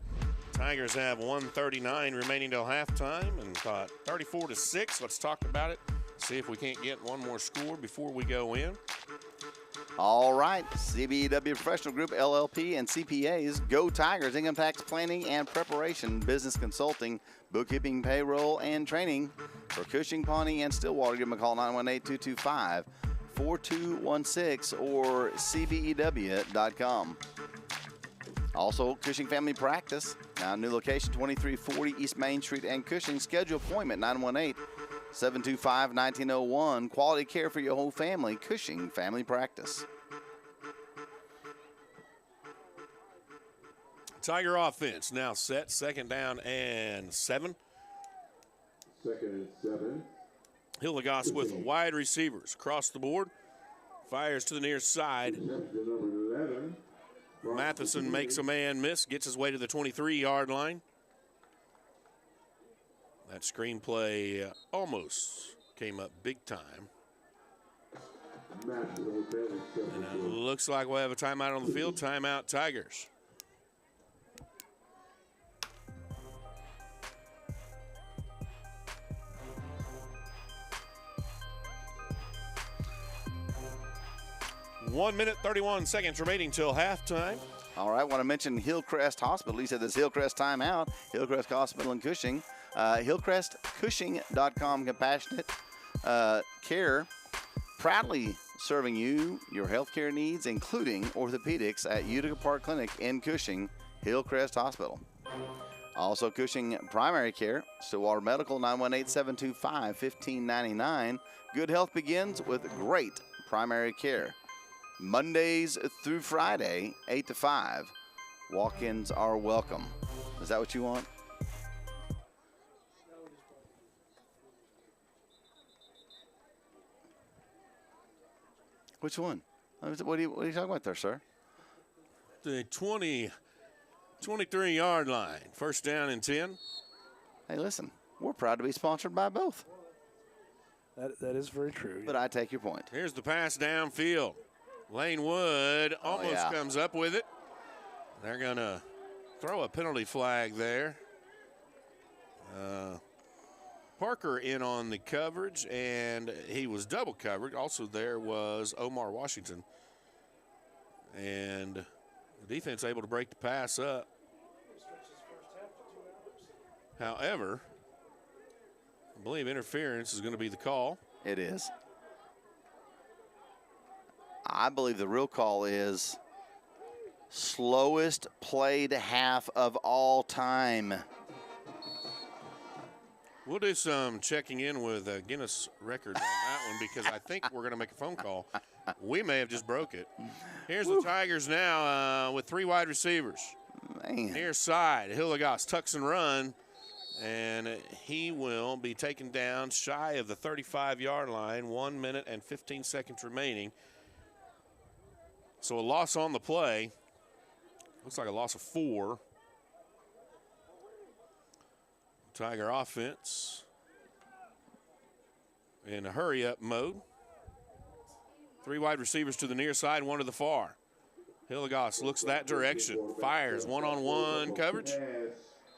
Tigers have 1:39 remaining till halftime and caught 34-6. Let's talk about it. See if we can't get one more score before we go in. All right, CBEW Professional Group, LLP, and CPAs. Go Tigers, income tax planning and preparation, business consulting, bookkeeping, payroll, and training. For Cushing, Pawnee, and Stillwater, give them a call, 918-225-4216 or cbew.com. Also, Cushing Family Practice. Now, new location, 2340 East Main Street and Cushing. Schedule appointment, 918-725-1901. Quality care for your whole family. Cushing Family Practice. Tiger offense now set. Second down and 7. Second and 7. Hilligoss with wide receivers across the board. Fires to the near side. Number 11. Matheson makes a man miss, gets his way to the 23-yard line. That screenplay almost came up big time. And it looks like we'll have a timeout on the field. Timeout Tigers. One minute, 31 seconds remaining till halftime. All right, want to mention Hillcrest Hospital. He said this Hillcrest timeout. Hillcrest Hospital in Cushing. HillcrestCushing.com, compassionate care. Proudly serving you, your healthcare needs, including orthopedics at Utica Park Clinic in Cushing, Hillcrest Hospital. Also, Cushing Primary Care, Stillwater Medical, 918-725-1599. Good health begins with great primary care. Mondays through Friday, 8 to 5. Walk-ins are welcome. Is that what you want? Which one? What are you talking about there, sir? The 23-yard line. First down and 10. Hey, listen, we're proud to be sponsored by both. That is very true. But I take your point. Here's the pass downfield. Lane Wood almost comes up with it. They're going to throw a penalty flag there. Parker in on the coverage, and he was double covered. Also there was Omar Washington. And the defense able to break the pass up. However, I believe interference is going to be the call. It is. I believe the real call is slowest played half of all time. We'll do some checking in with Guinness records on that one because I think we're going to make a phone call. We may have just broke it. Here's the Tigers now with 3 wide receivers. Man. Near side, Hilligoss tucks and run, and he will be taken down shy of the 35-yard line. 1 minute and 15 seconds remaining. So a loss on the play. Looks like a loss of 4. Tiger offense in a hurry-up mode. 3 wide receivers to the near side, 1 to the far. Hilligoss looks that direction, fires one-on-one coverage.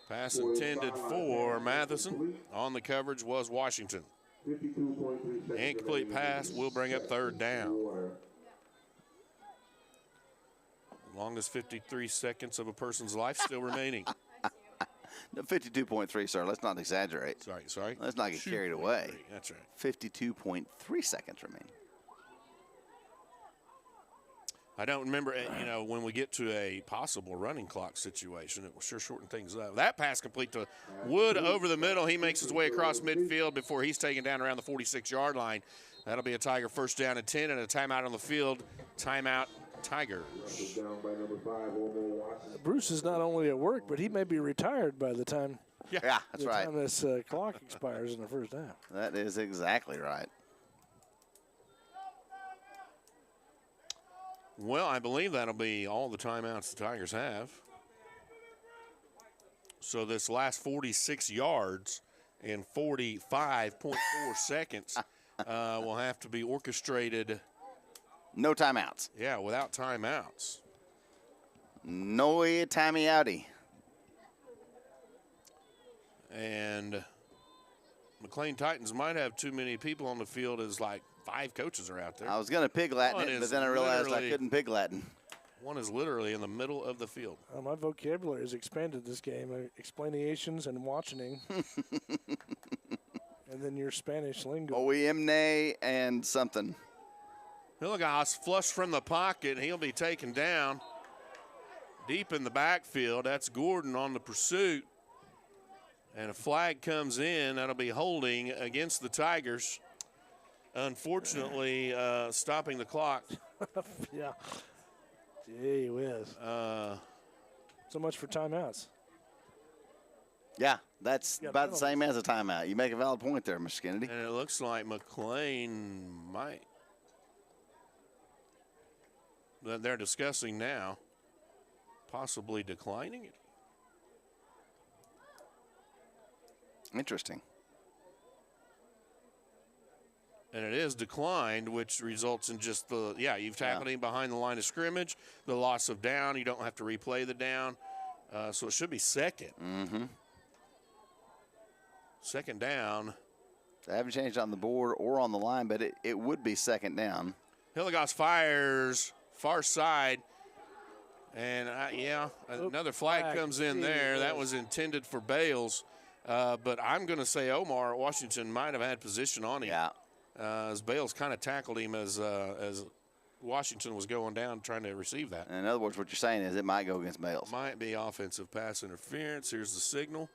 Pass intended for Matheson. On the coverage was Washington. Incomplete pass will bring up 3rd down. Longest 53 seconds of a person's life still remaining. No, 52.3, sir. Let's not exaggerate. Sorry. Let's not get carried away. That's right. 52.3 seconds remaining. I don't remember, when we get to a possible running clock situation, it will sure shorten things up. That pass complete to Wood over the middle. He makes his way across midfield before he's taken down around the 46-yard line. That'll be a Tiger first down and 10 and a timeout on the field. Timeout, Tigers. Bruce is not only at work, but he may be retired by the time. Yeah, that's right. Time this clock expires in the first half. That is exactly right. Well, I believe that'll be all the timeouts the Tigers have. So this last 46 yards in 45.4 seconds will have to be orchestrated. No timeouts. Yeah, without timeouts. No timey outy. And McLean Titans might have too many people on the field as like 5 coaches are out there. I was going to pig Latin it, but then I realized I couldn't pig Latin. One is literally in the middle of the field. My vocabulary has expanded this game. Explanations and watching. And then your Spanish lingo. Oimne and something. Hillegas flush from the pocket. He'll be taken down deep in the backfield. That's Gordon on the pursuit. And a flag comes in. That'll be holding against the Tigers. Unfortunately, stopping the clock. Yeah. Gee whiz. So much for timeouts. Yeah, that's about the same as a timeout. You make a valid point there, Mr. Kennedy. And it looks like McLean might. They're discussing now possibly declining it. Interesting. And it is declined, which results in just you've tackled him behind the line of scrimmage, the loss of down. You don't have to replay the down. So it should be second. Mm-hmm. Second down. They haven't changed on the board or on the line, but it would be second down. Hillegas fires far side. And, another flag comes in there. That was intended for Bales. But I'm going to say Omar Washington might have had position on him. Yeah. As Bales kind of tackled him as Washington was going down trying to receive that. In other words, what you're saying is it might go against Bales. Might be offensive pass interference. Here's the signal.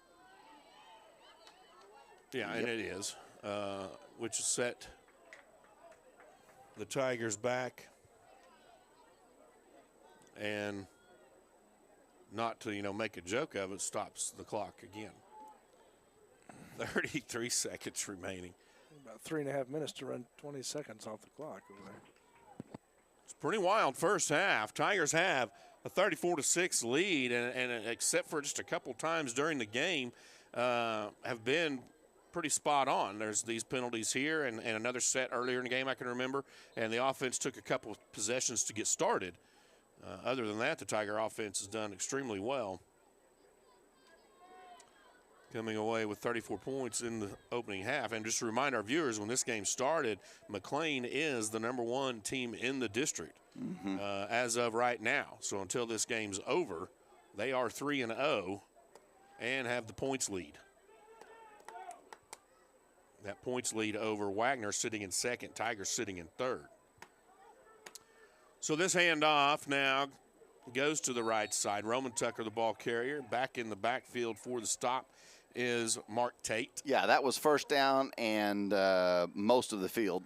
Yeah, and it is, which set the Tigers back. And not to, make a joke of it, stops the clock again. 33 seconds remaining. About 3.5 minutes to run 20 seconds off the clock over there. It's pretty wild first half. Tigers have a 34-6 lead, and except for just a couple times during the game, have been pretty spot on. There's these penalties here and another set earlier in the game I can remember, and the offense took a couple of possessions to get started. Other than that, the Tiger offense has done extremely well. Coming away with 34 points in the opening half. And just to remind our viewers, when this game started, McLean is the #1 team in the district as of right now. So until this game's over, they are 3-0 and have the points lead. That points lead over Wagner sitting in second, Tigers sitting in third. So this handoff now goes to the right side. Roman Tucker, the ball carrier, back in the backfield for the stop is Mark Tate. Yeah, that was first down and most of the field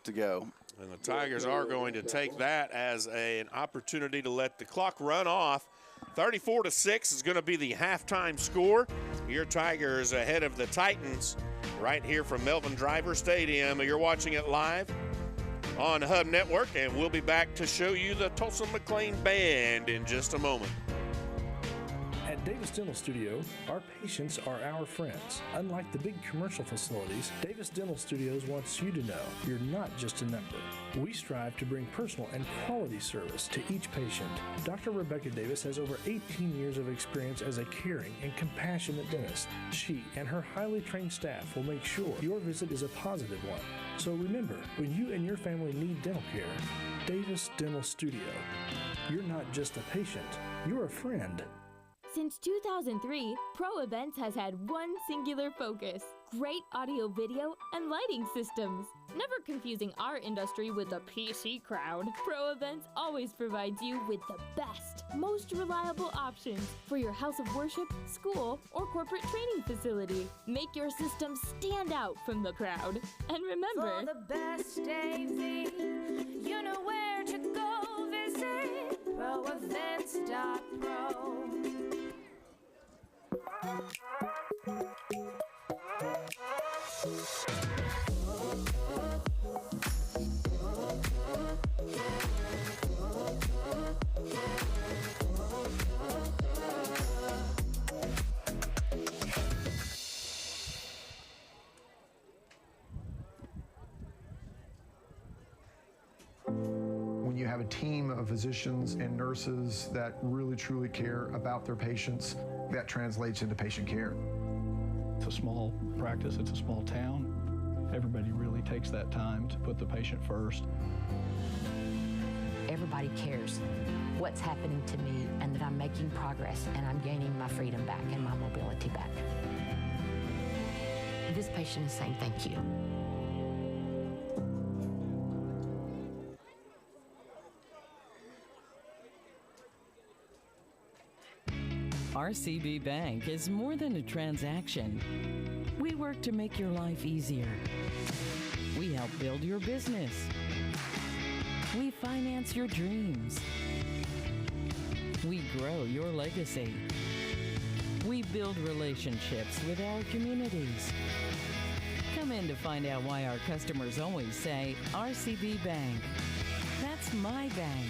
to go. And the Tigers are going to take that as an opportunity to let the clock run off. 34-6 is going to be the halftime score. Your Tigers ahead of the Titans right here from Melvin Driver Stadium. You're watching it live on Hub Network, and we'll be back to show you the Tulsa McLean Band in just a moment. At Davis Dental Studio, our patients are our friends. Unlike the big commercial facilities, Davis Dental Studios wants you to know you're not just a number. We strive to bring personal and quality service to each patient. Dr. Rebecca Davis has over 18 years of experience as a caring and compassionate dentist. She and her highly trained staff will make sure your visit is a positive one. So remember, when you and your family need dental care, Davis Dental Studio. You're not just a patient, you're a friend. Since 2003, Pro Events has had one singular focus: great audio, video, and lighting systems. Never confusing our industry with the PC crowd, Pro Events always provides you with the best, most reliable options for your house of worship, school, or corporate training facility. Make your system stand out from the crowd. And remember, For the best AV, you know where to go visit proevents.pro. When you have a team of physicians and nurses that really truly care about their patients, that translates into patient care. It's a small practice, it's a small town. Everybody really takes that time to put the patient first. Everybody cares what's happening to me and that I'm making progress and I'm gaining my freedom back and my mobility back. This patient is saying thank you. RCB Bank is more than a transaction. We work to make your life easier. We help build your business. We finance your dreams. We grow your legacy. We build relationships with our communities. Come in to find out why our customers always say, RCB Bank. That's my bank.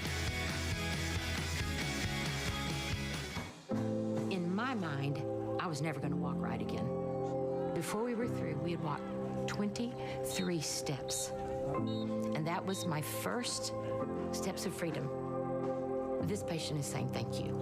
In my mind, I was never going to walk right again. Before we were through, we had walked 23 steps. And that was my first steps of freedom. This patient is saying thank you.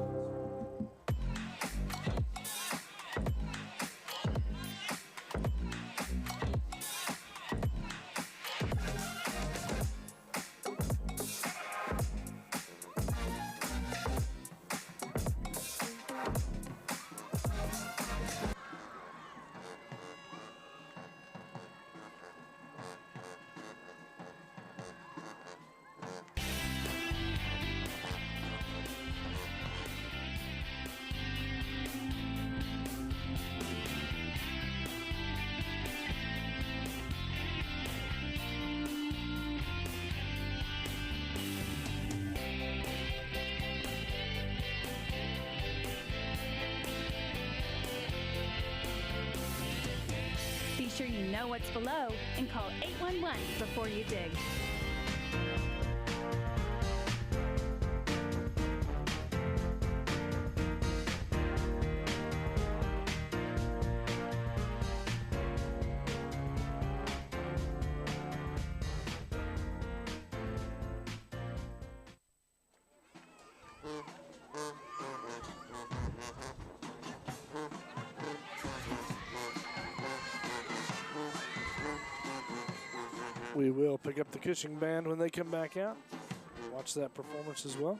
Be sure you know what's below and call 811 before you dig. We will pick up the Cushing band when they come back out. Watch that performance as well.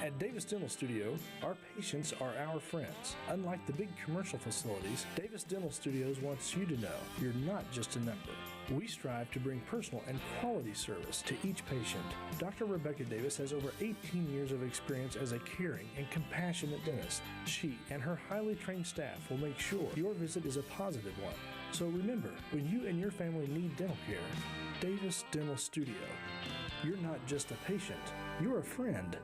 At Davis Dental Studio, our patients are our friends. Unlike the big commercial facilities, Davis Dental Studios wants you to know you're not just a number. We strive to bring personal and quality service to each patient. Dr. Rebecca Davis has over 18 years of experience as a caring and compassionate dentist. She and her highly trained staff will make sure your visit is a positive one. So remember, when you and your family need dental care, Davis Dental Studio. You're not just a patient, you're a friend.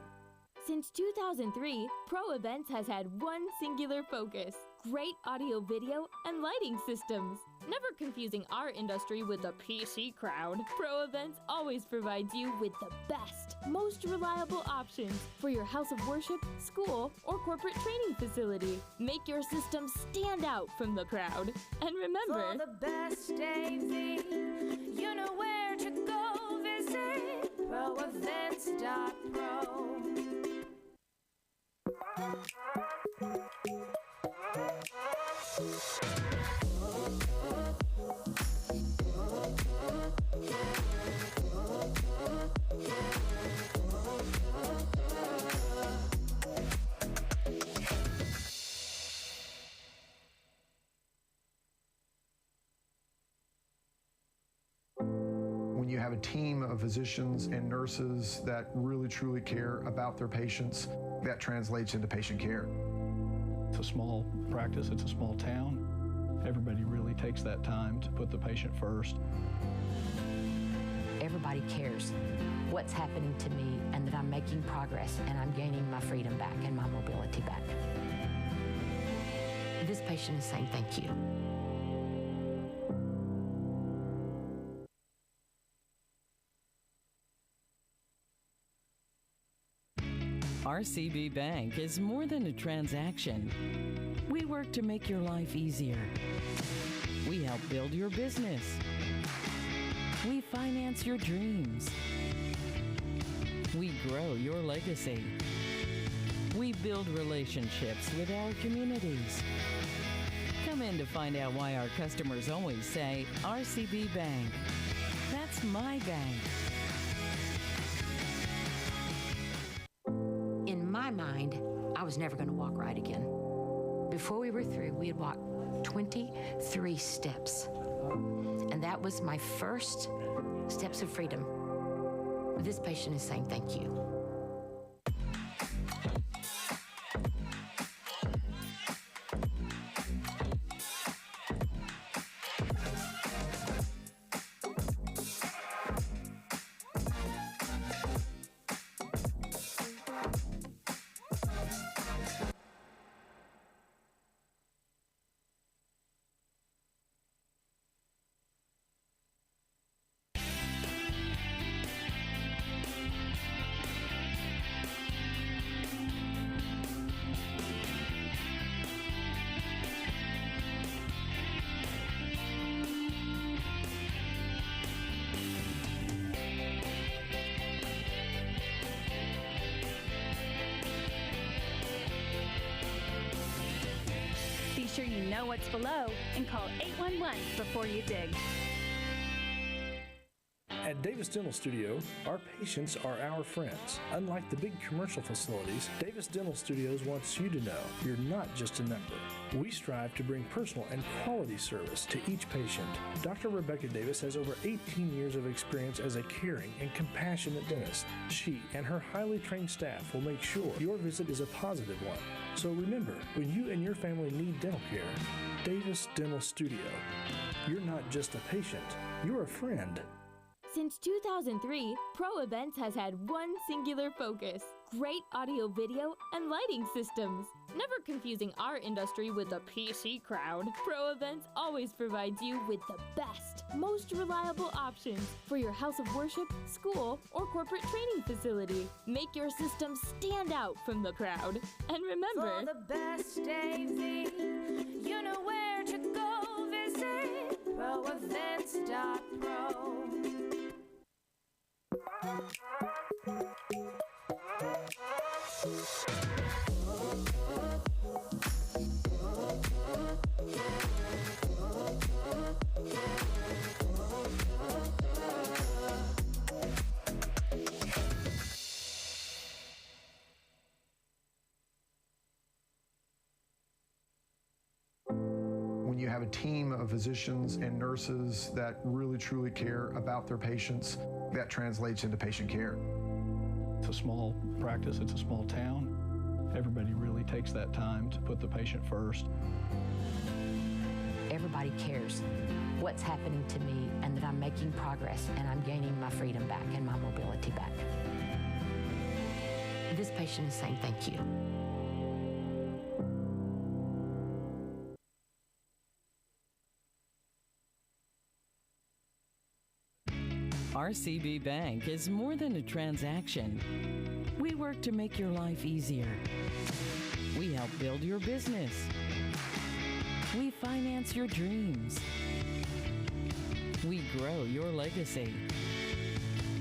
Since 2003, Pro Events has had one singular focus: great audio, video, and lighting systems. Never confusing our industry with the PC crowd, Pro Events always provides you with the best, most reliable options for your house of worship, school, or corporate training facility. Make your system stand out from the crowd. And remember, For the best AV, you know where to go visit proevents.pro. When you have a team of physicians and nurses that really truly care about their patients, that translates into patient care. It's a small practice, it's a small town. Everybody really takes that time to put the patient first. Everybody cares what's happening to me and that I'm making progress and I'm gaining my freedom back and my mobility back. This patient is saying thank you. RCB Bank is more than a transaction. We work to make your life easier. We help build your business. We finance your dreams. We grow your legacy. We build relationships with our communities. Come in to find out why our customers always say, RCB Bank. That's my bank. In my mind, I was never going to walk right again. Before we were through, we had walked 23 steps. And that was my first steps of freedom. This patient is saying thank you. Be sure you know what's below and call 811 before you dig. At Davis Dental Studio, our patients are our friends. Unlike the big commercial facilities, Davis Dental Studios wants you to know you're not just a number. We strive to bring personal and quality service to each patient. Dr. Rebecca Davis has over 18 years of experience as a caring and compassionate dentist. She and her highly trained staff will make sure your visit is a positive one. So remember, when you and your family need dental care, Davis Dental Studio. You're not just a patient, you're a friend. Since 2003, Pro Events has had one singular focus: great audio, video, and lighting systems. Never confusing our industry with the PC crowd, Pro Events always provides you with the best, most reliable options for your house of worship, school, or corporate training facility. Make your system stand out from the crowd. And remember, For the best AV, you know where to go visit proevents.pro. have a team of physicians and nurses that really truly care about their patients, that translates into patient care. It's a small practice, it's a small town. Everybody really takes that time to put the patient first. Everybody cares what's happening to me and that I'm making progress and I'm gaining my freedom back and my mobility back. This patient is saying thank you. RCB Bank is more than a transaction. We work to make your life easier. We help build your business. We finance your dreams. We grow your legacy.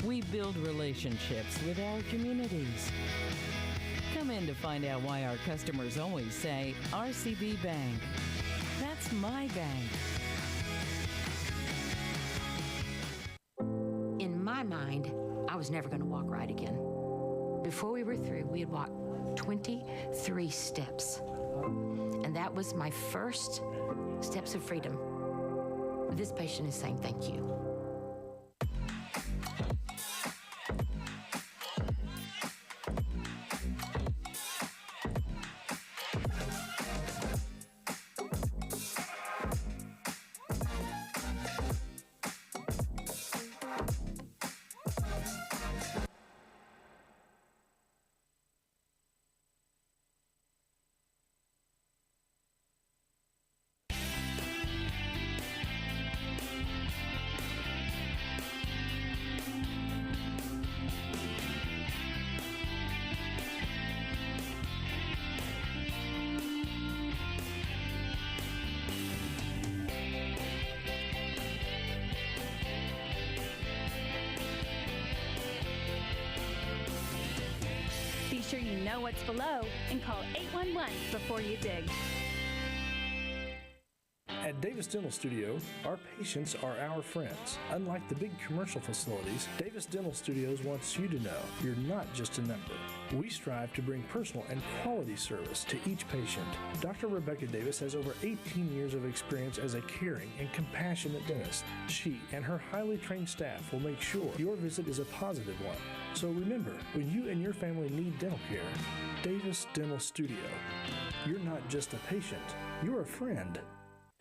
We build relationships with our communities. Come in to find out why our customers always say, RCB Bank. That's my bank. In my mind, I was never going to walk right again. Before we were through, we had walked 23 steps. And that was my first steps of freedom. This patient is saying thank you. Be sure you know what's below and call 811 before you dig. At Davis Dental Studio, our patients are our friends. Unlike the big commercial facilities, Davis Dental Studios wants you to know you're not just a number. We strive to bring personal and quality service to each patient. Dr. Rebecca Davis has over 18 years of experience as a caring and compassionate dentist. She and her highly trained staff will make sure your visit is a positive one. So remember, when you and your family need dental care, Davis Dental Studio. You're not just a patient, you're a friend.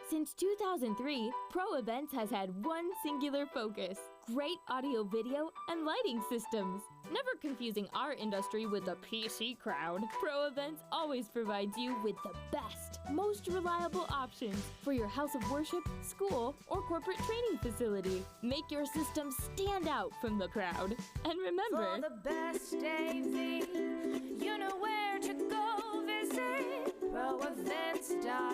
Since 2003, Pro Events has had one singular focus: great audio, video, and lighting systems. Never confusing our industry with the PC crowd, Pro Events always provides you with the best, most reliable options for your house of worship, school, or corporate training facility. Make your system stand out from the crowd. And remember, For the best AV, you know where to go visit proevents.pro.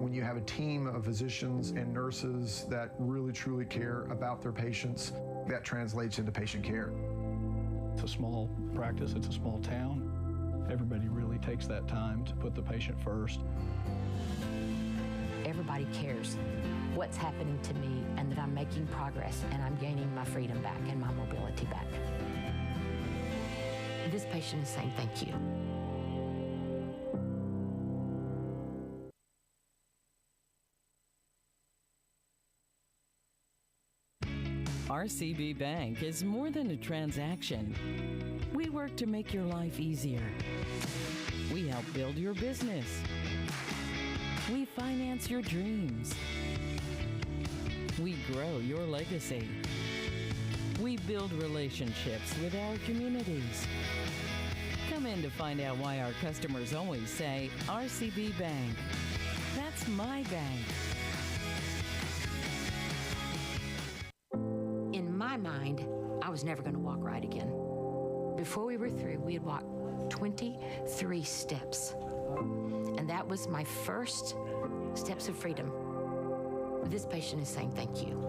When you have a team of physicians and nurses that really truly care about their patients, that translates into patient care. It's a small practice, it's a small town. Everybody really takes that time to put the patient first. Everybody cares what's happening to me and that I'm making progress and I'm gaining my freedom back and my mobility back. This patient is saying thank you. RCB Bank is more than a transaction. We work to make your life easier. We help build your business. We finance your dreams. We grow your legacy. We build relationships with our communities. Come in to find out why our customers always say, RCB Bank. That's my bank. In my mind, I was never going to walk right again. Before we were through, we had walked 23 steps. And that was my first steps of freedom. This patient is saying thank you.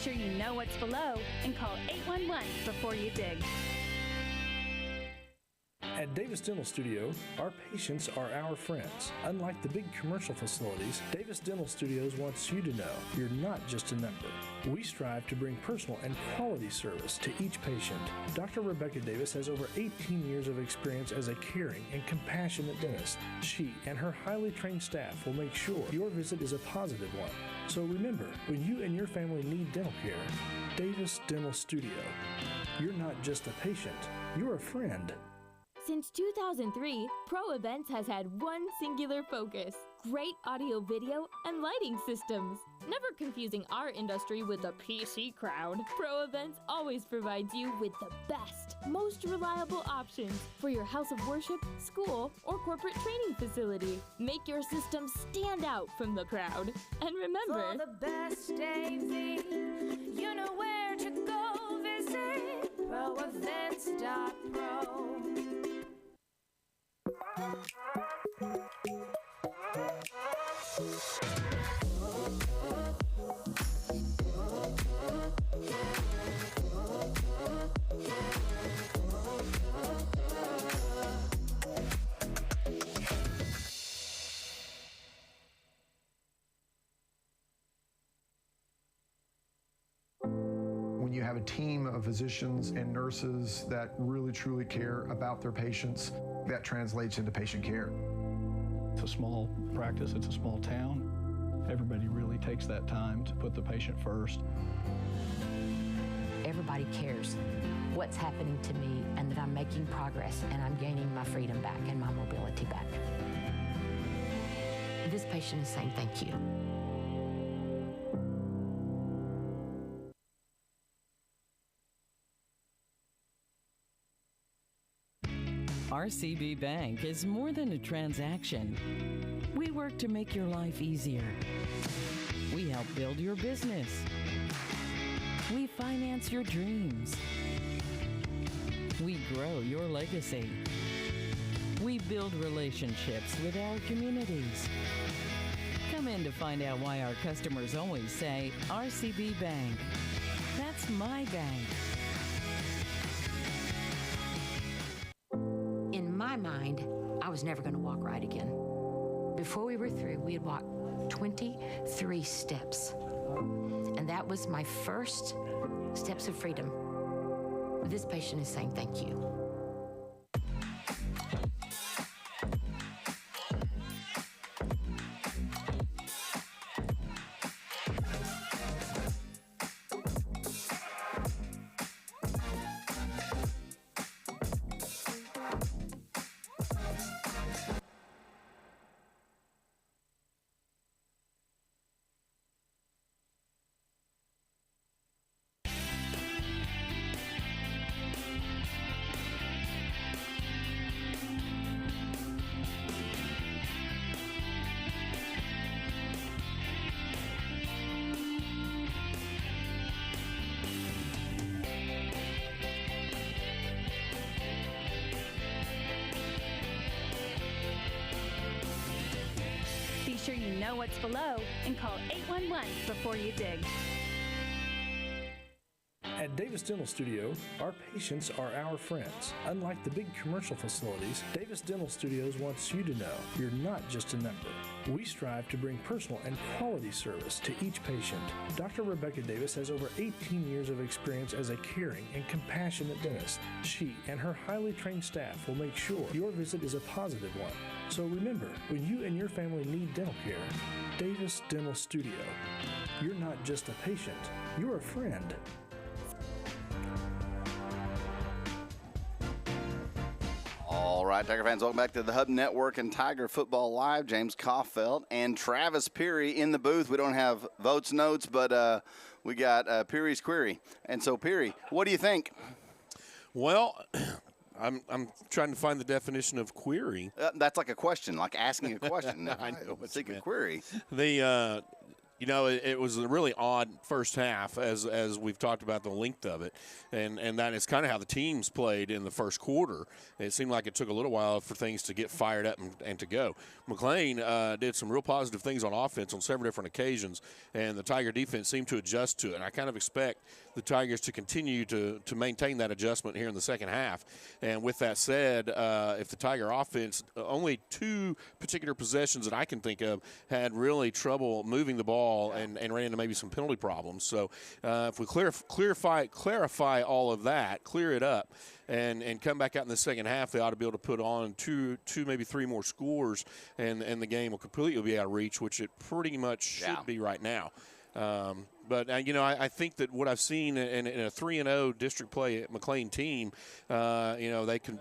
sure you know what's below and call 811 before you dig. At Davis Dental Studio, our patients are our friends. Unlike the big commercial facilities, Davis Dental Studios wants you to know you're not just a number. We strive to bring personal and quality service to each patient. Dr. Rebecca Davis has over 18 years of experience as a caring and compassionate dentist. She and her highly trained staff will make sure your visit is a positive one. So remember, when you and your family need dental care, Davis Dental Studio. You're not just a patient, you're a friend. Since 2003, Pro Events has had one singular focus: great audio, video, and lighting systems. Never confusing our industry with the PC crowd, Pro Events always provides you with the best, most reliable options for your house of worship, school, or corporate training facility. Make your system stand out from the crowd. And remember, For the best AV, you know where to go visit proevents.pro. When you have a team of physicians and nurses that really truly care about their patients, that translates into patient care. It's a small practice, it's a small town. Everybody really takes that time to put the patient first. Everybody cares what's happening to me and that I'm making progress and I'm gaining my freedom back and my mobility back. This patient is saying thank you. RCB Bank is more than a transaction. We work to make your life easier. We help build your business. We finance your dreams. We grow your legacy. We build relationships with our communities. Come in to find out why our customers always say, RCB Bank. That's my bank. In my mind, I was never going to walk right again. Before we were through, we had walked 23 steps. And that was my first steps of freedom. This patient is saying thank you. Be sure you know what's below and call 811 before you dig. At Davis Dental Studio, our patients are our friends. Unlike the big commercial facilities, Davis Dental Studios wants you to know you're not just a number. We strive to bring personal and quality service to each patient. Dr. Rebecca Davis has over 18 years of experience as a caring and compassionate dentist. She and her highly trained staff will make sure your visit is a positive one. So remember, when you and your family need dental care, Davis Dental Studio. You're not just a patient, you're a friend. All right, Tiger fans, welcome back to the Hub Network and Tiger Football Live. James Kaufeld and Travis Peary in the booth. We don't have votes, notes, but we got Peary's query. And so, Peary, what do you think? Well, I'm trying to find the definition of query. That's like a question, like asking a question. I know what Seek you a meant. query. You know, it was a really odd first half, as we've talked about the length of it, and that is kind of how the teams played in the first quarter. It seemed like it took a little while for things to get fired up and to go. McLean did some real positive things on offense on several different occasions, and the Tiger defense seemed to adjust to it. And I kind of expect the Tigers to continue to maintain that adjustment here in the second half. And with that said, if the Tiger offense, only 2 particular possessions that I can think of had really trouble moving the ball and ran into maybe some penalty problems. So if we clarify all of that, clear it up, and come back out in the second half, they ought to be able to put on two maybe 3 more scores, and the game will completely be out of reach, which it pretty much should be right now. But you know, I think that what I've seen in a 3-0 district play at McLean team, you know, they can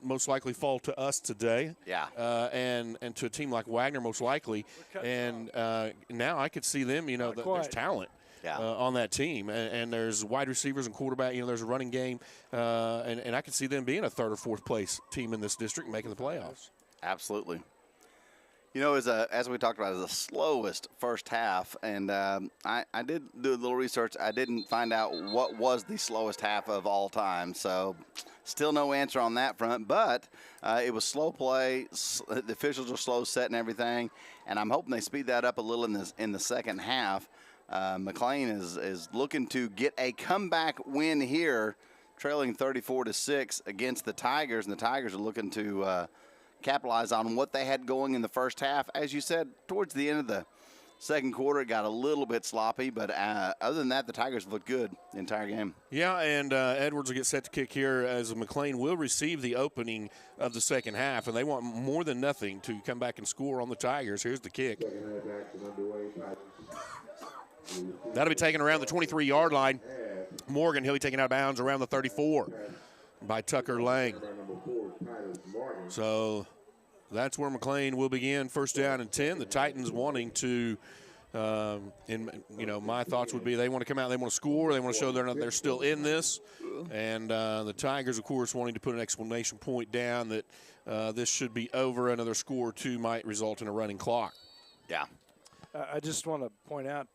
most likely fall to us today. Yeah. And to a team like Wagner most likely. And now I could see them. You know, there's talent. On that team, and there's wide receivers and quarterback. You know, there's a running game, and I could see them being a 3rd or 4th place team in this district, making the playoffs. Absolutely. You know, as we talked about, is the slowest first half, and I did do a little research. I didn't find out what was the slowest half of all time, so still no answer on that front. But it was slow play. The officials are slow setting everything, and I'm hoping they speed that up a little in the second half. McLean is looking to get a comeback win here, trailing 34-6 against the Tigers, and the Tigers are looking to capitalize on what they had going in the first half. As you said, towards the end of the second quarter, it got a little bit sloppy, but other than that, the Tigers looked good the entire game. Yeah, and Edwards will get set to kick here as McLean will receive the opening of the second half, and they want more than nothing to come back and score on the Tigers. Here's the kick. That'll be taken around the 23-yard line. Morgan, he'll be taken out of bounds around the 34 by Tucker Lang. So that's where McLean will begin, 1st down and 10. The Titans wanting to, you know, my thoughts would be they want to come out, they want to score, they want to show they're still in this. And the Tigers, of course, wanting to put an exclamation point down that this should be over. Another score or 2 might result in a running clock. Yeah. I just want to point out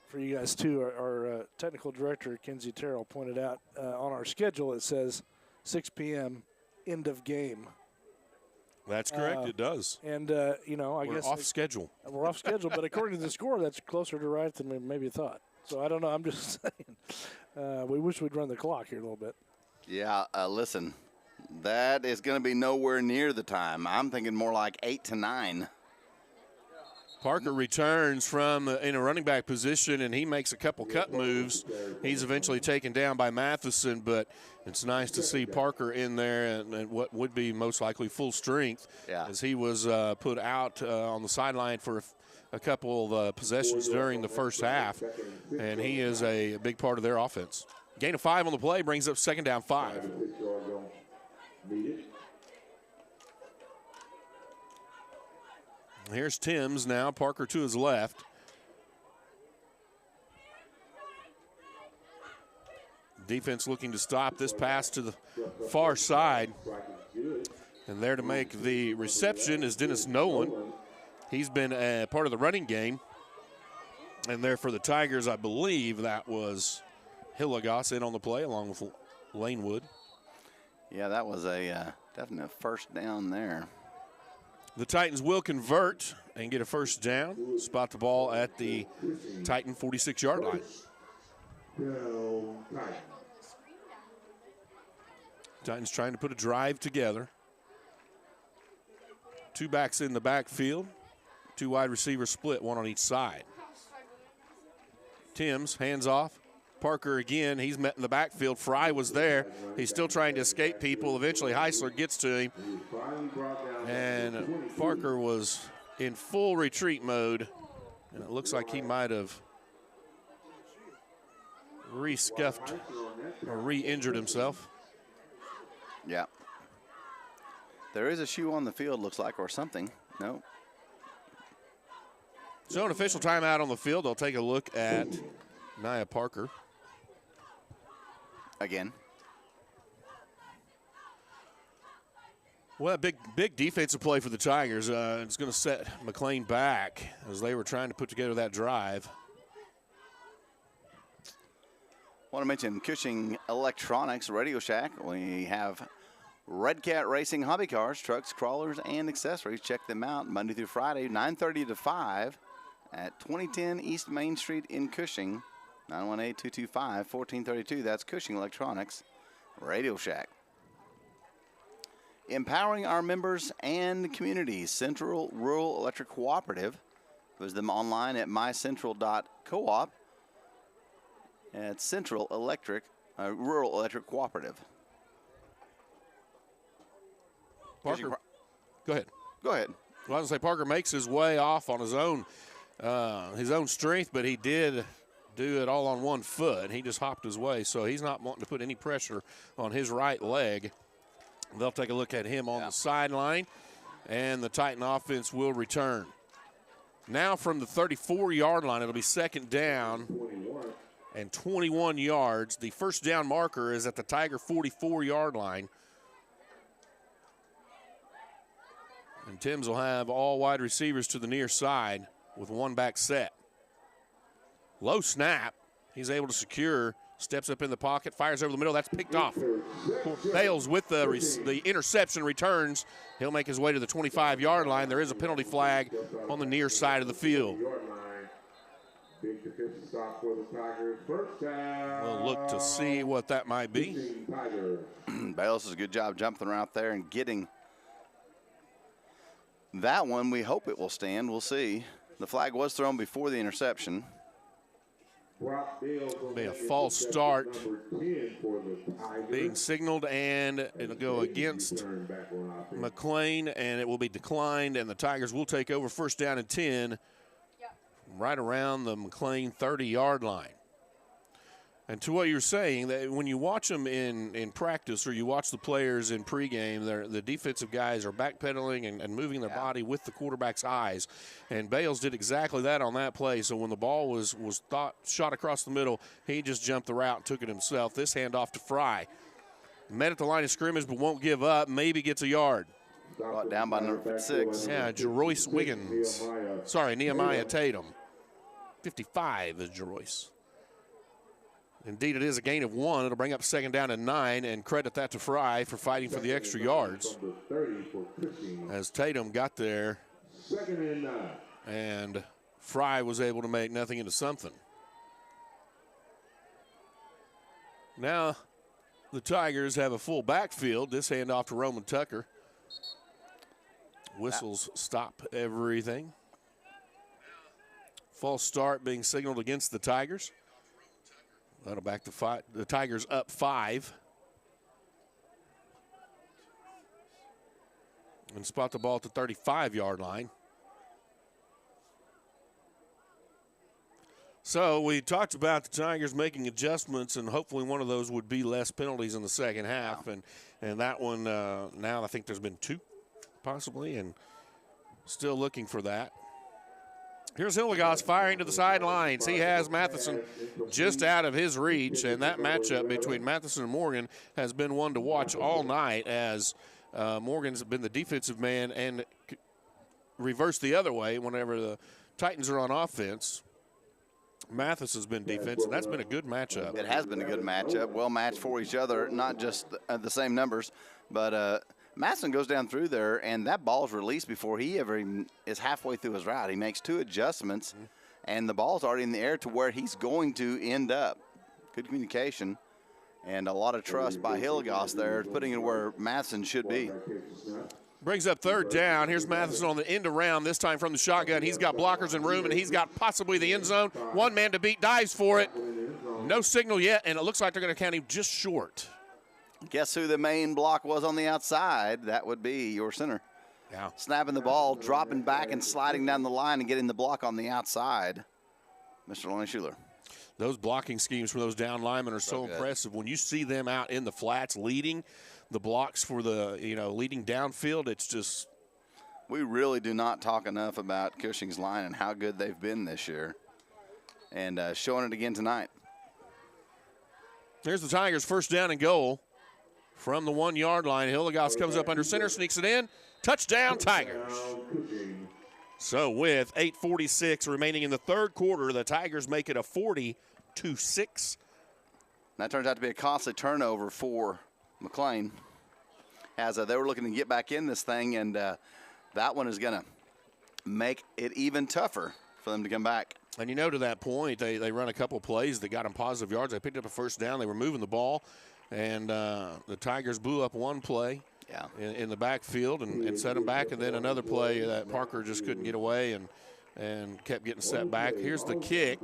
for you guys, too, our technical director, Kenzie Terrell, pointed out on our schedule it says 6 p.m., end of game. That's correct. It does. And, you know, I guess we're off schedule. We're off schedule, but according to the score, that's closer to right than we maybe thought. So I don't know. I'm just saying. We wish we'd run the clock here a little bit. Yeah, listen, that is going to be nowhere near the time. I'm thinking more like 8 to 9. Parker returns from in a running back position, and he makes a couple cut moves. He's eventually taken down by Matheson, but it's nice to see Parker in there and what would be most likely full strength as he was put out on the sideline for a couple of possessions during the first half, and he is a big part of their offense. Gain of 5 on the play brings up 2nd down 5. Here's Timms now, Parker to his left. Defense looking to stop this pass to the far side. And there to make the reception is Dennis Nolan. He's been a part of the running game. And there for the Tigers, I believe that was Hillegas in on the play along with Lanewood. Yeah, that was a definite 1st down there. The Titans will convert and get a 1st down. Spot the ball at the Titan 46-yard line. Titans trying to put a drive together. 2 backs in the backfield. 2 wide receivers split, 1 on each side. Timms, hands off. Parker again, he's met in the backfield. Fry was there. He's still trying to escape people. Eventually Heisler gets to him. And Parker was in full retreat mode. And it looks like he might have re-scuffed or re-injured himself. Yeah. There is a shoe on the field, looks like, or something. No. So an official timeout on the field. They'll take a look at Nia Parker. Again. Well, big defensive play for the Tigers. It's going to set McLean back as they were trying to put together that drive. I want to mention Cushing Electronics Radio Shack. We have Red Cat Racing hobby cars, trucks, crawlers, and accessories. Check them out Monday through Friday, 9:30 to 5 at 2010 East Main Street in Cushing, 918-225-1432. That's Cushing Electronics Radio Shack. Empowering our members and communities, Central Rural Electric Cooperative. Visit them online at mycentral.coop. At Central Electric, Rural Electric Cooperative. Parker, go ahead. Go ahead. Well, I was going to say Parker makes his way off on his own strength, but he did do it all on one foot. He just hopped his way, so he's not wanting to put any pressure on his right leg. They'll take a look at him on the sideline, and the Titan offense will return. Now from the 34-yard line, it'll be second down and 21 yards. The first down marker is at the Tiger 44-yard line. And Timms will have all wide receivers to the near side with one back set. Low snap. He's able to secure. Steps up in the pocket, fires over the middle. That's picked off. Bales with the interception returns. He'll make his way to the 25-yard line. There is a penalty flag on the near side of the field. We'll look to see what that might be. Bales does a good job jumping around there and getting that one. We hope it will stand. We'll see. The flag was thrown before the interception. Be a false start being signaled, and it'll go against McLean, and it will be declined, and the Tigers will take over first down and 10 right around the McLean 30-yard line. And to what you're saying, that when you watch them in practice or you watch the players in pregame, the defensive guys are backpedaling and moving their body with the quarterback's eyes. And Bales did exactly that on that play. So when the ball was shot across the middle, he just jumped the route and took it himself. This handoff to Fry. Met at the line of scrimmage but won't give up. Maybe gets a yard. Brought down by number 6. Yeah, Jeroyce Wiggins. Sorry, Nehemiah Tatum. 55 is Jeroyce. Indeed, it is a gain of 1. It'll bring up second down and 9, and credit that to Fry for fighting for the extra yards. As Tatum got there, and Fry was able to make nothing into something. Now the Tigers have a full backfield. This handoff to Roman Tucker. Whistles stop everything. False start being signaled against the Tigers. That'll back the Tigers up 5. And spot the ball at the 35-yard line. So we talked about the Tigers making adjustments, and hopefully one of those would be less penalties in the second half. And that one, now I think there's been 2 possibly, and still looking for that. Here's Hillegas firing to the sidelines. He has Matheson just out of his reach, and that matchup between Matheson and Morgan has been one to watch all night, as Morgan's been the defensive man and reverse the other way whenever the Titans are on offense. Mathis has been defense, and that's been a good matchup. It has been a good matchup, well matched for each other, not just the same numbers, but Madison goes down through there, and that ball's released before he ever even is halfway through his route. He makes 2 adjustments, and the ball's already in the air to where he's going to end up. Good communication and a lot of trust by Hillegas there, putting it where Madison should be. Brings up third down. Here's Matheson on the end around, this time from the shotgun. He's got blockers in room, and he's got possibly the end zone. One man to beat, dives for it. No signal yet, and it looks like they're going to count him just short. Guess who the main block was on the outside? That would be your center. Yeah. Snapping the ball, dropping back and sliding down the line and getting the block on the outside, Mr. Lonnie Schuler. Those blocking schemes for those down linemen are so impressive. When you see them out in the flats leading the blocks for the, leading downfield, it's just. We really do not talk enough about Cushing's line and how good they've been this year, and showing it again tonight. There's the Tigers' first down and goal from the 1 yard line. Hillegas comes up under center, sneaks it in. Touchdown, Tigers. So with 8:46 remaining in the third quarter, the Tigers make it a 40-6. That turns out to be a costly turnover for McLean, as they were looking to get back in this thing, and that one is going to make it even tougher for them to come back. And to that point, they run a couple plays that got them positive yards. They picked up a first down. They were moving the ball, and the Tigers blew up one play in the backfield and set them back, and then another play that Parker just couldn't get away and kept getting set back. Here's the kick,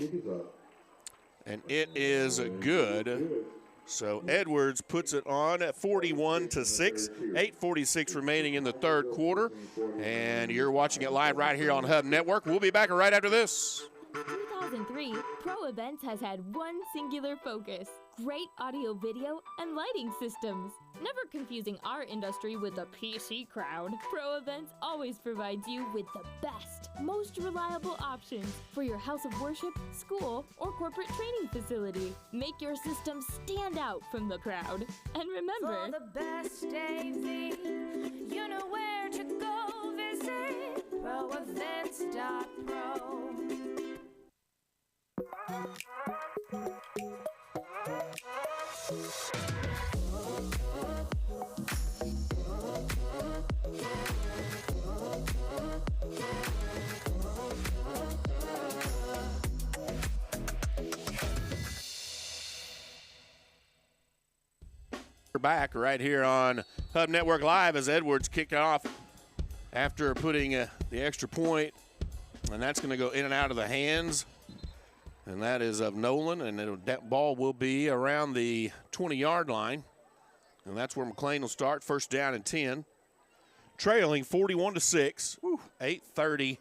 and it is good. So Edwards puts it on at 41-6, 8:46 remaining in the third quarter. And you're watching it live right here on Hub Network. We'll be back right after this. 2003, Pro Events has had one singular focus: great audio, video, and lighting systems. Never confusing our industry with the PC crowd, Pro Events always provides you with the best, most reliable options for your house of worship, school, or corporate training facility. Make your system stand out from the crowd. And remember, For the best AV, you know where to go visit ProEvents.pro. We're back right here on Hub Network Live as Edwards kicked off after putting the extra point, and that's going to go in and out of the hands, and that is of Nolan, and that ball will be around the 20-yard line, and that's where McLean will start. First down and 10, trailing 41-6. 8:30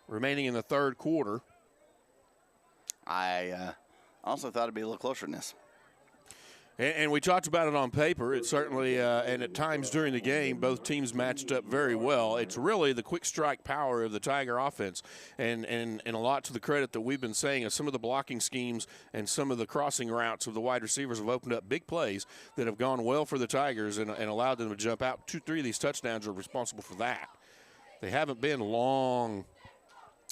remaining in the third quarter. I also thought it'd be a little closer than this. And we talked about it on paper. It certainly, and at times during the game, both teams matched up very well. It's really the quick strike power of the Tiger offense. And a lot to the credit that we've been saying is some of the blocking schemes and some of the crossing routes of the wide receivers have opened up big plays that have gone well for the Tigers and allowed them to jump out. 2-3 of these touchdowns are responsible for that. They haven't been long,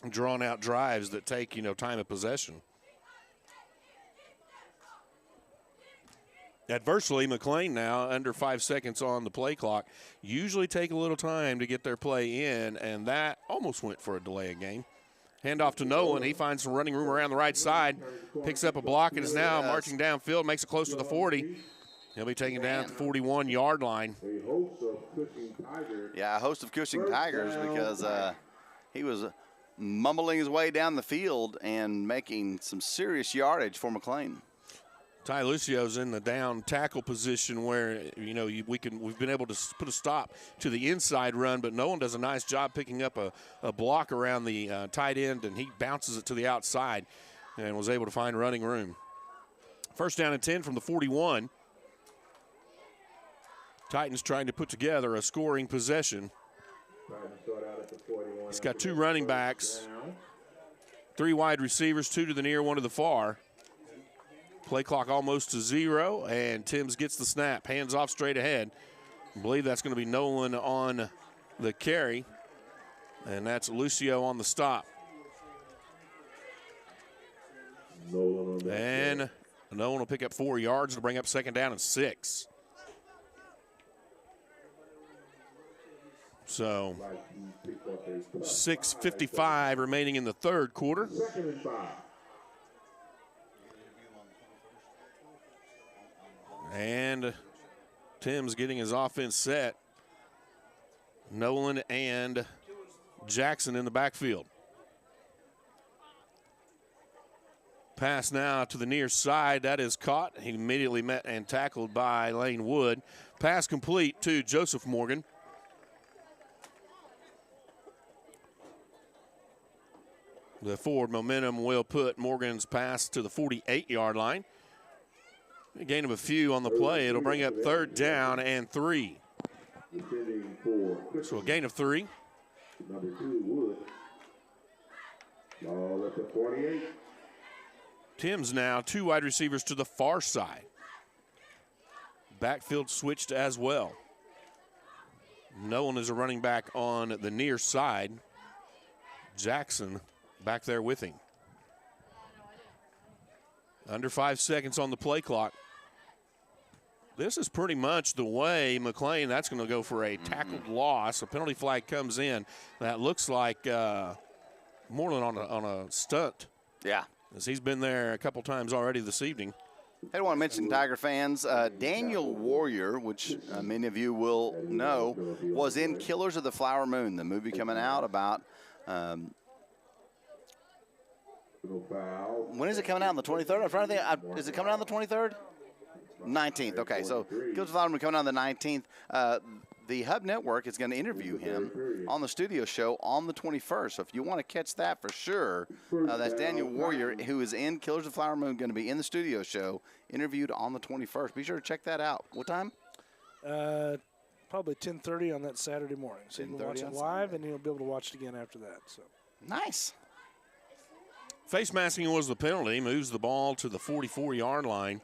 drawn-out drives that take, time of possession. Adversely, McLean now under 5 seconds on the play clock. Usually take a little time to get their play in, and that almost went for a delay of game. Handoff to Nolan. He finds some running room around the right side, picks up a block, and is now marching downfield, makes it close to the 40. He'll be taken down at the 41-yard line. Yeah, a host of Cushing Tigers, because he was mumbling his way down the field and making some serious yardage for McLean. Ty Lucio's in the down tackle position where, we've been able to put a stop to the inside run, but Nolan does a nice job picking up a block around the tight end, and he bounces it to the outside and was able to find running room. First down and 10 from the 41. Titans trying to put together a scoring possession. He's got 2 running backs, 3 wide receivers, 2 to the near, 1 to the far. Play clock almost to 0, and Timms gets the snap. Hands off straight ahead. I believe that's going to be Nolan on the carry, and that's Lucio on the stop. And Nolan will pick up 4 yards to bring up second down and 6. So 6:55 remaining in the third quarter. And Tim's getting his offense set. Nolan and Jackson in the backfield. Pass now to the near side. That is caught. He immediately met and tackled by Lane Wood. Pass complete to Joseph Morgan. The forward momentum will put Morgan's pass to the 48-yard line. A gain of a few on the play. It'll bring up third down and 3. So a gain of 3. Number 2, Wood. Ball at the 48. Timms now 2 wide receivers to the far side. backfield switched as well. Nolan is a running back on the near side. Jackson back there with him. Under 5 seconds on the play clock. This is pretty much the way McLean, that's going to go for a tackled loss. A penalty flag comes in. That looks like Moreland on a stunt. Yeah. As he's been there a couple times already this evening. I want to mention, Tiger fans, Daniel Warrior, which many of you will know, was in Killers of the Flower Moon, the movie coming out about when is it coming out? On the 23rd? I'm trying to think. Is it coming out on the 23rd? 19th. Okay, so Killers of the Flower Moon coming out on the 19th. The Hub Network is going to interview him on the studio show on the 21st. So if you want to catch that for sure, that's Daniel Warrior, who is in Killers of the Flower Moon, going to be in the studio show, interviewed on the 21st. Be sure to check that out. What time? Probably 10:30 on that Saturday morning. So you can watch it live, and you'll be able to watch it again after that. So nice. Face masking was the penalty. Moves the ball to the 44-yard line.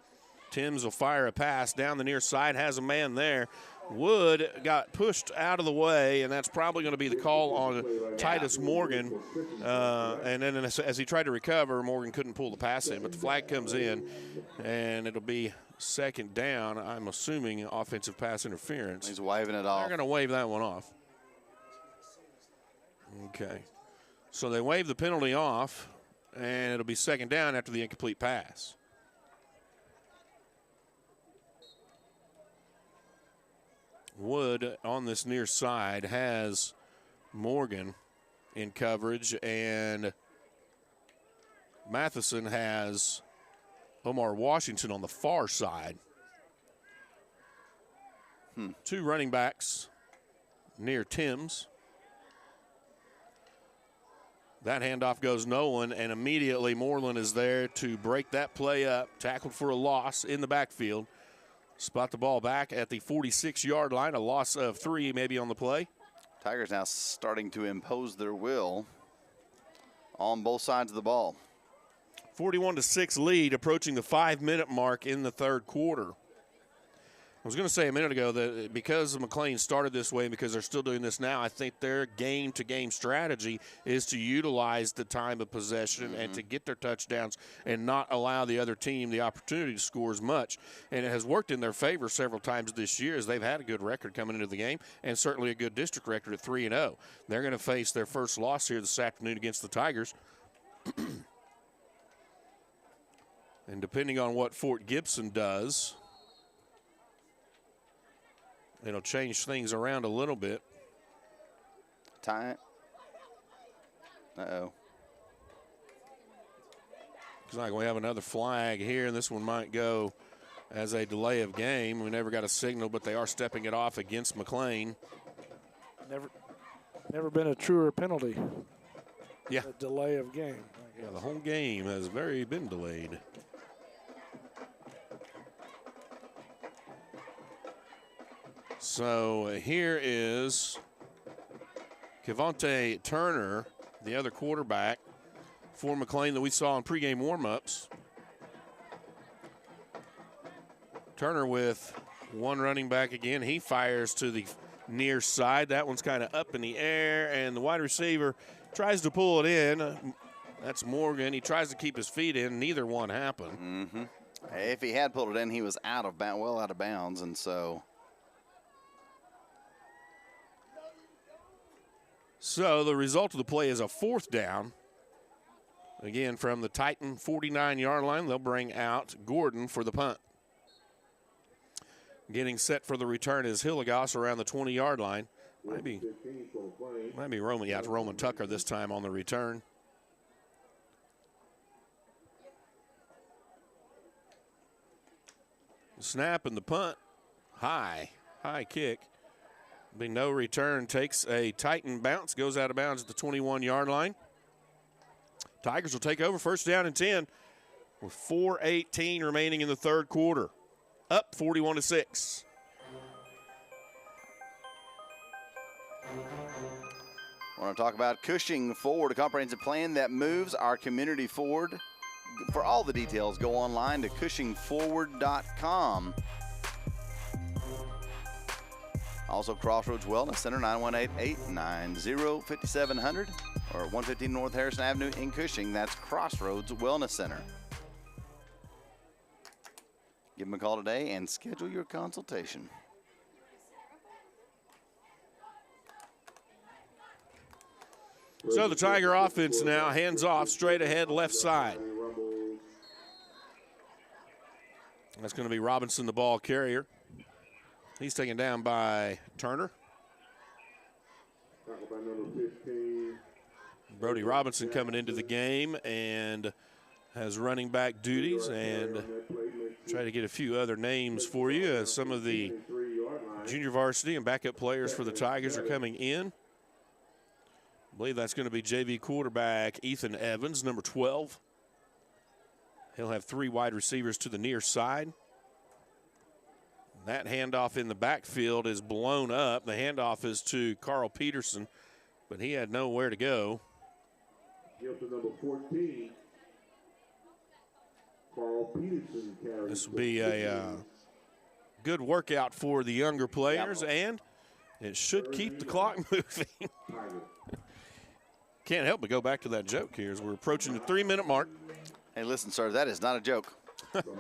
Timms will fire a pass down the near side. Has a man there. Wood got pushed out of the way, and that's probably going to be the call on Titus Morgan. And then as he tried to recover, Morgan couldn't pull the pass in. But the flag comes in, and it'll be second down. I'm assuming offensive pass interference. He's waving it off. They're going to wave that one off. Okay. So they wave the penalty off, and it'll be second down after the incomplete pass. Wood on this near side has Morgan in coverage, and Matheson has Omar Washington on the far side. Two running backs near Timms. That handoff goes Nolan, and immediately Moreland is there to break that play up, tackled for a loss in the backfield. Spot the ball back at the 46-yard line, a loss of 3 maybe on the play. Tigers now starting to impose their will on both sides of the ball. 41-6 lead, approaching the 5-minute mark in the third quarter. I was going to say a minute ago that because McLean started this way and because they're still doing this now, I think their game-to-game strategy is to utilize the time of possession and to get their touchdowns and not allow the other team the opportunity to score as much. And it has worked in their favor several times this year as they've had a good record coming into the game and certainly a good district record at 3-0. They're going to face their first loss here this afternoon against the Tigers. And depending on what Fort Gibson does, it'll change things around a little bit. Tie it. Uh-oh. Looks like we have another flag here, and this one might go as a delay of game. We never got a signal, but they are stepping it off against McLean. Never been a truer penalty. Yeah. A delay of game. Yeah, the whole game has been delayed. So here is Kevonte Turner, the other quarterback for McLean that we saw in pregame warmups. Turner with one running back again. He fires to the near side. That one's kind of up in the air, and the wide receiver tries to pull it in. That's Morgan. He tries to keep his feet in. Neither one happened. If he had pulled it in, he was well out of bounds, and so. So the result of the play is a fourth down. Again, from the Titan 49-yard line, they'll bring out Gordon for the punt. Getting set for the return is Hilligoss around the 20-yard line. Might be Roman. Yeah, it's Roman Tucker this time on the return. Snap and the punt. High kick. Be no return, takes a Titan bounce, goes out of bounds at the 21-yard line. Tigers will take over, first down and 10 with 4:18 remaining in the third quarter. Up 41-6. I want to talk about Cushing Forward, a comprehensive plan that moves our community forward. For all the details, go online to cushingforward.com. Also, Crossroads Wellness Center, 918-890-5700 or 115 North Harrison Avenue in Cushing. That's Crossroads Wellness Center. Give them a call today and schedule your consultation. So the Tiger offense now, hands off, straight ahead, left side. That's going to be Robinson, the ball carrier. He's taken down by Turner. Brody Robinson coming into the game and has running back duties, and try to get a few other names for you as some of the junior varsity and backup players for the Tigers are coming in. I believe that's going to be JV quarterback Ethan Evans, number 12. He'll have 3 wide receivers to the near side. That handoff in the backfield is blown up. The handoff is to Carl Peterson, but he had nowhere to go. Give to number 14. Carl Peterson carries. This will be a good workout for the younger players, and it should keep the clock moving. Can't help but go back to that joke here as we're approaching the 3-minute mark. Hey, listen, sir, that is not a joke.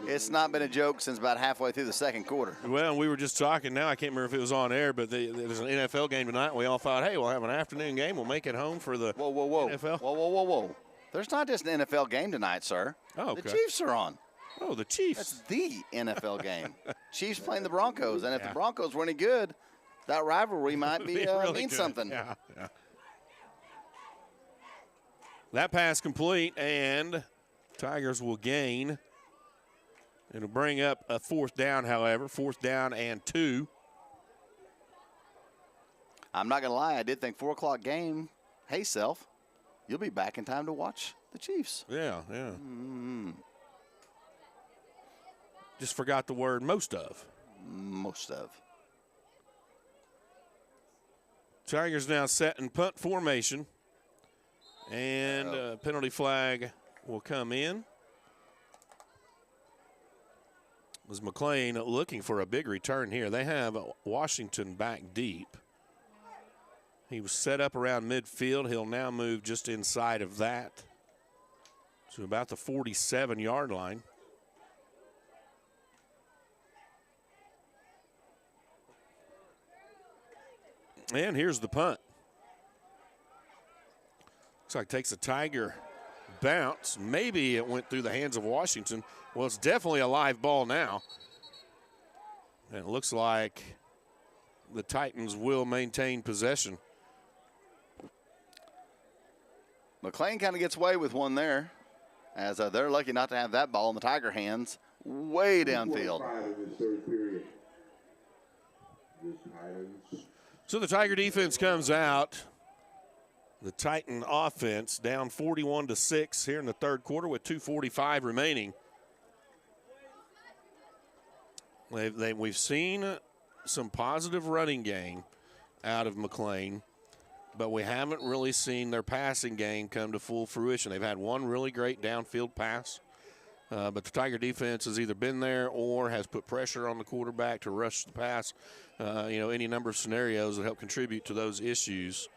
It's not been a joke since about halfway through the second quarter. Well, we were just talking now. I can't remember if it was on air, but there's an NFL game tonight. We all thought, hey, we'll have an afternoon game. We'll make it home for the NFL. Whoa. There's not just an NFL game tonight, sir. Oh, okay. The Chiefs are on. Oh, the Chiefs. That's the NFL game. Chiefs playing the Broncos, and if the Broncos were any good, that rivalry might be really mean good. something. Yeah. That pass complete, and Tigers will gain. It'll bring up a 4th down, however, 4th down and 2. I'm not going to lie. I did think 4 o'clock game, hey, self, you'll be back in time to watch the Chiefs. Yeah. Mm-hmm. Just forgot the word most of. Most of. Tigers now set in punt formation. And a penalty flag will come in. Was McLean looking for a big return here. They have Washington back deep. He was set up around midfield. He'll now move just inside of that to about the 47-yard line. And here's the punt. Looks like takes a Tiger bounce. Maybe it went through the hands of Washington. Well, it's definitely a live ball now. And it looks like the Titans will maintain possession. McLean kind of gets away with one there, as they're lucky not to have that ball in the Tiger hands way downfield. So the Tiger defense comes out. The Titan offense down 41-6 here in the third quarter with 2:45 remaining. We've seen some positive running game out of McLean, but we haven't really seen their passing game come to full fruition. They've had one really great downfield pass, but the Tiger defense has either been there or has put pressure on the quarterback to rush the pass. Any number of scenarios that help contribute to those issues.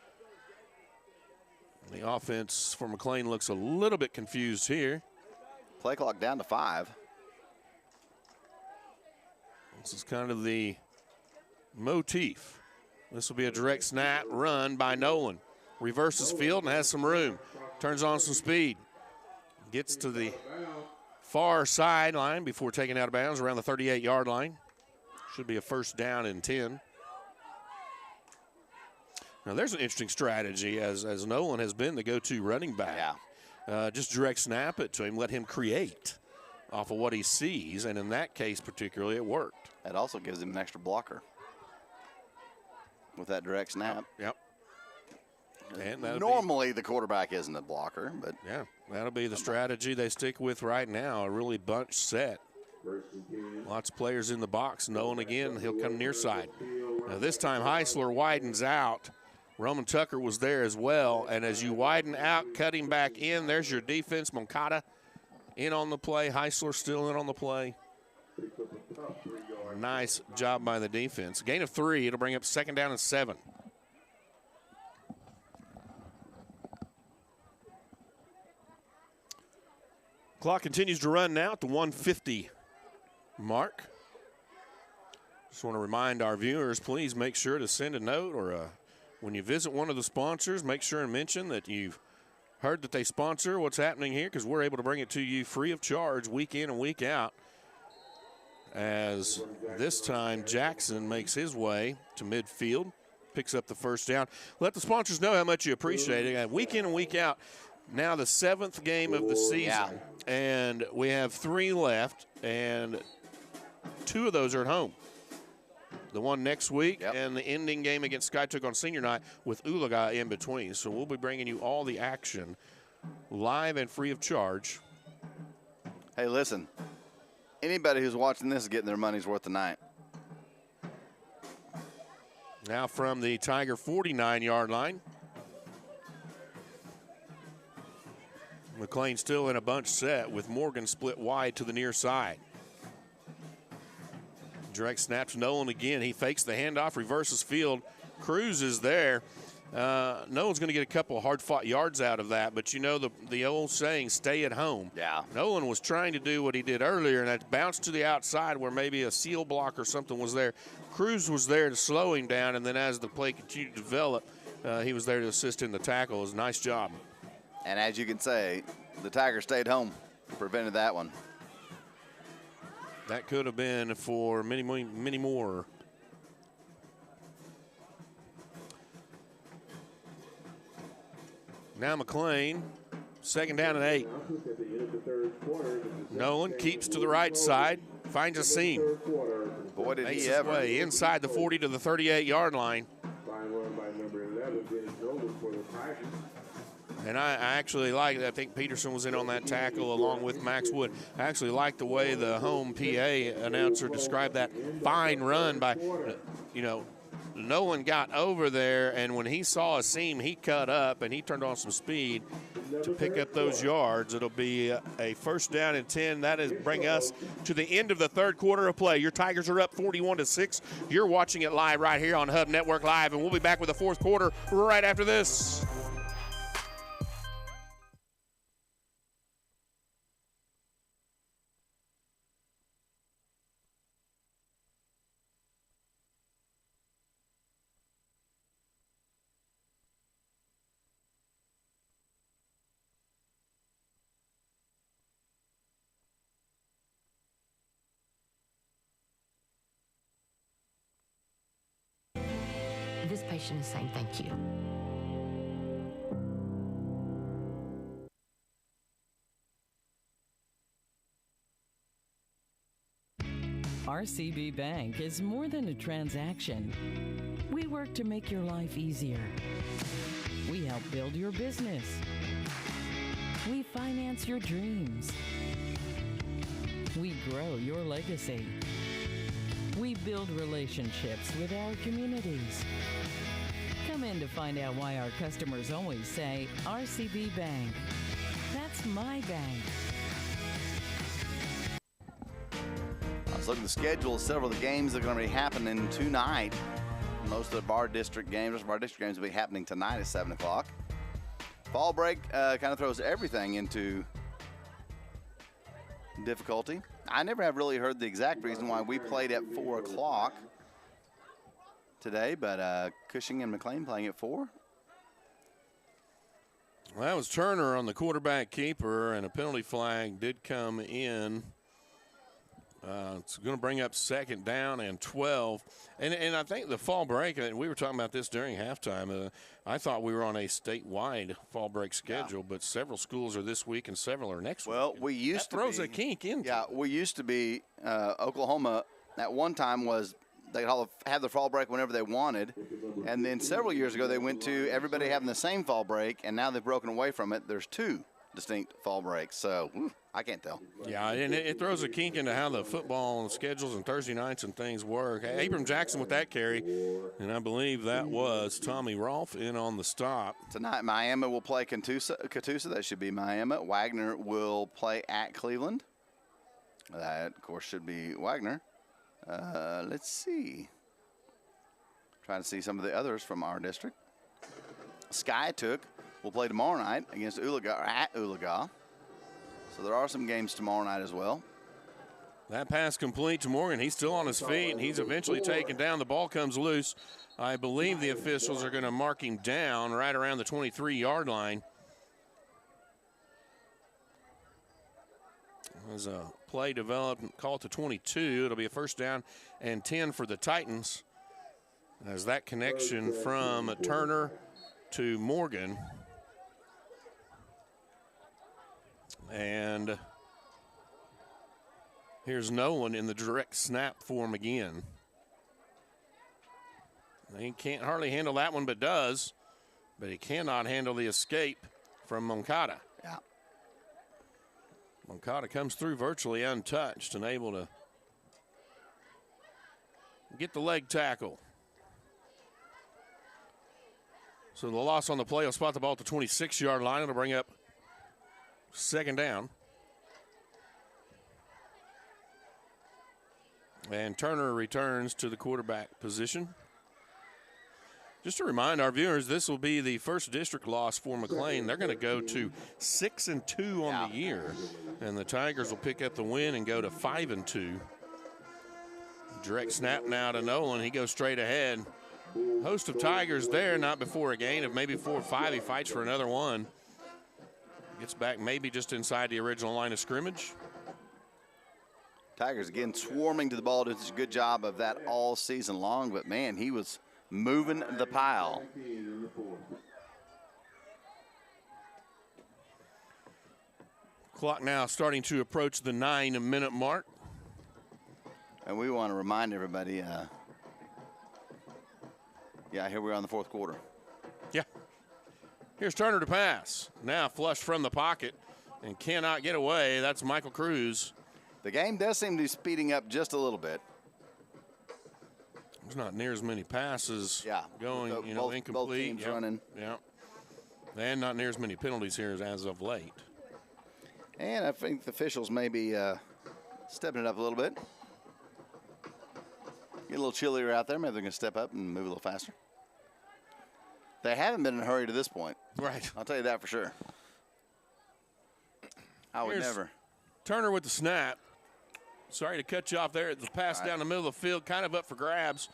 The offense for McLean looks a little bit confused here. Play clock down to 5. This is kind of the motif. This will be a direct snap run by Nolan. Reverses field and has some room. Turns on some speed. Gets to the far sideline before taking out of bounds around the 38-yard line. Should be a 1st down and 10. Now, there's an interesting strategy as Nolan has been the go-to running back. Yeah. Just direct snap it to him, let him create off of what he sees, and in that case particularly, it worked. That also gives him an extra blocker with that direct snap. Yep. And normally the quarterback isn't a blocker, but yeah, that'll be the strategy they stick with right now, a really bunched set. Lots of players in the box. Nolan again, he'll come near side. Now this time Heisler widens out. Roman Tucker was there as well, and as you widen out, cutting back in, there's your defense. Moncada in on the play. Heisler still in on the play. Nice job by the defense. Gain of 3. It'll bring up 2nd down and 7. Clock continues to run now at the 1:50 mark. Just want to remind our viewers, please make sure to send a note or when you visit one of the sponsors, make sure and mention that you've heard that they sponsor what's happening here, because we're able to bring it to you free of charge week in and week out. As this time Jackson makes his way to midfield, picks up the 1st down. Let the sponsors know how much you appreciate it. Week in and week out, now the 7th game of the season, and we have 3 left, and 2 of those are at home. The one next week and the ending game against Skytook on senior night with Ulaga in between. So we'll be bringing you all the action live and free of charge. Hey, listen, anybody who's watching this is getting their money's worth tonight. Now from the Tiger 49-yard line. McLean still in a bunch set with Morgan split wide to the near side. Direct snap to Nolan again. He fakes the handoff, reverses field. Cruz is there. Nolan's going to get a couple of hard-fought yards out of that, but you know the old saying, stay at home. Yeah. Nolan was trying to do what he did earlier, and that bounced to the outside where maybe a seal block or something was there. Cruz was there to slow him down, and then as the play continued to develop, he was there to assist in the tackle. It was a nice job. And as you can say, the Tigers stayed home, prevented that one. That could have been for many more. Now McLean, 2nd down and 8. Nolan keeps to the right side, finds a seam. Boy, did Makes he his ever. way inside the 40 to the 38-yard line. And I actually like it. I think Peterson was in on that tackle along with Max Wood. I actually like the way the home PA announcer described that fine run by, Nolan got over there, and when he saw a seam, he cut up, and he turned on some speed to pick up those yards. It'll be a 1st down and 10. That is bring us to the end of the 3rd quarter of play. Your Tigers are up 41-6. You're watching it live right here on Hub Network Live, and we'll be back with the 4th quarter right after this. This patient is saying thank you. RCB Bank is more than a transaction. We work to make your life easier. We help build your business. We finance your dreams. We grow your legacy. We build relationships with our communities. Come in to find out why our customers always say, RCB Bank. That's my bank. Let's look at the schedule. Several of the games that are going to be happening tonight. Most of our district games will be happening tonight at 7 o'clock. Fall break kind of throws everything into difficulty. I never have really heard the exact reason why we played at 4 o'clock today, but Cushing and McLean playing at 4. Well, that was Turner on the quarterback keeper, and a penalty flag did come in. It's going to bring up 2nd down and 12. And I think the fall break, and we were talking about this during halftime, I thought we were on a statewide fall break schedule, but several schools are this week and several are next week. Well, we used to be. That throws a kink into. Yeah, we used to be, Oklahoma at one time was they'd have the fall break whenever they wanted. And then several years ago they went to everybody having the same fall break, and now they've broken away from it. There's 2 distinct fall breaks. So, I can't tell. Yeah, and it throws a kink into how the football and schedules and Thursday nights and things work. Abram Jackson with that carry, and I believe that was Tommy Rolfe in on the stop. Tonight, Miami will play Catoosa. That should be Miami. Wagner will play at Cleveland. That, of course, should be Wagner. Let's see. Trying to see some of the others from our district. Skytook will play tomorrow night against Oologah, or at Oologah. So there are some games tomorrow night as well. That pass complete to Morgan. He's still on his feet, and he's eventually taken down. The ball comes loose. I believe the officials are going to mark him down right around the 23-yard line. As a play developed, called to 22. It'll be a first down and 10 for the Titans. As that connection from Turner to Morgan. And here's Nolan in the direct snap form again. He can't hardly handle that one, but does. But he cannot handle the escape from Moncada. Yeah. Moncada comes through virtually untouched and able to get the leg tackle. So the loss on the play will spot the ball at the 26-yard line. It'll bring up second down. And Turner returns to the quarterback position. Just to remind our viewers, this will be the first district loss for McLean. They're going to go to 6-2 on the year, and the Tigers will pick up the win and go to 5-2. Direct snap now to Nolan. He goes straight ahead. Host of Tigers there, not before a gain of maybe 4 or 5. He fights for another one. Gets back maybe just inside the original line of scrimmage. Tigers again swarming to the ball. Does a good job of that all season long, but man, he was moving the pile. Clock now starting to approach the 9-minute mark. And we want to remind everybody, here we are in the fourth quarter. Yeah. Here's Turner to pass. Now flushed from the pocket and cannot get away. That's Michael Cruz. The game does seem to be speeding up just a little bit. There's not near as many passes going, incomplete. Both teams running. Yeah. And not near as many penalties here as of late. And I think the officials may be stepping it up a little bit. Get a little chillier out there. Maybe they're going to step up and move a little faster. They haven't been in a hurry to this point. Right. I'll tell you that for sure. I would never. Turner with the snap. Sorry to cut you off there. The pass down the middle of the field, kind of up for grabs.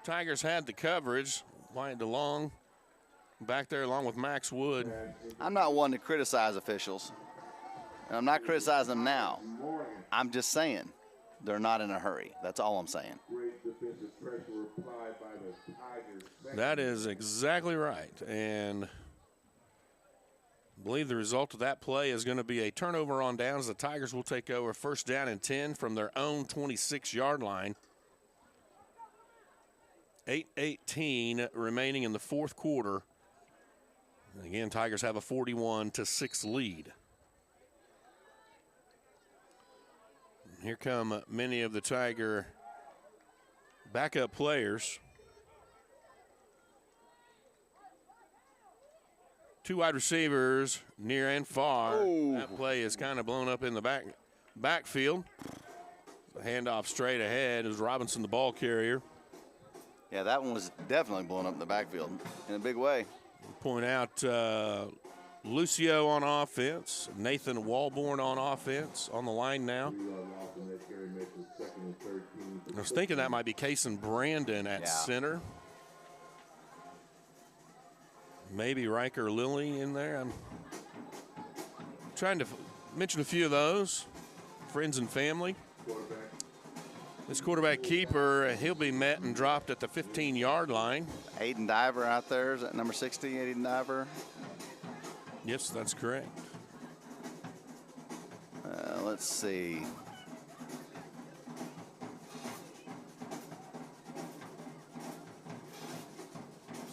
Tigers had the coverage. Wide to Long. Back there along with Max Wood. I'm not one to criticize officials. And I'm not criticizing them now. I'm just saying they're not in a hurry. That's all I'm saying. That is exactly right. And I believe the result of that play is going to be a turnover on downs. The Tigers will take over first down and 10 from their own 26-yard line. 8:18 remaining in the fourth quarter. And again, Tigers have a 41-6 lead. And here come many of the Tiger backup players. Two wide receivers near and far. Oh. That play is kind of blown up in the backfield. The handoff straight ahead is Robinson, the ball carrier. Yeah, that one was definitely blown up in the backfield in a big way. Point out Lucio on offense, Nathan Walborn on offense on the line now. I was thinking that might be Kason Brandon at center. Maybe Riker Lilly in there. I'm trying to mention a few of those. Friends and family. This quarterback keeper, he'll be met and dropped at the 15-yard line. Aiden Diver out there. Is that number 60, Aiden Diver? Yes, that's correct. Let's see.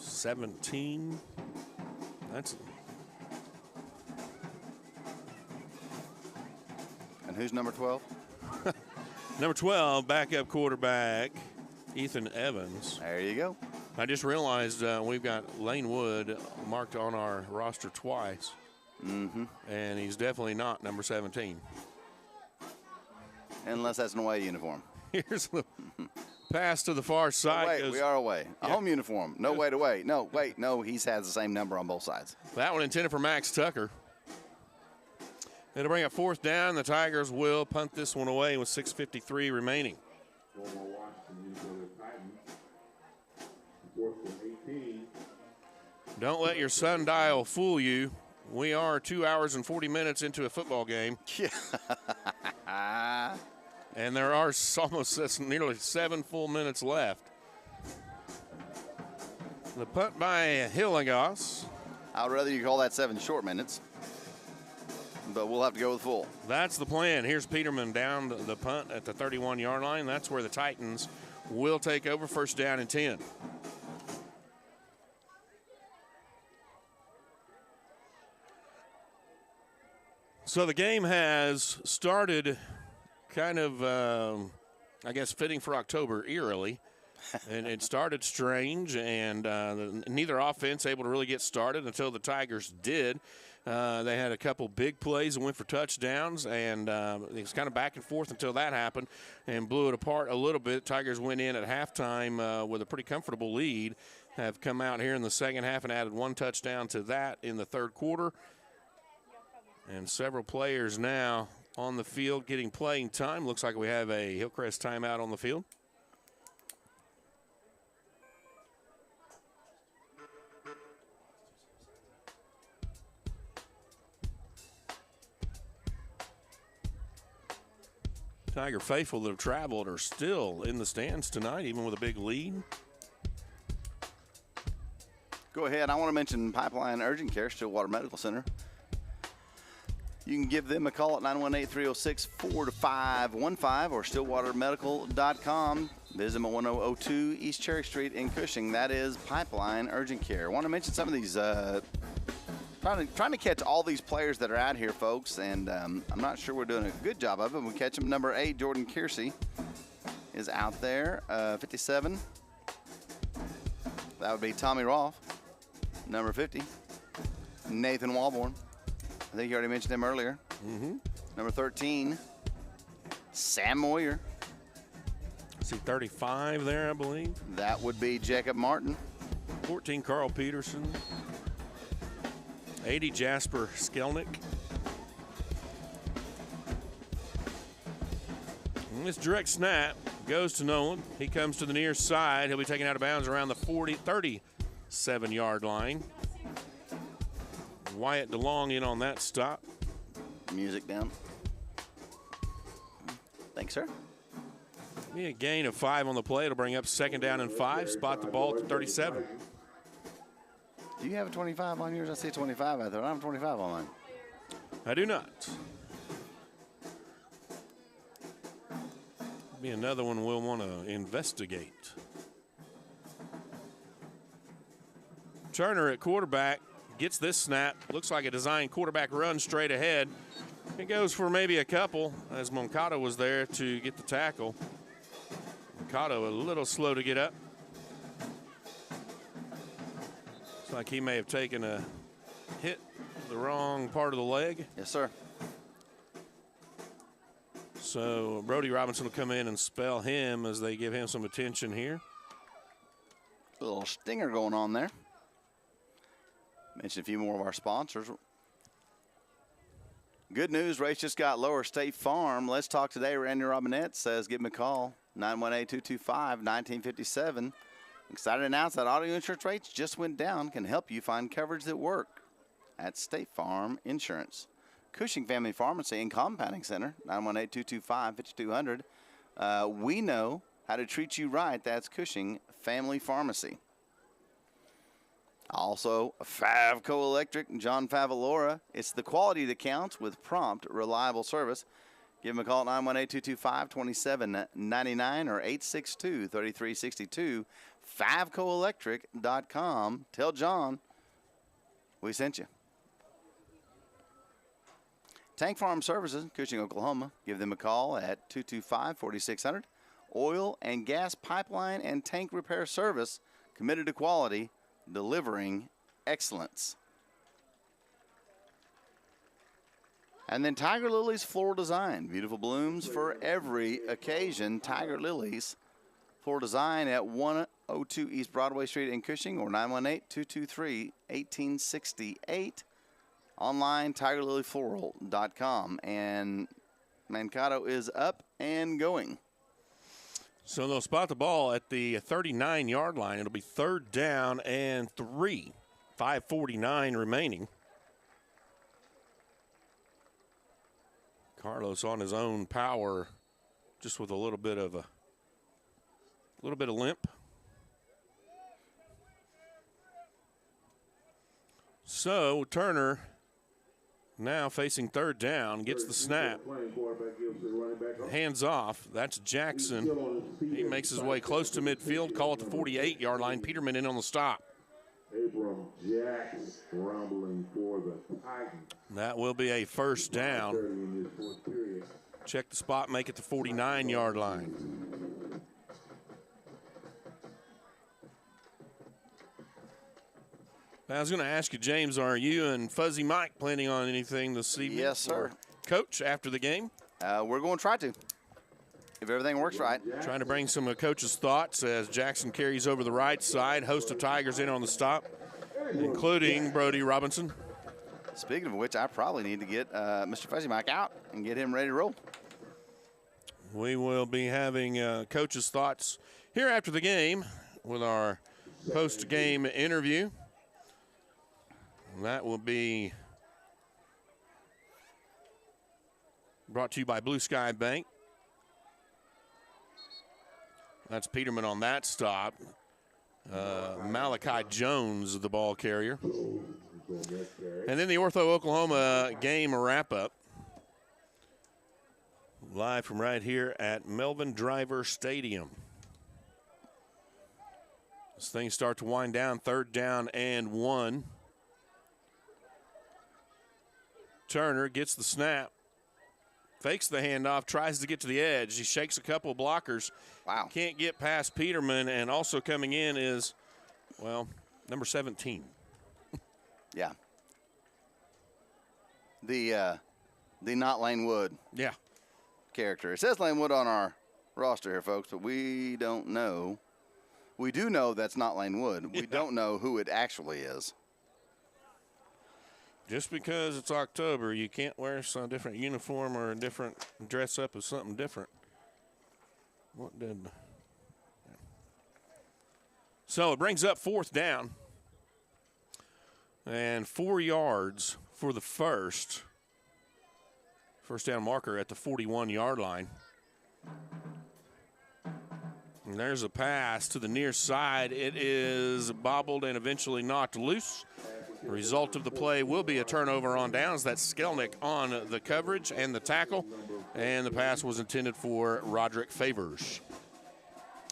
$17. That's. And who's number 12? Number 12, backup quarterback, Ethan Evans. There you go. I just realized we've got Lane Wood marked on our roster twice. Mm-hmm. And he's definitely not number 17. Unless that's an away uniform. Here's the pass to the far side. Wait, we are away. A home uniform. No way to wait. No, wait. No, he has the same number on both sides. That one intended for Max Tucker. It'll bring a 4th down. The Tigers will punt this one away with 6:53 remaining. Don't let your sundial fool you. We are 2 hours and 40 minutes into a football game. Yeah. And there are that's nearly 7 full minutes left. The punt by Hilligoss. I would rather you call that 7 short minutes, but we'll have to go with full. That's the plan. Here's Peterman down the punt at the 31-yard line. That's where the Titans will take over. 1st down and 10. So the game has started kind of, I guess, fitting for October eerily. And it started strange, and neither offense able to really get started until the Tigers did. They had a couple big plays and went for touchdowns, and it was kind of back and forth until that happened and blew it apart a little bit. Tigers went in at halftime with a pretty comfortable lead, have come out here in the second half and added 1 touchdown to that in the 3rd quarter. And several players now on the field getting playing time. Looks like we have a Hillcrest timeout on the field. Tiger faithful that have traveled are still in the stands tonight, even with a big lead. Go ahead. I want to mention Pipeline Urgent Care, Stillwater Medical Center. You can give them a call at 918-306-4515 or stillwatermedical.com. Visit them at 1002 East Cherry Street in Cushing. That is Pipeline Urgent Care. I want to mention some of these, trying to catch all these players that are out here, folks, and I'm not sure we're doing a good job of it. We catch them. Number 8, Jordan Kiersey, is out there. 57, that would be Tommy Rolfe. Number 50, Nathan Walborn. I think you already mentioned him earlier. Mm-hmm. Number 13, Sam Moyer. I see 35 there, I believe. That would be Jacob Martin. 14, Carl Peterson. 80, Jasper Skelnick. And this direct snap goes to Nolan. He comes to the near side. He'll be taken out of bounds around the 37-yard line. Wyatt DeLong in on that stop. Music down. Thanks, sir. Be a gain of 5 on the play. It'll bring up 2nd down and 5. Spot the ball at the 37. Do you have a 25 on yours? I see 25 out there. I don't have a 25 on mine. I do not. Be another one we'll want to investigate. Turner at quarterback. Gets this snap. Looks like a designed quarterback run straight ahead. It goes for maybe a couple as Moncada was there to get the tackle. Moncada a little slow to get up. Looks like he may have taken a hit the wrong part of the leg. Yes, sir. So Brody Robinson will come in and spell him as they give him some attention here. A little stinger going on there. Mention a few more of our sponsors. Good news, rates just got lower. State Farm. Let's talk today. Randy Robinette says give him a call. 918-225-1957. Excited to announce that auto insurance rates just went down. Can help you find coverage that work at State Farm Insurance. Cushing Family Pharmacy and Compounding Center. 918-225-5200. We know how to treat you right. That's Cushing Family Pharmacy. Also, Favco Electric, John Favalora. It's the quality that counts with prompt, reliable service. Give them a call at 918-225-2799 or 862-3362. FavcoElectric.com. Tell John we sent you. Tank Farm Services, Cushing, Oklahoma. Give them a call at 225-4600. Oil and gas pipeline and tank repair service, committed to quality, delivering excellence. And then Tiger Lilies Floral Design. Beautiful blooms for every occasion. Tiger Lilies Floral Design at 102 East Broadway Street in Cushing, or 918-223-1868. Online, TigerLilyFloral.com. And Mankato is up and going. So they'll spot the ball at the 39-yard line. It'll be 3rd down and 3. 5:49 remaining. Carlos on his own power, just with a little bit of limp. So Turner now facing 3rd down, gets the snap. Hands off. That's Jackson. He makes his way close to midfield. Call it the 48-yard line. Peterman in on the stop. Abram Jackson rumbling for the Titans. That will be a 1st down. Check the spot, make it the 49-yard line. I was going to ask you, James, are you and Fuzzy Mike planning on anything this evening? Yes, sir. Coach, after the game? We're going to try to, if everything works right. Trying to bring some of Coach's thoughts as Jackson carries over the right side. Host of Tigers in on the stop, including Brody Robinson. Speaking of which, I probably need to get Mr. Fuzzy Mike out and get him ready to roll. We will be having Coach's thoughts here after the game with our post-game interview. And that will be brought to you by Blue Sky Bank. That's Peterman on that stop. Malachi Jones, the ball carrier. And then the Ortho Oklahoma game wrap-up. Live from right here at Melvin Driver Stadium. As things start to wind down, 3rd down and 1. Turner gets the snap, fakes the handoff, tries to get to the edge. He shakes a couple of blockers. Wow. Can't get past Peterman, and also coming in is, well, number 17. Yeah. The not Lane Wood. Yeah. Character. It says Lane Wood on our roster here, folks, but we don't know. We do know that's not Lane Wood. We don't know who it actually is. Just because it's October, you can't wear some different uniform or a different dress up as something different. What did? So it brings up 4th down. And 4 yards for the first down marker at the 41-yard line. And there's a pass to the near side. It is bobbled and eventually knocked loose. The result of the play will be a turnover on downs. That's Skelnick on the coverage and the tackle. And the pass was intended for Roderick Favors.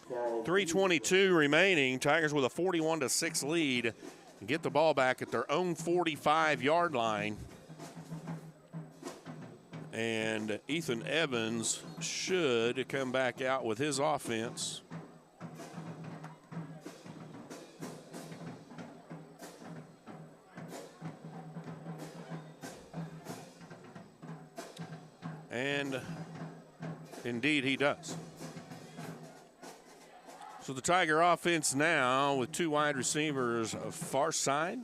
3:22 remaining. Tigers with a 41-6 lead. Get the ball back at their own 45-yard line. And Ethan Evans should come back out with his offense. And indeed he does. So the Tiger offense now with 2 wide receivers far side.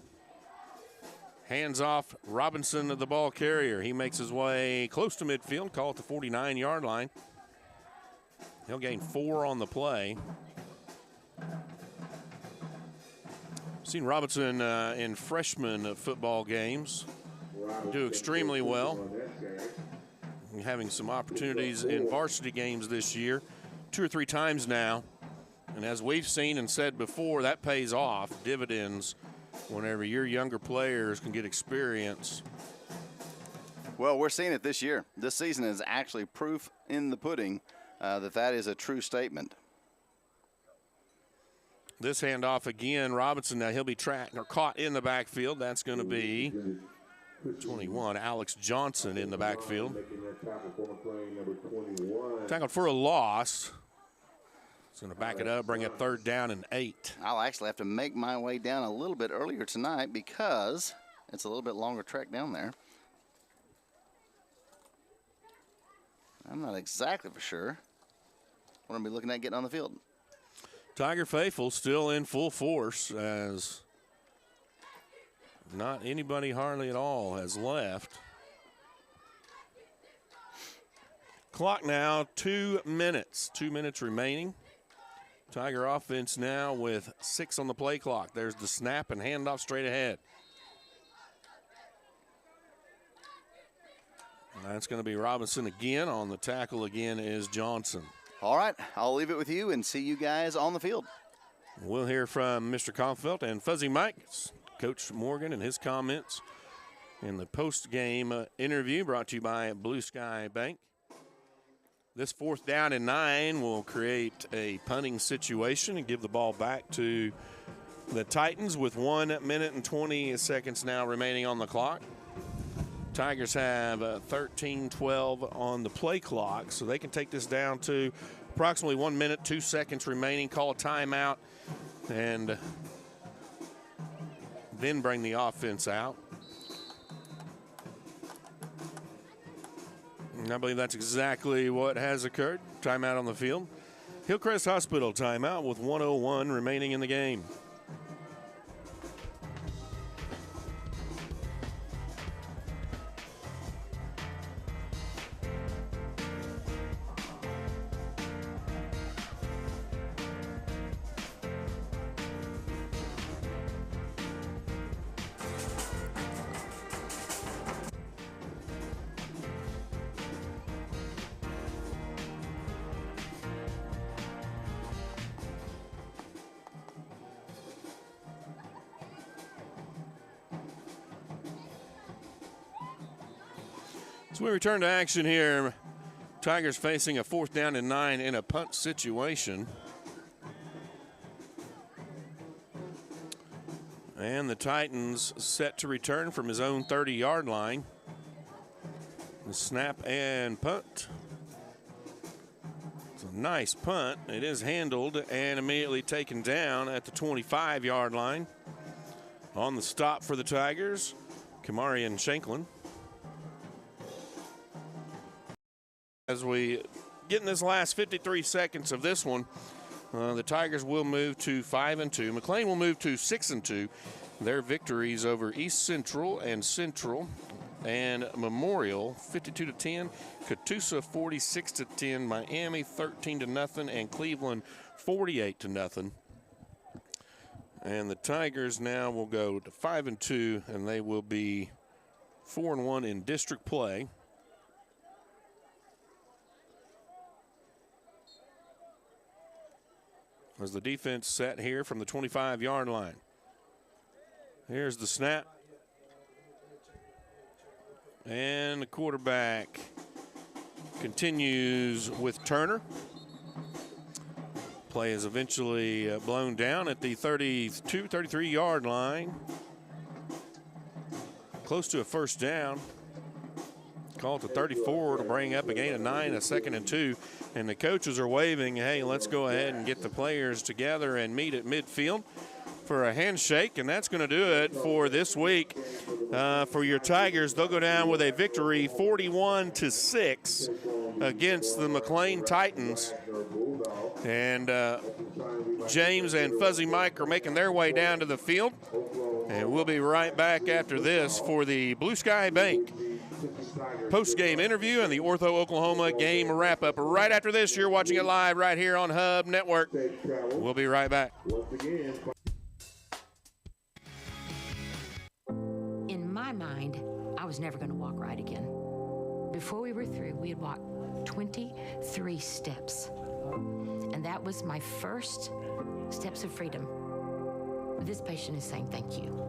Hands off Robinson, the ball carrier. He makes his way close to midfield, call it the 49-yard line. He'll gain 4 on the play. Seen Robinson in freshman football games do extremely well. Having some opportunities in varsity games this year, 2 or 3 times now. And as we've seen and said before, that pays off dividends whenever your younger players can get experience. Well, we're seeing it this year. This season is actually proof in the pudding that is a true statement. This handoff again, Robinson, now he'll be tracked or caught in the backfield. That's going to be 21, Alex Johnson in the backfield. Tackled for a loss. It's going to back it up, bring it 3rd down and 8. I'll actually have to make my way down a little bit earlier tonight because it's a little bit longer trek down there. I'm not exactly for sure what I'm going to be looking at getting on the field. Tiger faithful still in full force as not anybody hardly at all has left. Clock now 2 minutes. 2 minutes remaining. Tiger offense now with 6 on the play clock. There's the snap and handoff straight ahead. And that's going to be Robinson again. On the tackle again is Johnson. All right, I'll leave it with you and see you guys on the field. We'll hear from Mr. Kaufelt and Fuzzy Mike, Coach Morgan, and his comments in the post-game interview brought to you by Blue Sky Bank. This 4th down and 9 will create a punting situation and give the ball back to the Titans with 1 minute and 20 seconds now remaining on the clock. Tigers have 13-12 on the play clock, so they can take this down to approximately 1 minute, 2 seconds remaining, call a timeout, and then bring the offense out. And I believe that's exactly what has occurred. Timeout on the field. Hillcrest Hospital timeout with 1:01 remaining in the game. So we return to action here. Tigers facing a 4th down and 9 in a punt situation. And the Titans set to return from his own 30-yard line. The snap and punt. It's a nice punt. It is handled and immediately taken down at the 25-yard line. On the stop for the Tigers, Kamarian Shanklin. As we get in this last 53 seconds of this one, the Tigers will move to 5-2. McLean will move to 6-2. Their victories over East Central and Memorial 52-10, Catoosa 46-10, Miami 13-0, and Cleveland 48-0. And the Tigers now will go to 5-2, and they will be 4-1 in district play. As the defense set here from the 25-yard line. Here's the snap. And the quarterback continues with Turner. Play is eventually blown down at the 33-yard line. Close to a 1st down. Call to 34 to bring up a gain of 9, a 2nd and 2. And the coaches are waving, hey, let's go ahead and get the players together and meet at midfield for a handshake. And that's going to do it for this week. For your Tigers, they'll go down with a victory 41-6 against the McLean Titans. And James and Fuzzy Mike are making their way down to the field. And we'll be right back after this for the Blue Sky Bank post-game interview and the Ortho Oklahoma game wrap-up. Right after this, you're watching it live right here on Hub Network. We'll be right back. In my mind, I was never going to walk right again. Before we were through, we had walked 23 steps. And that was my first steps of freedom. This patient is saying thank you.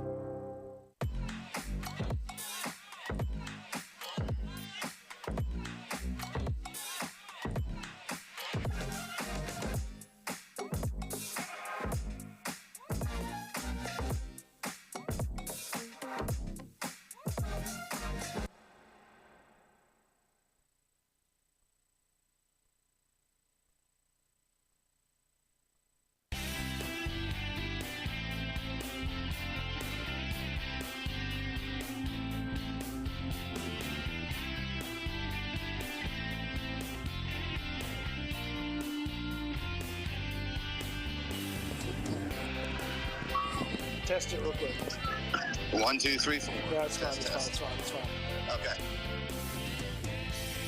Test it real quick. 1, 2, 3, 4. Yeah, it's fine. It's fine. Okay.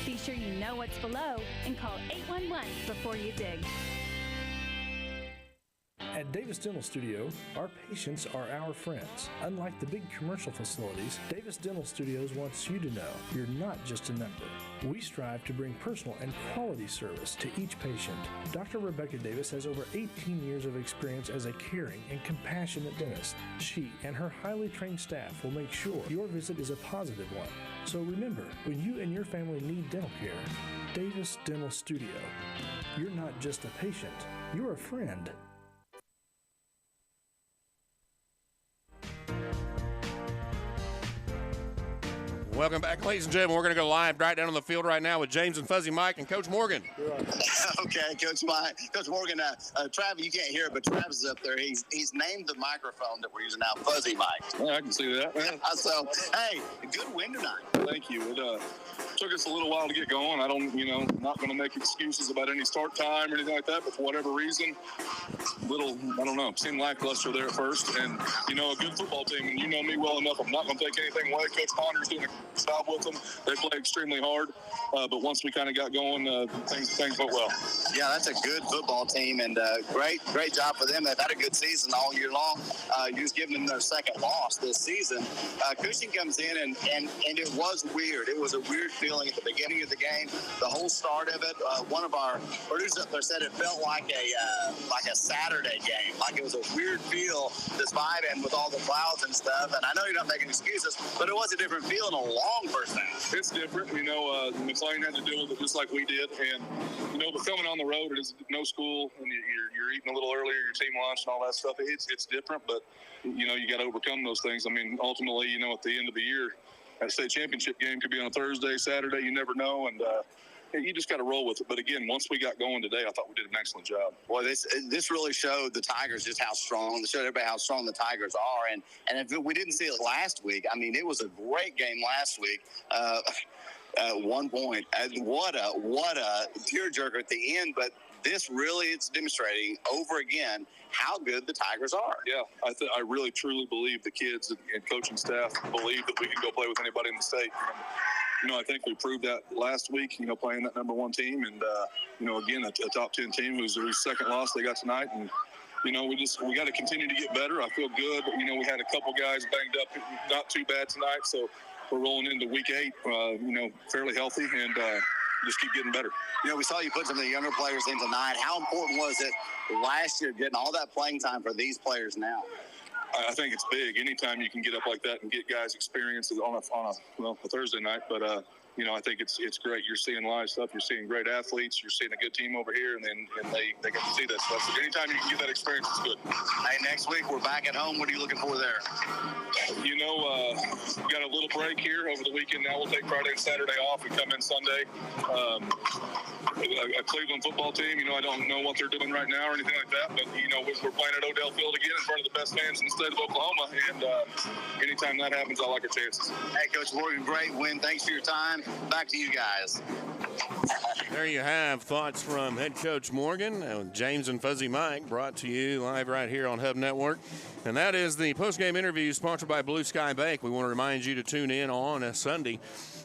Be sure you know what's below and call 811 before you dig. At Davis Dental Studio, our patients are our friends. Unlike the big commercial facilities, Davis Dental Studios wants you to know you're not just a number. We strive to bring personal and quality service to each patient. Dr. Rebecca Davis has over 18 years of experience as a caring and compassionate dentist. She and her highly trained staff will make sure your visit is a positive one. So remember, when you and your family need dental care, Davis Dental Studio. You're not just a patient, you're a friend. Welcome back, ladies and gentlemen. We're going to go live right down on the field right now with James and Fuzzy Mike and Coach Morgan. Okay, Coach Morgan. Travis, you can't hear it, but Travis is up there. He's named the microphone that we're using now Fuzzy Mike. Yeah, I can see that. So, hey, good win tonight. Thank you. It took us a little while to get going. Not going to make excuses about any start time or anything like that, but for whatever reason, seemed lackluster there at first. And, a good football team, and you know me well enough, I'm not going to take anything away. Coach Ponder's doing a job with them. They play extremely hard, but once we kind of got going, things went well. Yeah, that's a good football team, and great job for them. They've had a good season all year long. You're just giving them their second loss this season. Cushing comes in, and it was weird. It was a weird feeling at the beginning of the game, the whole start of it. One of our producers up there said it felt like a Saturday game, like it was a weird feel, this vibe, and with all the clouds and stuff. And I know you're not making excuses, but it was a different feel in a long first half. It's different. McLean had to deal with it just like we did, and but coming on the road, it is no school, and you're eating a little earlier, your team lunch and all that stuff. It's different, but you got to overcome those things. I mean, ultimately, at the end of the year, that state championship game could be on a Thursday, Saturday. You never know, and you just got to roll with it. But again, once we got going today, I thought we did an excellent job. Boy, this really showed the Tigers just how strong. It showed everybody how strong the Tigers are. And if we didn't see it last week, I mean, it was a great game last week. 1 point. What a tearjerker at the end. But this really is demonstrating over again how good the Tigers are. Yeah, I really, truly believe the kids and coaching staff believe that we can go play with anybody in the state. I think we proved that last week, playing that number one team. And, again, a top 10 team whose second loss they got tonight. And, we got to continue to get better. I feel good. We had a couple guys banged up, not too bad tonight. So we're rolling into week 8, fairly healthy, and just keep getting better. We saw you put some of the younger players in tonight. How important was it last year getting all that playing time for these players now? I think it's big. Anytime you can get up like that and get guys experience on a Thursday night, but I think it's great. You're seeing live stuff. You're seeing great athletes. You're seeing a good team over here, and they get to see that stuff. So anytime you can get that experience, it's good. Hey, next week we're back at home. What are you looking for there? We got a little break here over the weekend. Now we'll take Friday and Saturday off and come in Sunday. A Cleveland football team. I don't know what they're doing right now or anything like that, but we're playing at Odell Field again in front of the best fans in the state of Oklahoma, and anytime that happens, I like our chances. Hey, Coach Morgan, great win. Thanks for your time. Back to you guys. There you have thoughts from head coach Morgan, James and Fuzzy Mike, brought to you live right here on Hub Network. And that is the postgame interview sponsored by Blue Sky Bank. We want to remind you to tune in on a Sunday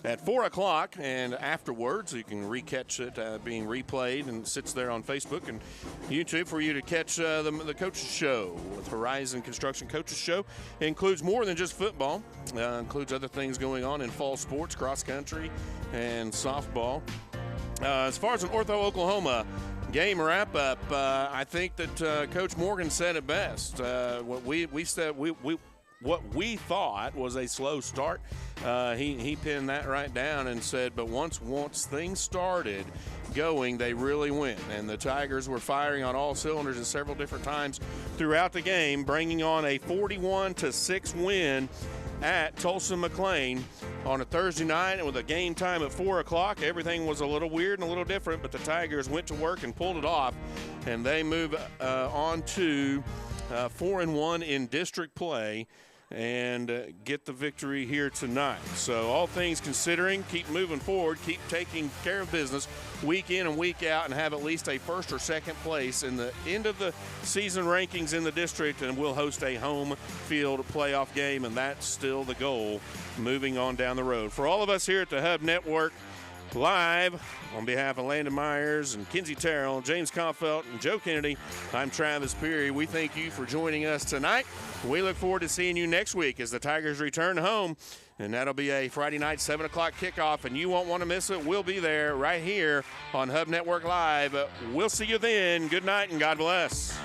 at 4 o'clock, and afterwards you can recatch it being replayed, and sits there on Facebook and YouTube for you to catch the Coaches Show with Horizon Construction Coaches Show. It includes more than just football. Includes other things going on in fall sports, cross country, and softball. As far as an Ortho Oklahoma game wrap-up, I think that Coach Morgan said it best. What we thought was a slow start, he pinned that right down and said, but once things started going, they really went. And the Tigers were firing on all cylinders at several different times throughout the game, bringing on a 41-6 win at Tulsa McLean on a Thursday night, and with a game time at 4 o'clock. Everything was a little weird and a little different, but the Tigers went to work and pulled it off, and they move on to 4-1 in district play. and get the victory here tonight. So all things considering, keep moving forward, keep taking care of business week in and week out, and have at least a first or second place in the end of the season rankings in the district, and we'll host a home field playoff game, and that's still the goal moving on down the road. For all of us here at the Hub Network Live, on behalf of Landon Myers and Kinsey Terrell, James Confelt, and Joe Kennedy, I'm Travis Peary. We thank you for joining us tonight. We look forward to seeing you next week as the Tigers return home, and that'll be a Friday night 7 o'clock kickoff, and you won't want to miss it. We'll be there right here on Hub Network Live. We'll see you then. Good night and God bless.